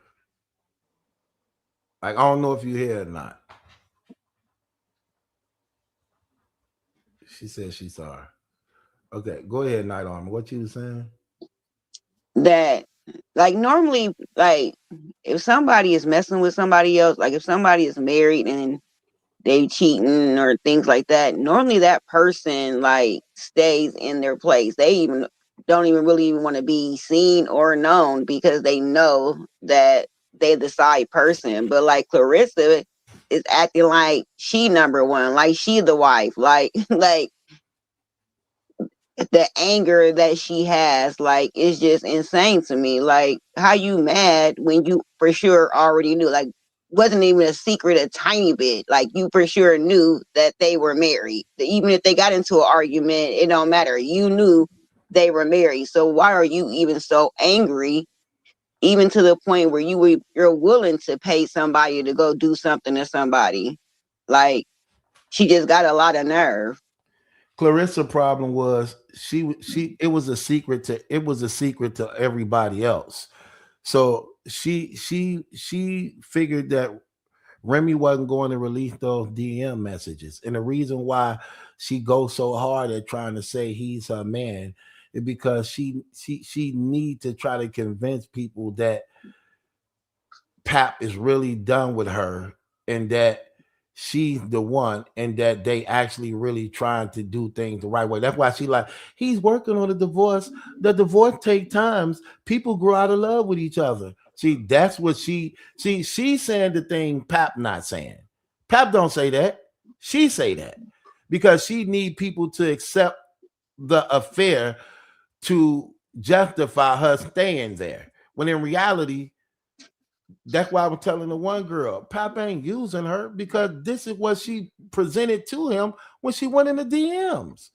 Like I don't know if you hear it or not. She said she's sorry. Okay, go ahead, Night Armor. What you was saying? That like normally, like if somebody is messing with somebody else, like if somebody is married and they cheating or things like that, normally that person like stays in their place. They even don't even really even want to be seen or known because they know that they're the side person. But like Claressa is acting like she number one, like she the wife, like like the anger that she has, like, is just insane to me. Like, how you mad when you for sure already knew, like, wasn't even a secret a tiny bit. Like, you for sure knew that they were married. Even if they got into an argument, it don't matter. You knew they were married. So why are you even so angry, even to the point where you're willing to pay somebody to go do something to somebody? Like, she just got a lot of nerve. Clarissa problem was it was a secret to everybody else. So she figured that Remy wasn't going to release those DM messages. And the reason why she goes so hard at trying to say he's her man is because she need to try to convince people that Pap is really done with her and that she's the one and that they actually really trying to do things the right way. That's why she like, he's working on a divorce. The divorce take times. People grow out of love with each other. See, that's what she's saying the thing Pap not saying. Pap don't say that. She say that because she need people to accept the affair to justify her staying there. When in reality, that's why I was telling the one girl, Pap ain't using her because this is what she presented to him when she went in the DMs.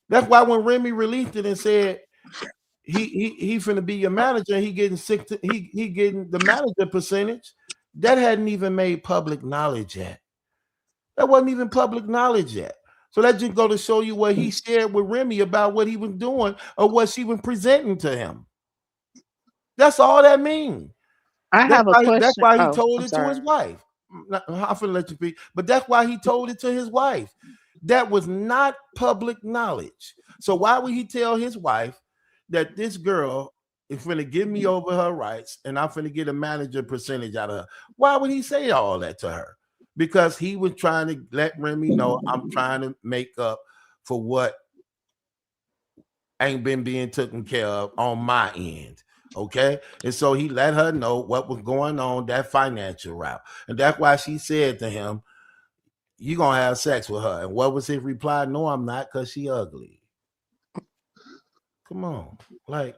That's why when Remy released it and said he finna be your manager, he getting he getting the manager percentage, that hadn't even made public knowledge yet. That wasn't even public knowledge yet. So that just go to show you what he shared with Remy about what he was doing or what she was presenting to him. That's all that means. I have a That's question. why he Oh, told I'm it to his sorry. wife. I'm finna let you speak, but that's why he told it to his wife. That was not public knowledge. So why would he tell his wife that this girl is finna give me over her rights and I'm finna get a manager percentage out of her? Why would he say all that to her? Because he was trying to let Remy know I'm trying to make up for what ain't been being taken care of on my end. Okay. And so he let her know what was going on, that financial route. And that's why she said to him, you gonna have sex with her. And what was his reply? No, I'm not, because she ugly. Come on. Like,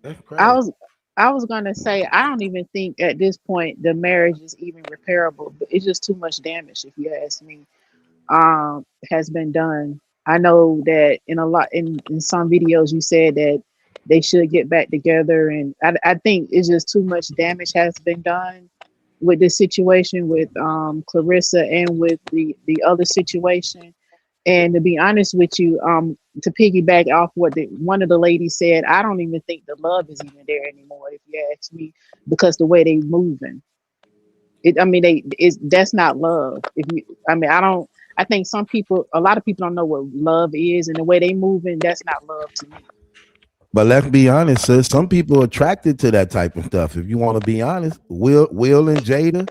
that's I crazy. was I was gonna say I don't even think at this point the marriage is even repairable. But it's just too much damage, if you ask me. Has been done. I know that in some videos you said that they should get back together, and I think it's just too much damage has been done with this situation with Clarissa and with the other situation. And to be honest with you, to piggyback off what one of the ladies said, I don't even think the love is even there anymore, if you ask me, because the way they moving. I mean, that's not love. If you, I mean, I don't. I think a lot of people don't know what love is, and the way they moving, that's not love to me. But let's be honest, sis. Some people are attracted to that type of stuff. If you want to be honest, Will and Jada,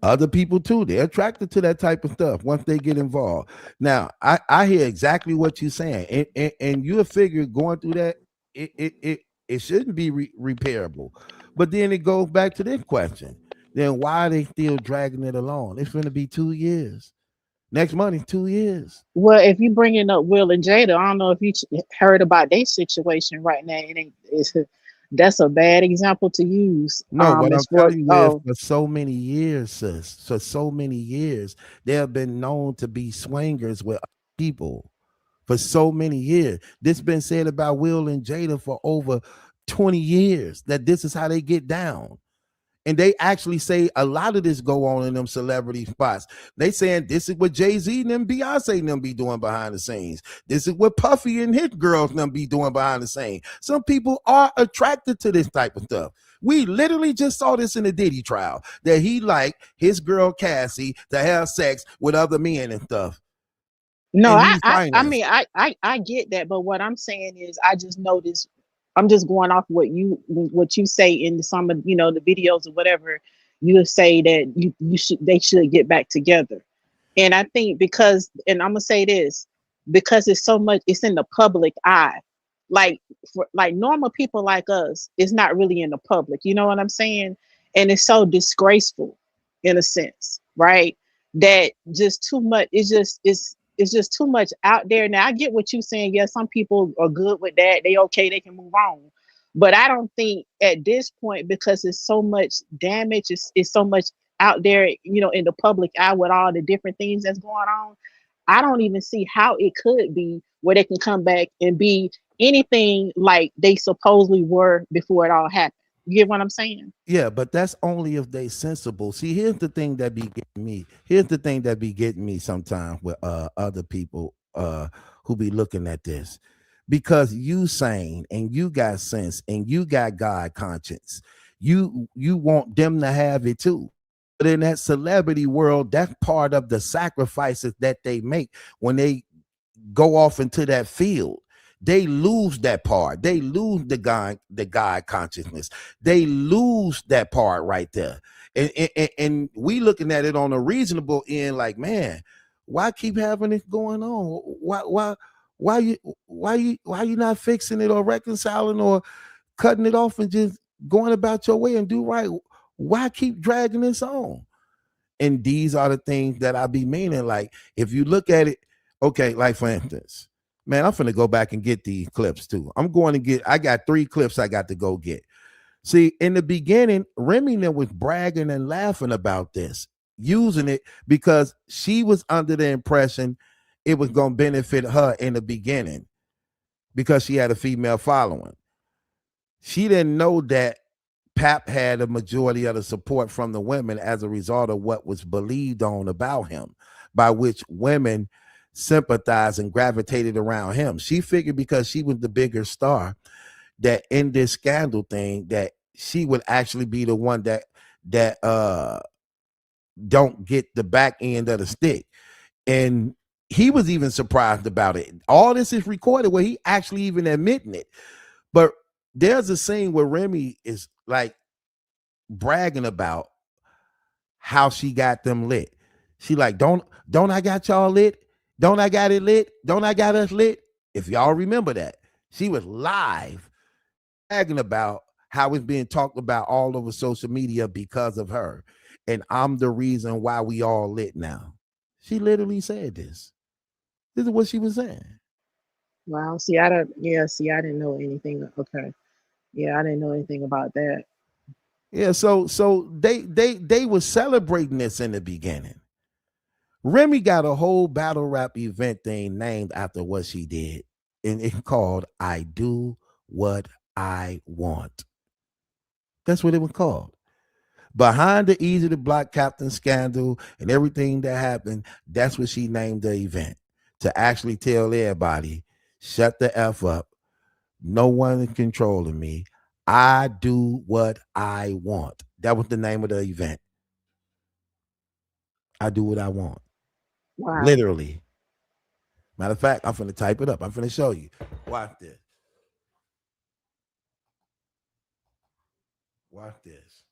other people too, they're attracted to that type of stuff once they get involved. Now, I hear exactly what you're saying, and you figure going through that, it shouldn't be repairable. But then it goes back to this question: then why are they still dragging it along? It's going to be 2 years. Next month is 2 years. Well, if you bringing up Will and Jada, I don't know if you heard about their situation right now. That's a bad example to use. No, what I'm As for telling you is oh for so many years, sis, for so many years, they have been known to be swingers with people for so many years. This been said about Will and Jada for over 20 years that this is how they get down. And they actually say a lot of this go on in them celebrity spots. They saying this is what Jay-Z and them Beyonce and them be doing behind the scenes. This is what Puffy and his girls and them be doing behind the scenes. Some people are attracted to this type of stuff. We literally just saw this in the Diddy trial, that he liked his girl Cassie to have sex with other men and stuff. no, And I, he's I I financed. mean I get that, but what I'm saying is I just noticed. I'm just going off what you say in some of the videos or whatever. You say that you should they should get back together. And I think and I'm gonna say this, because it's so much, it's in the public eye. Like like normal people like us, it's not really in the public. You know what I'm saying? And it's so disgraceful, in a sense, right? That just too much. It's it's just too much out there. Now I get what you're saying. Yeah, some people are good with that. They okay, they can move on. But I don't think at this point, because it's so much damage, it's so much out there, in the public eye with all the different things that's going on. I don't even see how it could be where they can come back and be anything like they supposedly were before it all happened. You get what I'm saying? Yeah, but that's only if they sensible. See, here's the thing that be getting me. Here's the thing that be getting me sometimes with other people who be looking at this. Because you sane and you got sense and you got God conscience. You want them to have it too. But in that celebrity world, that's part of the sacrifices that they make when they go off into that field. They lose that part. They lose the God consciousness. They lose that part right there. And we looking at it on a reasonable end, like, man, why keep having it going on? Why you not fixing it or reconciling or cutting it off and just going about your way and do right? Why keep dragging this on? And these are the things that I be meaning. Like, if you look at it, okay, like for instance, man, I'm finna go back and get these clips too. I got 3 clips I got to go get. See, in the beginning, Remy was bragging and laughing about this, using it because she was under the impression it was going to benefit her in the beginning because she had a female following. She didn't know that Pap had a majority of the support from the women as a result of what was believed on about him, by which women sympathized and gravitated around him. She figured because she was the bigger star that in this scandal thing that she would actually be the one that don't get the back end of the stick. And he was even surprised about it. All this is recorded where he actually even admitting it. But there's a scene where Remy is like bragging about how she got them lit. She like, don't I got y'all lit? Don't I got it lit? Don't I got us lit? If y'all remember that, she was live bragging about how it's being talked about all over social media because of her. And I'm the reason why we all lit now. She literally said this. This is what she was saying. Wow. See, I don't. Yeah. See, I didn't know anything. Okay. Yeah, I didn't know anything about that. Yeah, so they were celebrating this in the beginning. Remy got a whole battle rap event thing named after what she did, and it called "I Do What I Want." That's what it was called. Behind the Easy to Block Captain scandal and everything that happened, that's what she named the event, to actually tell everybody, shut the F up. No one is controlling me. I do what I want. That was the name of the event. I do what I want. Wow. Literally. Matter of fact, I'm finna type it up. I'm finna show you. Watch this. Watch this.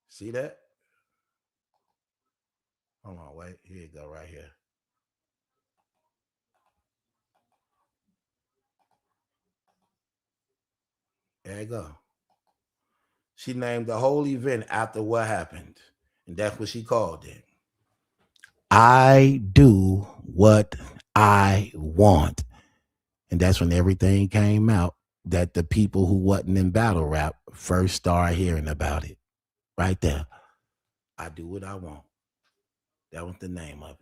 See that? Hold on, wait. Here you go, right here. There you go. She named the whole event after what happened. And that's what she called it. I do what I want. And that's when everything came out that the people who wasn't in battle rap first started hearing about it. Right there. I do what I want. That was the name of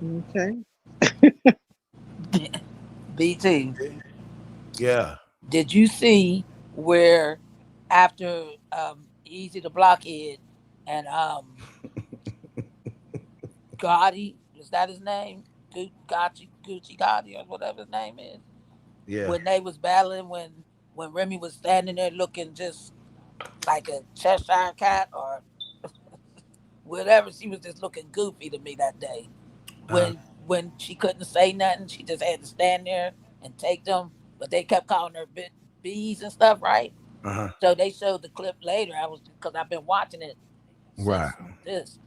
Okay. BT, it. Yeah. did you see where after Easy the Blockhead and Gotti, is that his name? Gucci Gotti or whatever his name is. Yeah. When they was battling, when Remy was standing there looking just like a Cheshire cat or whatever, she was just looking goofy to me that day. Uh-huh. When she couldn't say nothing, she just had to stand there and take them. But they kept calling her bees and stuff, right? Uh-huh. So they showed the clip later. I was because I've been watching it Right. since this,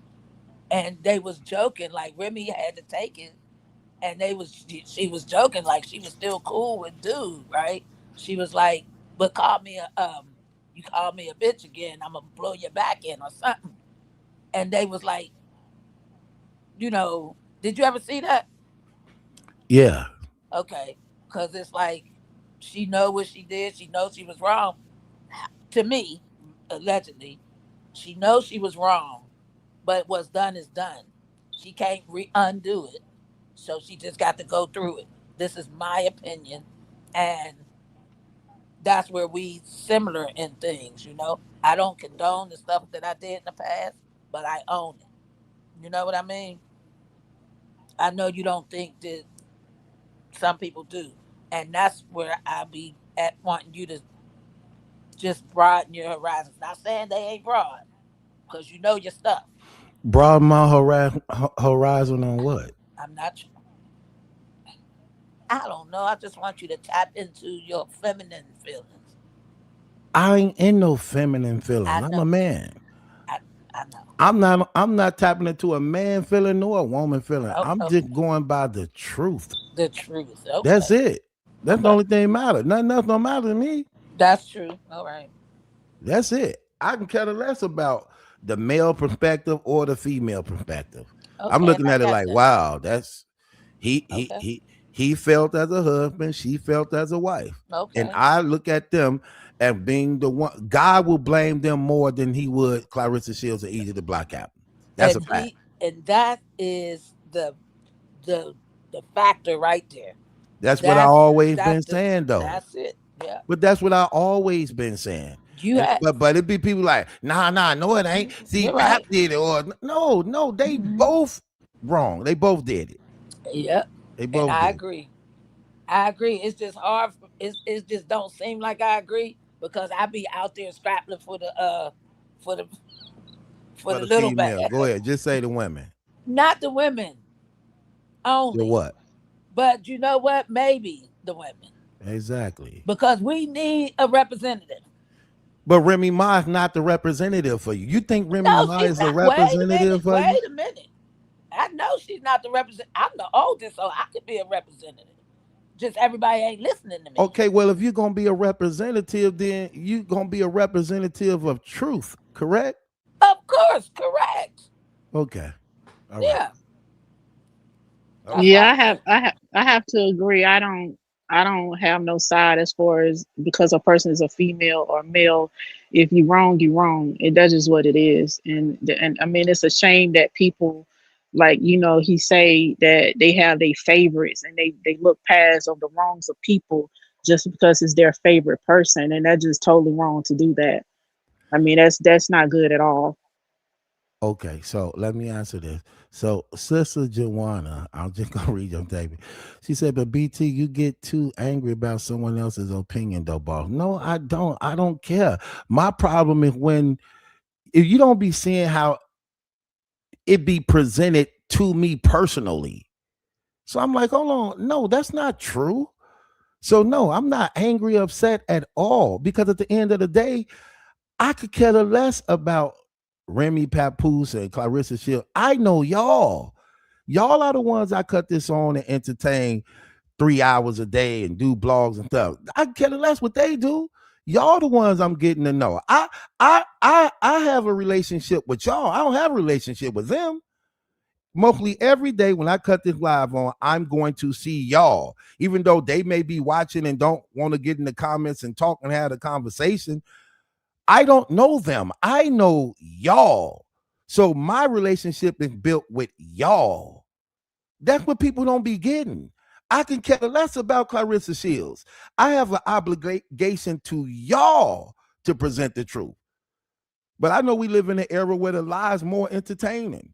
and they was joking like Remy had to take it, and she was joking like she was still cool with dude, right? She was like, but call me you call me a bitch again, I'm gonna blow your back in or something. And they was like, did you ever see that? Yeah. Okay, because it's like she know what she did. She knows she was wrong. To me, allegedly, she knows she was wrong, but what's done is done. She can't undo it, so she just got to go through it. This is my opinion, and that's where we similar in things. I don't condone the stuff that I did in the past, but I own it. You know what I mean? I know you don't think that some people do, and that's where I be at wanting you to just broaden your horizons. Not saying they ain't broad, because you know your stuff. Broaden my horizon on what? I'm not. I don't know. I just want you to tap into your feminine feelings. I ain't in no feminine I feelings. I'm know. a man. I I know. I'm not tapping into a man feeling nor a woman feeling. Oh, I'm oh, just going by the truth. the truth. That's Okay. it. That's the Okay. only thing matter. Nothing else don't matter to me. That's true. All right. That's it. I can care less about the male perspective or the female perspective. I'm Okay. And looking I at it got like, that. wow, that's he he Okay. he he felt as a husband, she felt as a wife. And Okay. I look at them as being the one. God will blame them more than he would Clarissa Shields or Easy the Block Captain. That's a And fact. that is the the factor right there. That's what I That's always been that's the saying though. that's it. Yeah. But that's what I always been saying. You And had. but it be people like, nah, no, it ain't. See, You're Pap right. did it, or no, they Hmm. both wrong. They both did it. Yep. They And both I did. agree. I agree. It's just hard. It just don't seem like I agree because I be out there scrapping for the for For the the little female, bag. go ahead. Just say the women. Not the women The only, what? but you know what? Maybe the women Exactly. because we need a representative. But Remy Ma is not the representative for you. You think Remy No, Ma she's is the not. Wait a representative minute. for you? Wait a minute. I know she's not the represent. I'm the oldest, so I could be a representative. Just everybody ain't listening to me. Okay, well, if you're gonna be a representative, then you're gonna be a representative of truth, correct? Of course, correct. Okay. All right. Yeah, All that's right. what Yeah, I'm I have saying. I have I have to agree. I don't have no side as far as because a person is a female or male. If you wrong, you wrong. That's just what it is. And I mean it's a shame that people like he say that they have their favorites and they look past on the wrongs of people just because it's their favorite person, and that's just totally wrong to do that. I mean that's not good at all. Okay, so let me answer this. So, Sister Joanna, I'm just gonna read your statement. She said, "But BT, you get too angry about someone else's opinion, though, boss." No, I don't. I don't care. My problem is when if you don't be seeing how it be presented to me personally. So I'm like, hold on, no, that's not true. So no, I'm not angry, upset at all because at the end of the day, I could care less about Remy Papoose and Clarissa Shield. I know y'all. Y'all are the ones I cut this on and entertain 3 hours a day and do blogs and stuff. I care less what they do. Y'all the ones I'm getting to know. I have a relationship with y'all. I don't have a relationship with them. Mostly every day when I cut this live on, I'm going to see y'all. Even though they may be watching and don't want to get in the comments and talk and have a conversation, I don't know them. I know y'all. So my relationship is built with y'all. That's what people don't be getting. I can care less about Clarissa Shields. I have an obligation to y'all to present the truth. But I know we live in an era where the lie is more entertaining.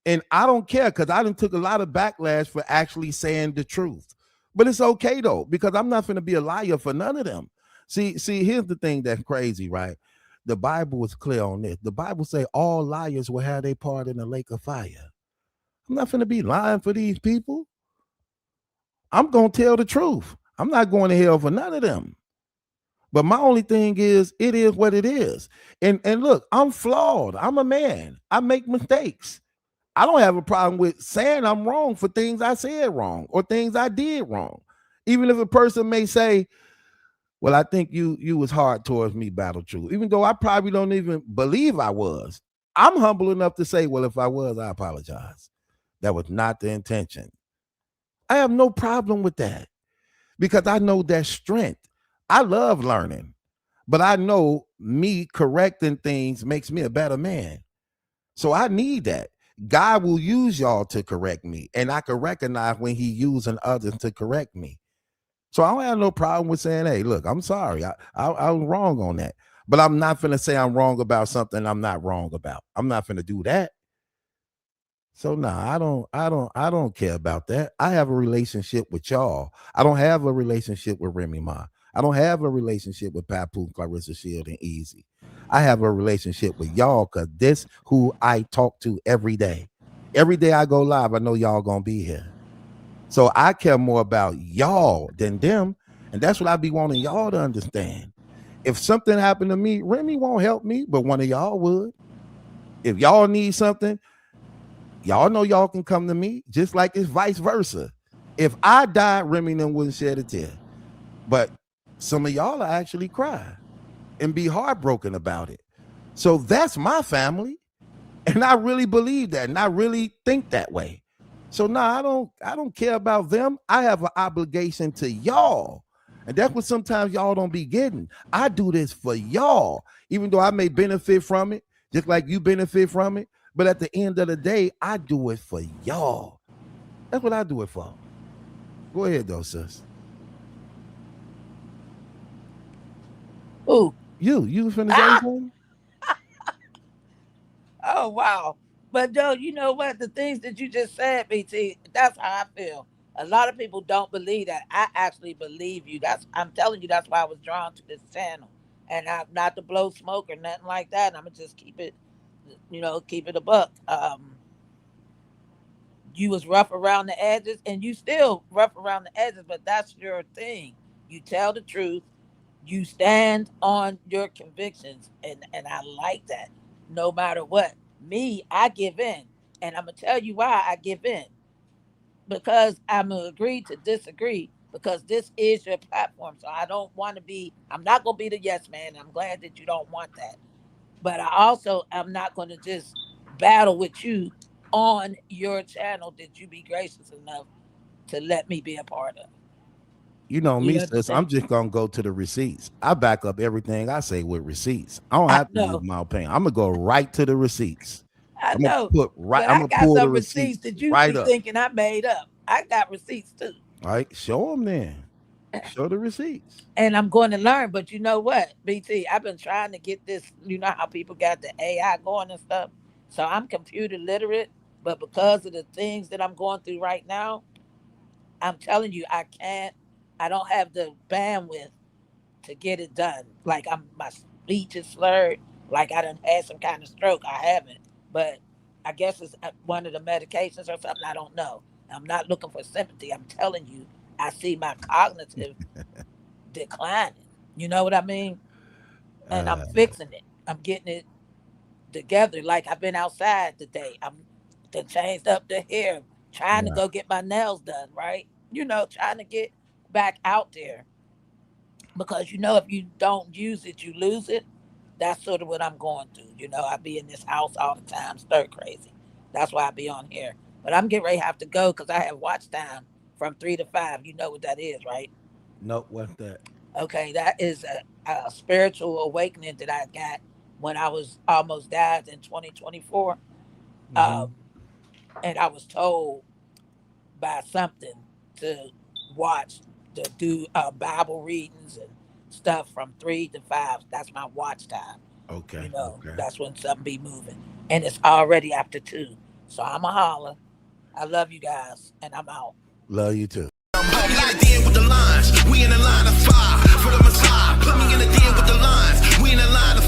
And I don't care because I done took a lot of backlash for actually saying the truth. But it's okay though, because I'm not going to be a liar for none of them. See, here's the thing that's crazy, right? The Bible is clear on this. The Bible say all liars will have their part in the lake of fire. I'm not going to be lying for these people. I'm going to tell the truth. I'm not going to hell for none of them. But my only thing is, it is what it is. And look, I'm flawed. I'm a man. I make mistakes. I don't have a problem with saying I'm wrong for things I said wrong or things I did wrong. Even if a person may say, well, I think you was hard towards me, Battle Truth, even though I probably don't even believe I was. I'm humble enough to say, well, if I was, I apologize. That was not the intention. I have no problem with that because I know that's strength. I love learning, but I know me correcting things makes me a better man. So I need that. God will use y'all to correct me, and I can recognize when he using others to correct me. So I don't have no problem with saying, hey, look, I'm sorry. I'm wrong on that. But I'm not finna say I'm wrong about something I'm not wrong about. I'm not finna do that. So I don't care about that. I have a relationship with y'all. I don't have a relationship with Remy Ma. I don't have a relationship with Papoose, Claressa Shield, and Easy. I have a relationship with y'all because this who I talk to every day. Every day I go live, I know y'all gonna be here. So I care more about y'all than them. And that's what I be wanting y'all to understand. If something happened to me, Remy won't help me, but one of y'all would. If y'all need something, y'all know y'all can come to me, just like it's vice versa. If I died, Remy then wouldn't shed a tear. But some of y'all will actually cry and be heartbroken about it. So that's my family. And I really believe that. And I really think that way. So I don't care about them. I have an obligation to y'all. And that's what sometimes y'all don't be getting. I do this for y'all, even though I may benefit from it, just like you benefit from it. But at the end of the day, I do it for y'all. That's what I do it for. Go ahead, though, sis. Who? You finna say something? Oh, wow. But Joe, you know what? The things that you just said, BT, that's how I feel. A lot of people don't believe that. I actually believe you. I'm telling you, that's why I was drawn to this channel. And I'm not to blow smoke or nothing like that. I'm gonna just keep it, keep it a buck. You was rough around the edges, and you still rough around the edges, but that's your thing. You tell the truth. You stand on your convictions, and I like that. No matter what, me, I give in, and I'm gonna tell you why I give in. Because I'm gonna agree to disagree. Because this is your platform, so I don't want to be. I'm not gonna be the yes man. I'm glad that you don't want that, but I also am not gonna just battle with you on your channel that you be gracious enough to let me be a part of. You know me, You sis. I'm understand? just gonna go to the receipts. I back up everything I say with receipts. I don't I have to use know, my opinion. I'm gonna go right to the receipts. I know, but I'm I gonna got pull the some receipts receipts that you right be up. thinking I made up. I got receipts too. All right, show them then. Show the receipts. And I'm going to learn. But you know what, BT? I've been trying to get this. You know how people got the AI going and stuff. So I'm computer literate, but because of the things that I'm going through right now, I'm telling you, I can't. I don't have the bandwidth to get it done. Like my speech is slurred. Like I done had some kind of stroke. I haven't, but I guess it's one of the medications or something. I don't know. I'm not looking for sympathy. I'm telling you, I see my cognitive declining. You know what I mean? And I'm Uh, fixing it. I'm getting it together. Like I've been outside today. I'm done changed up the hair, trying to right. go get my nails done. Right? Trying to get back out there because if you don't use it, you lose it. That's sort of what I'm going through. I be in this house all the time, stir crazy. That's why I be on here. But I'm getting ready to have to go because I have watch time from 3 to 5. You know what that is, right? Nope, what's that? Okay, that is a spiritual awakening that I got when I was almost died in 2024. Mm-hmm. Um, and I was told by something to watch, to do Bible readings and stuff from 3 to 5. That's my watch time. Okay, okay. That's when something be moving. And it's already after 2. So I'm a holler. I love you guys, and I'm out. Love you too. Locked in with the lines. We in the line of fire for the Messiah. Put me in the den with the lines. We in the line of